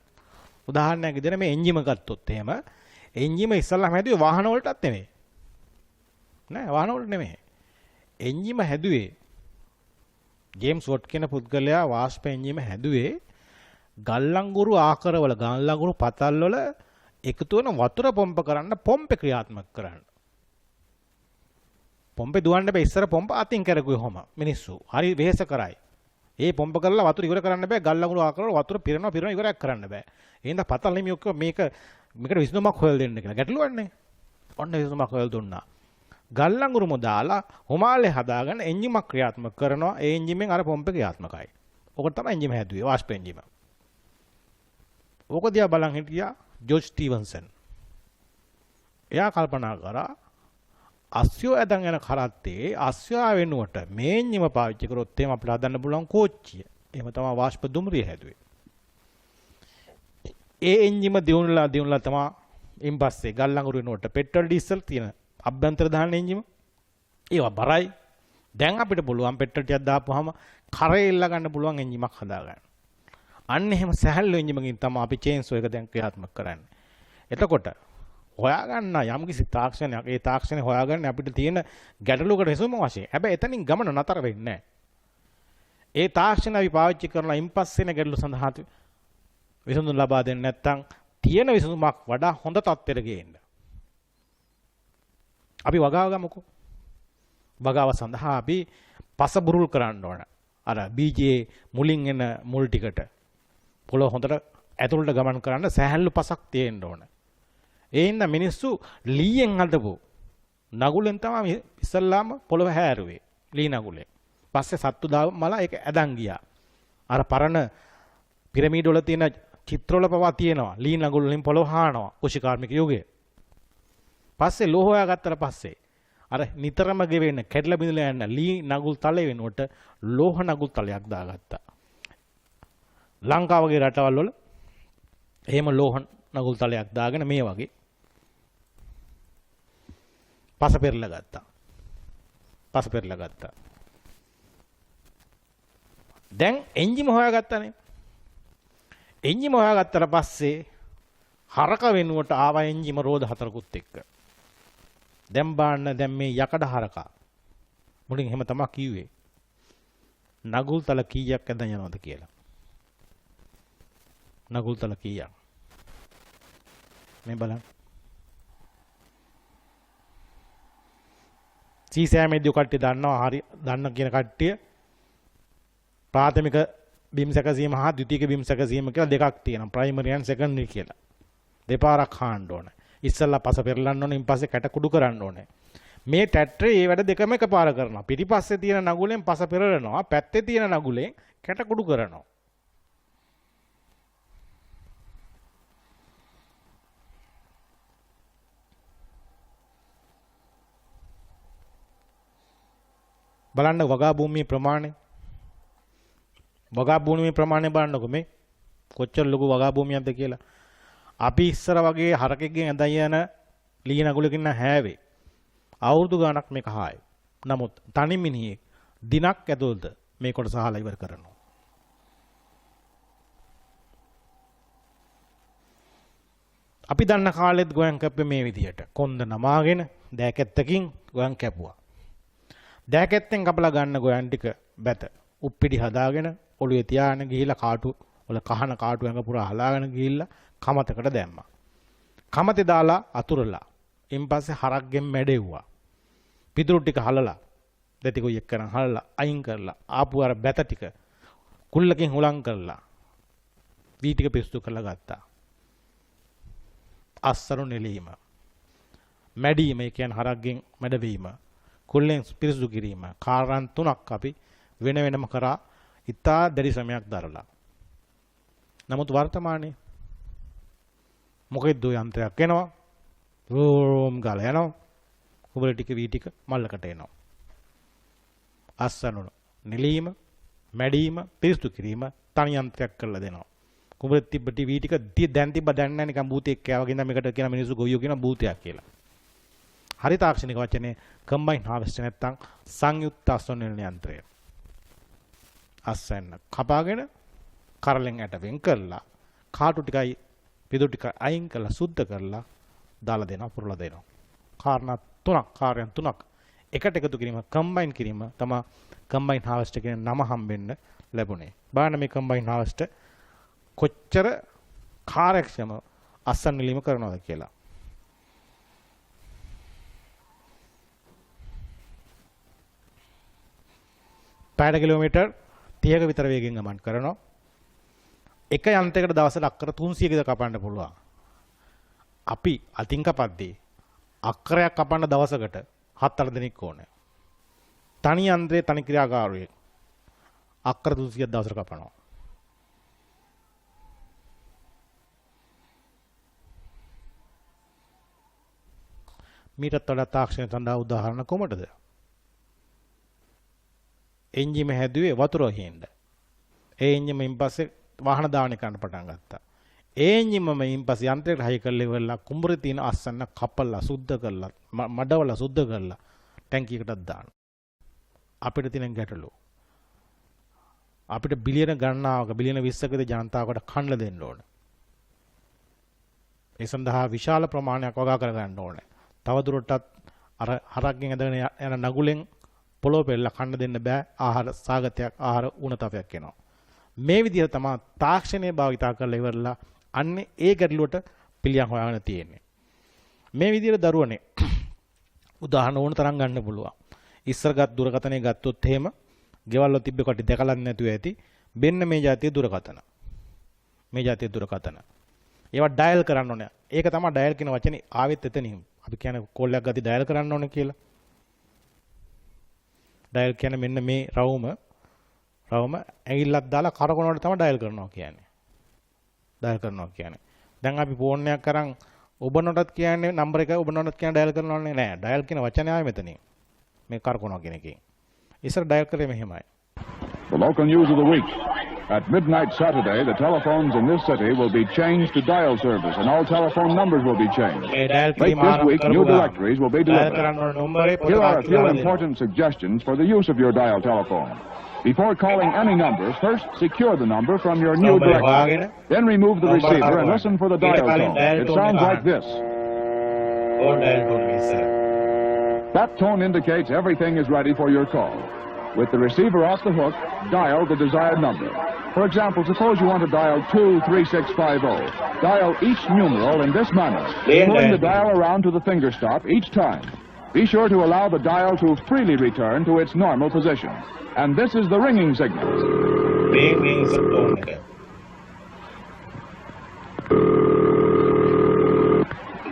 උදාහරණයක් විදිහට මේ එන්ජිම ගත්තොත් එහෙම එන්ජිම ඉස්සල්ලාම හැදුවේ වාහන වලටත් නෙමෙයි. නෑ වාහන වලට නෙමෙයි. එන්ජිම හැදුවේ ජේම්ස් වොට් කියන පුද්ගලයා වාෂ්ප එන්ජිම හැදුවේ ගල්ලංගුරු ආකාරවල ගල්ලංගුරු පතල් වල එකතු වෙන වතුර පොම්ප කරන්න පොම්පේ ක්‍රියාත්මක කරන්න. පොම්පේ දුවන්න බෑ ඉස්සර පොම්ප අතින් කරගුවේ කොහොම මිනිස්සු. හරි වෙහෙස කරයි. ඒ පොම්ප කරලා වතුර ඉවර කරන්න බෑ ගල්ලඟුරු ආකාරවල වතුර පිරෙනවා ඉවරයක් කරන්න බෑ. එහෙනම් පතල් නෙමෙයි ඔක්කොම මේකට විසඳුමක් හොයලා දෙන්න කියලා ගැටලුවන්නේ. ඔන්න විසඳුමක් හොයලා දුන්නා. ගල්ලඟුරුම දාලා හොමාලේ හදාගෙන එන්ජිමක් ක්‍රියාත්මක කරනවා. ඒ එන්ජිමෙන් අර පොම්පේ ක්‍රියාත්මකයි. ඕක තමයි එන්ජිම හැදුවේ වාෂ්ප එන්ජිම. ඕක දිහා බලන් හිටියා ජෝර්ජ් ස්ටීවන්සන්. එයා කල්පනා කරා අස්යෝ ඇදන් යන කරත්තේ අස්යා වෙනුවට මේ එන්ජිම පාවිච්චි කරොත් එහෙම අපිට හදන්න පුළුවන් කෝච්චිය. එහෙම තමයි වාෂ්ප දුම්රිය හැදුවේ. ඒ එන්ජිම දියුණුලා තමයි ඉන්පස්සේ ගල්ලඟුරු වෙනුවට පෙට්‍රල් ඩීසල් තියෙන අභ්‍යන්තර දහන එන්ජිම. ඒවා බරයි. දැන් අපිට පුළුවන් පෙට්‍රල් ටිකක් දාපුවාම කරේ එල්ල ගන්න පුළුවන් එන්ජිමක් හදාගන්න. අන්න එහෙම සැහැල්ලු එන්ජිමකින් තමයි අපි චේන්සෝ එක දැන් ක්‍රියාත්මක කරන්නේ. එතකොට හොයාගන්න යම්කිසි තාක්ෂණයක් ඒ තාක්ෂණය හොයාගන්න අපිට තියෙන ගැටලුවකට විසඳුම වශයෙන්. හැබැයි එතනින් ගමන නතර වෙන්නේ නැහැ. ඒ තාක්ෂණ අපි පාවිච්චි කරලා ඉම්පස්සෙන ගැටලු සඳහා විසඳුම් ලබා දෙන්නේ නැත්නම් තියෙන විසඳුමක් වඩා හොඳ තත්ත්වයට ගේන්න. අපි වගාව ගමුකෝ. වගාව සඳහා අපි පස බුරුල් කරන්න ඕන. අර බීජේ මුලින් එන මුල් ටිකට පොළොව හොඳට ඇතුළට ගමන් කරන්න සැහැල්ලු පසක් තියෙන්න ඕන. ඒ හින්දා මිනිස්සු ලීයෙන් හදපු නගුලෙන් තමයි ඉස්සල්ලාම පොළොව හැරුවේ. ලී නගුලෙන්. පස්සේ සත්තු දාමලා ඒක ඇදන් ගියා. අර පරණ පිරමීඩ වල තියෙන චිත්‍රවල පවා තියෙනවා. ලී නගුල වලින් පොළොව හානවා කුෂිකාර්මික යුගයේ. පස්සේ ලෝහ හොයාගත්තට පස්සේ අර නිතරම ගෙවෙන්න කැඩලා බිඳලා යන ලී නගුල් තලය වෙනුවට ලෝහ නගුල් තලයක් දාගත්තා. ලංකාව වගේ රටවල් වල එහෙම ලෝහ නගුල් තලයක් දාගෙන මේ වගේ පස පෙරලා ගත්තා. දැන් එන්ජිම හොයාගත්තානේ. එන්ජිම හොයාගත්තට පස්සේ හරක වෙනුවට ආවා එන්ජිම රෝද හතරකුත් එක්ක. දැන් බලන්න දැන් මේ යකඩ හරකා මුලින් එහෙම තමයි කිව්වේ. නගුල් තල කීයක් ඇදන් යනවද කියලා. නගුල්තල කීයක්? මේ බලන්න. සීසෑමේදී කට්ටිය දන්නවා හරි දන්න කියන කට්ටිය ප්‍රාථමික බිම් සැකසීම හා ද්විතීයික බිම් සැකසීම කියලා දෙකක් තියෙනවා. ප්‍රයිමරි and සෙකන්ඩරි කියලා. දෙපාරක් හාන්න ඕනේ. ඉස්සල්ලා පස පෙරලන්න ඕනේ, ඊපස්සේ කැට කුඩු කරන්න ඕනේ. මේ ටැට්‍රේ මේ වැඩ දෙකම එකපාර කරනවා. පිටිපස්සේ තියෙන නගුලෙන් පස පෙරලනවා, පැත්තේ තියෙන නගුලෙන් කැට කුඩු කරනවා. බලන්න වගා භූමියේ ප්‍රමාණය. වගා භූමියේ ප්‍රමාණය බලන්නකො මේ කොච්චර ලොකු වගා භූමියක්ද කියලා. අපි ඉස්සර වගේ හරකෙක්ගෙන් ඇදයි යන ලී නගුලකින් හැවේ. අවුරුදු ගාණක් මේක හායි. නමුත් තනි මිනිහෙක් දිනක් ඇතුළත මේ කොටස හාලා ඉවර කරනවා. අපි දන්න කාලෙත් ගොයන් කැප්පේ මේ විදියට. කොන්ද නමාගෙන දෑකැත්තකින් ගොයන් කැපුවා. දෑකැත්තෙන් කපලා ගන්න ගොයන් ටික බැත උප්පිඩි හදාගෙන ඔළුවේ තියාගෙන ගිහිලා කාටු වල කහන කාටු ඇඟ පුරා හලාගෙන ගිහිල්ලා කමතකට දැම්මා. කමතේ දාලා අතුරලා ඉන්පස්සේ හරක්ගෙන් මැඩෙව්වා. පිදුරු ටික හලලා දෙති කොයි එක්කනම් හලලා අයින් කරලා ආපු අර බැත ටික කුල්ලකින් හුලං කරලා වී ටික පිස්සු කරලා ගත්තා. අස්සරු නෙලීම. මැඩීම කියන්නේ හරක්ගෙන් මැඩවීම. කුල්ලෙන් පිරිසුදු කිරීම. කාරණා තුනක් අපි වෙන වෙනම කරා ඉතා දැඩි ශ්‍රමයක් දරලා. නමුත් වර්තමානයේ මොකෙද්ද යන්ත්‍රයක් එනවා. රෝම් ගාලා යනවා. කුඹල ටික වී ටික මල්ලකට එනවා. අස්සනු නිලීම, මැඩීම, පිරිසුදු කිරීම තනි යන්ත්‍රයක් කරලා දෙනවා. කුඹල තිබ්බටි වී ටික දැන් තිබ්බ දැන් නැහැ නිකන් භූතයෙක් කෑවගේ ඉඳන් මේකට කියන මිනිස්සු ගොයියෝ කියන භූතයක් කියලා. හරි තාක්ෂණික වචනේ කම්බයින් හාර්වෙස්ටර් නැත්තම් සංයුක්ත අස්වැන්න යන්ත්‍රය. අස්වැන්න කපාගෙන කරලෙන් ඇට වෙන් කරලා කාටු ටිකයි පිදු ටික අයින් කරලා සුද්ධ කරලා දාලා දෙනවා පුරලා දෙනවා. කාරණා තුනක් කාර්යයන් තුනක් එකට එකතු කිරීම කම්බයින් කිරීම තමයි කම්බයින් හාර්වෙස්ටර් කියන නම හම්බෙන්න ලැබුණේ. බලන්න මේ කම්බයින් හාර්වෙස්ටර් කොච්චර කාර්යක්ෂම අස්වැන්න නිලීම කරනවද කියලා. පැයට කිලෝමීටර් 30ක විතර වේගෙන් ගමන් කරනවා. එක යන්ත්‍රයකට දවසට අක්කර 300කද කපන්න පුළුවන්. අපි අතින් කපද්දී අක්කරයක් කපන්න දවසකට 7-8 දෙනෙක් ඕනේ. තනි යන්ත්‍රයේ තනි ක්‍රියාකාරයෙක් අක්කර 300ක් දවසට කපනවා. මීටත් වඩා තාක්ෂණය සඳහා උදාහරණ කොමටද? එන්ජිම හැදුවේ වතුර හින්ද. ඒ එන්ජිමෙන් පස්සේ වාහන දාන කරන්න පටන් ගත්තා. ඒ එන්ජිමම ඉන්පස්සේ යන්ත්‍රයට හයි කරලා ඉවරලා කුඹුරේ තියෙන අස්සන්න කපලා සුද්ධ කරලා මඩවල සුද්ධ කරලා ටැංකියකටත් දාන. අපිට තියෙන ගැටලුව අපිට බිලියන ගණනාවක බිලියන 20කද ජනතාවකට කන්න දෙන්න ඕන. ඒ සඳහා විශාල ප්‍රමාණයක් වගා කර ගන්න ඕනේ. තවදුරටත් අර හරක්ගෙන් ඇදගෙන යන නගුලෙන් පොළොව පෙරලා කන්න දෙන්න බෑ. ආහාර සාගතයක් ආහාර උණතපයක් එනවා. මේ විදිහට තමයි තාක්ෂණය භාවිතා කරලා ඉවරලා අන්නේ ඒ ගැටලුවට පිළියම් හොයාගෙන තියෙන්නේ. මේ විදිහට දරුවනේ උදාහරණ ඕන තරම් ගන්න පුළුවන්. ඉස්සරගත් දුරකථනය ගත්තොත් එහෙම ගෙවල් වල තිබ්බ කොට දැකලා නැතුව ඇති. මෙන්න මේ જાතිය දුරකථන. මේ જાතිය දුරකථන. ඒවා ඩයල් කරන්න ඕනේ. ඒක තමයි ඩයල් කියන වචනේ ආවෙත් එතනින්. අපි කියන්නේ කෝල් එකක් ගatti ඩයල් කරන්න ඕනේ කියලා. ඩයල් කියන්නේ මෙන්න මේ රවුම ඇඟිල්ලක් දාලා කරකවනකොට තමයි ඩයල් කරනවා කියන්නේ. ඩයල් කරනවා කියන්නේ. දැන් අපි ෆෝන් එකක් කරන් ඔබනටත් කියන්නේ නම්බර එක ඔබනටත් කියන ඩයල් කරනවන්නේ නෑ. ඩයල් කියන වචනේ ආවේ මෙතනින්. මේ කරකවනවා කියන එකෙන්. ඉස්සර ඩයල් කරේ මෙහෙමයි. The local news of the week. At midnight Saturday, the telephones in this city will be changed to dial service and all telephone numbers will be changed. Late this week, new directories will be delivered. Here are a few important suggestions for the use of your dial telephone. Before calling any number, first secure the number from your new directory. Then remove the receiver and listen for the dial tone. It sounds like this. That tone indicates everything is ready for your call. With the receiver off the hook, dial the desired number. For example, suppose you want to dial 23650. Dial each numeral in this manner, pulling the dial around to the finger stop each time. Be sure to allow the dial to freely return to its normal position. And this is the ringing signal. Ring tone එක.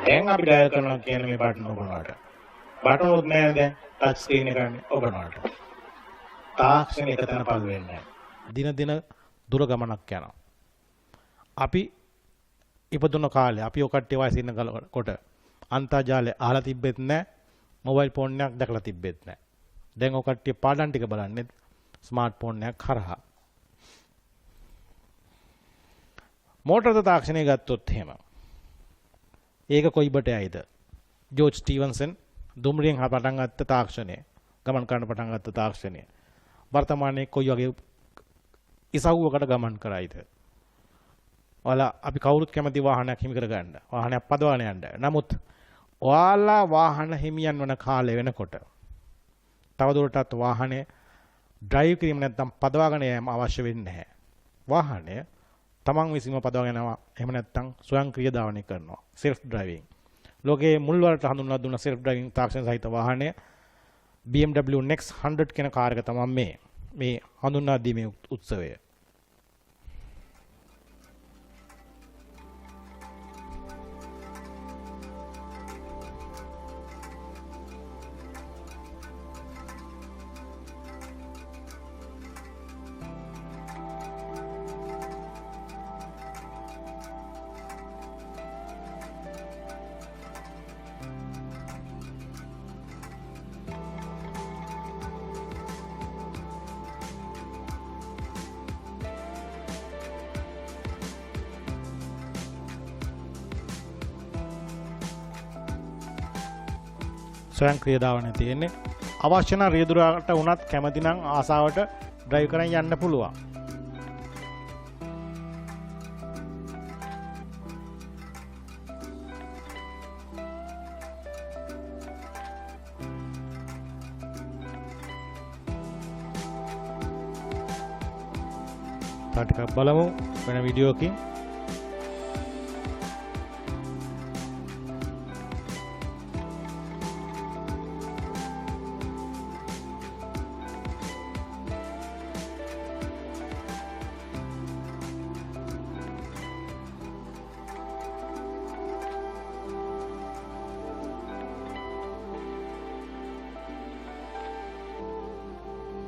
දැන් අපි dial කරනවා කියන්නේ මේ button ඔබනවාට. Button උත් නෑ දැන් touch screen එකනේ ඔබනවාට. තාක්ෂණ එක තැන පල් වෙන්නේ නැහැ. දින දින දුර ගමනක් යනවා. අපි ඉපදුන කාලේ අපි ඔය කට්ටිය වයසේ ඉන්න කොට අන්තර්ජාලය අහලා තිබෙත් නැහැ. මොබයිල් ෆෝන් එකක් දැකලා තිබෙත් නැහැ. දැන් ඔය කට්ටිය පාඩම් ටික බලන්නේ ස්මාර්ට් ෆෝන් එකක් කරහා. මෝටර තාක්ෂණය ගත්තොත් එහෙම. ඒක කොයිබට යයිද? ජෝර්ජ් ස්ටීවන්සන් දුම්රියෙන් පටන් ගත්ත තාක්ෂණය. ගමන් කරන්න පටන් ගත්ත තාක්ෂණය. වර්තමානයේ කොයි වගේ ඉසව්වකට ගමන් කරයිද? ඔයාලා අපි කවුරුත් කැමති වාහනයක් හිමි කරගන්න. වාහනයක් පදවගෙන යන්න. නමුත් ඔයාලා වාහන හිමියන් වන කාලය වෙනකොට තවදුරටත් වාහනේ ඩ්‍රයිව් කිරීම නැත්නම් පදවාගෙන යෑම අවශ්‍ය වෙන්නේ නැහැ. වාහනය තමන් විසින්ම පදවාගෙන යනවා. එහෙම නැත්නම් ස්වයංක්‍රීය ධාවනය කරනවා. self driving. ලෝකයේ මුල් වලට හඳුන්වලා දුන්න self driving තාක්ෂණ සහිත වාහනය BMW Next 100 කියන කාර් එක තමයි මේ හඳුන්වා දීමේ උත්සවය. ස්වයංක්‍රීය ධාවනය තියෙන්නේ. අවශ්‍ය නම් රියදුරාට වුණත් කැමති නම් ආසාවට ඩ්‍රයිව් කරන් යන්න පුළුවන්. ටිකක් බලමු වෙන වීඩියෝකින්.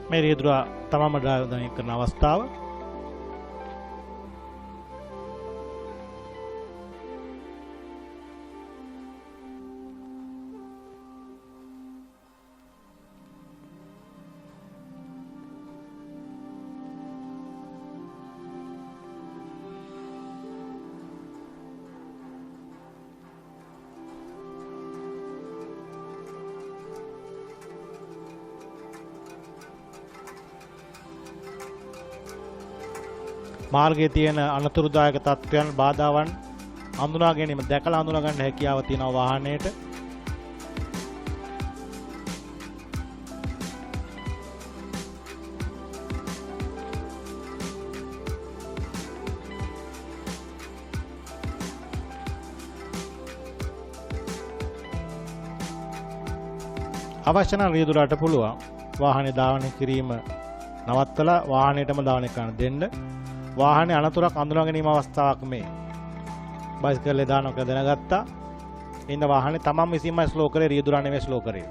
මේ රියදුරා තමම ඩ්‍රයිව් කරන අවස්ථාව. මාර්ගයේ තියෙන අනතුරුදායක තත්ත්වයන් බාධාවන් හඳුනා ගැනීම දැකලා හඳුනා ගන්න හැකියාව තියෙනවා වාහනයට. අවශ්‍ය නම් රියදුරාට පුළුවන් වාහනේ ධාවනය කිරීම නවත්තලා වාහනයටම ධාවනය කරන්න දෙන්න. වාහනේ අනතුරක් අඳුනා ගැනීම අවස්ථාවක් මේ. බයිසිකලේ දානක දැනගත්තා. ඉන්න වාහනේ තමන් විසින්ම ස්ලෝ කරේ රියදුරා නෙවෙයි ස්ලෝ කරේ.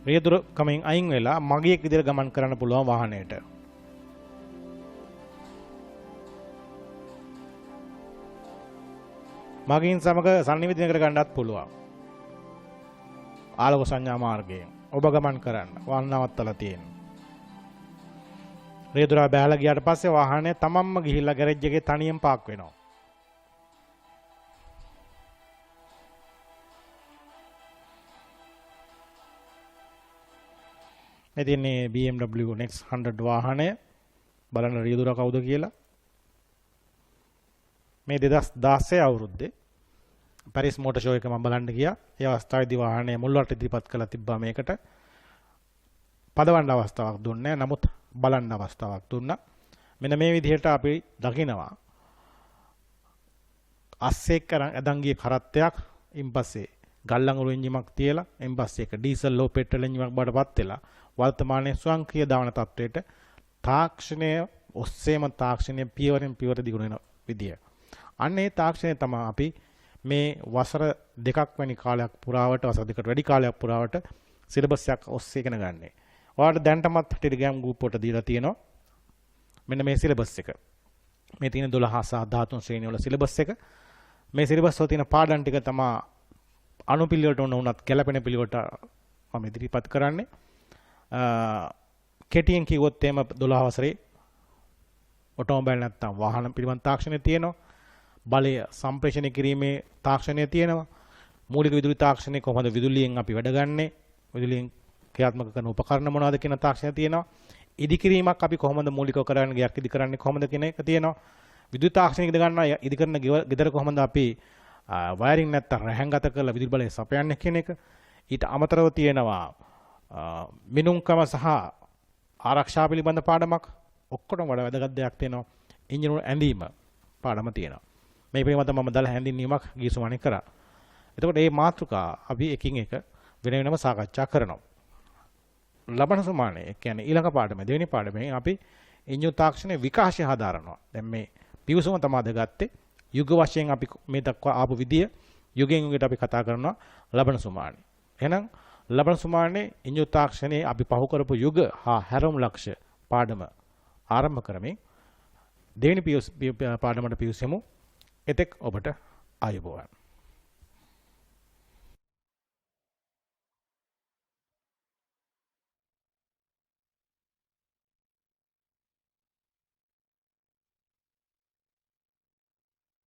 රියදුර කමින් අයින් වෙලා මගියෙක් විදිහට ගමන් කරන්න පුළුවන් වාහනයට. මගින් සමග සංනිවේදනය කර ගන්නත් පුළුවන්. ආලෝක සංඥා මාර්ගයෙන් ඔබ ගමන් කරන්න වාහන නවත්තලා තියෙනවා. රියදුරා බැලලා ගියාට පස්සේ වාහනේ තමන්ම ගිහිල්ලා ගෑරේජ් එකේ තනියෙන් පාක් වෙනවා. ඉතින් මේ BMW Next 100 වාහනය බලන්න රියදුරා කවුද කියලා. මේ 2016 අවුරුද්දේ පැරිස් මෝටර් ෂෝ එක මම බලන්න ගියා. ඒ අවස්ථාවේදී වාහනය මුල්වට ඉදිරිපත් කළා තිබ්බා මේකට. පදවන්න අවස්ථාවක් දුන්නේ නැහැ. නමුත් බලන්න අවස්ථාවක් දුන්නා. මෙන්න මේ විදිහට අපි දකිනවා අස්සෙක් ඇදන් ගිය කරත්තයක් ඉන්පස්සේ ගල්ලංගුරු එන්ජිමක් තියලා ඉන්පස්සේ එක ඩීසල් ලෝ පෙට්‍රල් එන්ජිමක් බඩපත් වෙලා වර්තමානයේ ස්වයංක්‍රීය දවන තත්වයට තාක්ෂණය ඔස්සේම තාක්ෂණය පියවරෙන් පියවර දිගුණ වෙන විදිය. අන්න ඒ තාක්ෂණය තමයි අපි මේ වසර දෙකක් වැනි කාලයක් පුරාවට වසර දෙකකට වැඩි කාලයක් පුරාවට සිලබස් එකක් ඔස්සේ ඉගෙන ගන්නේ. ඔයාලට දැනටමත් ටෙලිග්‍රෑම් ගෲප් වලට දීලා තියෙනවා. මෙන්න මේ සිලබස් එක. මේ තියෙන 12 සහ 13 ශ්‍රේණිය වල සිලබස් එක. මේ සිලබස් වල තියෙන පාඩම් ටික තමයි අනුපිළිවෙලට උනත් ගැළපෙන පිළිවෙලට මම ඉදිරිපත් කරන්නේ. කෙටියෙන් කිව්වොත් එහෙම 12 වසරේ ඔටෝමොබයිල් නැත්තම් වාහන පිළිබඳ තාක්ෂණය තියෙනවා. බලය සම්ප්‍රේෂණය කිරීමේ තාක්ෂණය තියෙනවා. මූලික විදුලි තාක්ෂණය කොහොමද විදුලියෙන් අපි වැඩ ගන්නෙ? විදුලියෙන් ක්‍රියාත්මක කරන උපකරණ මොනවද කියන තාක්ෂණය තියෙනවා. ඉදිකිරීමක් අපි කොහොමද මූලිකව කරන්නේ ගයක් ඉදි කරන්නේ කොහොමද කියන එක තියෙනවා. විදුලි තාක්ෂණය ඉද ගන්නවා ඉදි කරන ගෙදර කොහොමද අපි වයරින් නැත්තම් රැහැන්ගත කරලා විදුලි බලය සපයන්නේ කියන එක. ඊට අමතරව තියෙනවා මිනුම්කම සහ ආරක්ෂා පිළිබඳ පාඩමක්. ඔක්කොටම වඩා වැදගත් දෙයක් තියෙනවා ඉංජිනේරු ඇඳීම පාඩම තියෙනවා. මේ පිළිබඳව මම දාලා හැඳින්වීමක් ගියසුමනේ කරා. එතකොට මේ මාතෘකා අපි එකින් එක වෙන වෙනම සාකච්ඡා කරනවා. ලබන සමානයේ කියන්නේ ඊළඟ පාඩම දෙවෙනි පාඩමේ අපි ඉංජිනේරු තාක්ෂණයේ විකාශය හදාරනවා. දැන් මේ පිවිසුම තමයි ගත්තේ. යුග වශයෙන් අපි මේ දක්වා ආපු විදිය යුගයෙන් යුගයට අපි කතා කරනවා ලබන සමානයේ. එහෙනම් ලබන සමානයේ ඉංජිනේරු තාක්ෂණයේ අපි පහු කරපු යුග හා හැරවුම් ලක්ෂ්‍ය පාඩම ආරම්භ කරමින් දෙවෙනි පාඩමට පිවිසෙමු. එතෙක් ඔබට ආයුබෝවන්.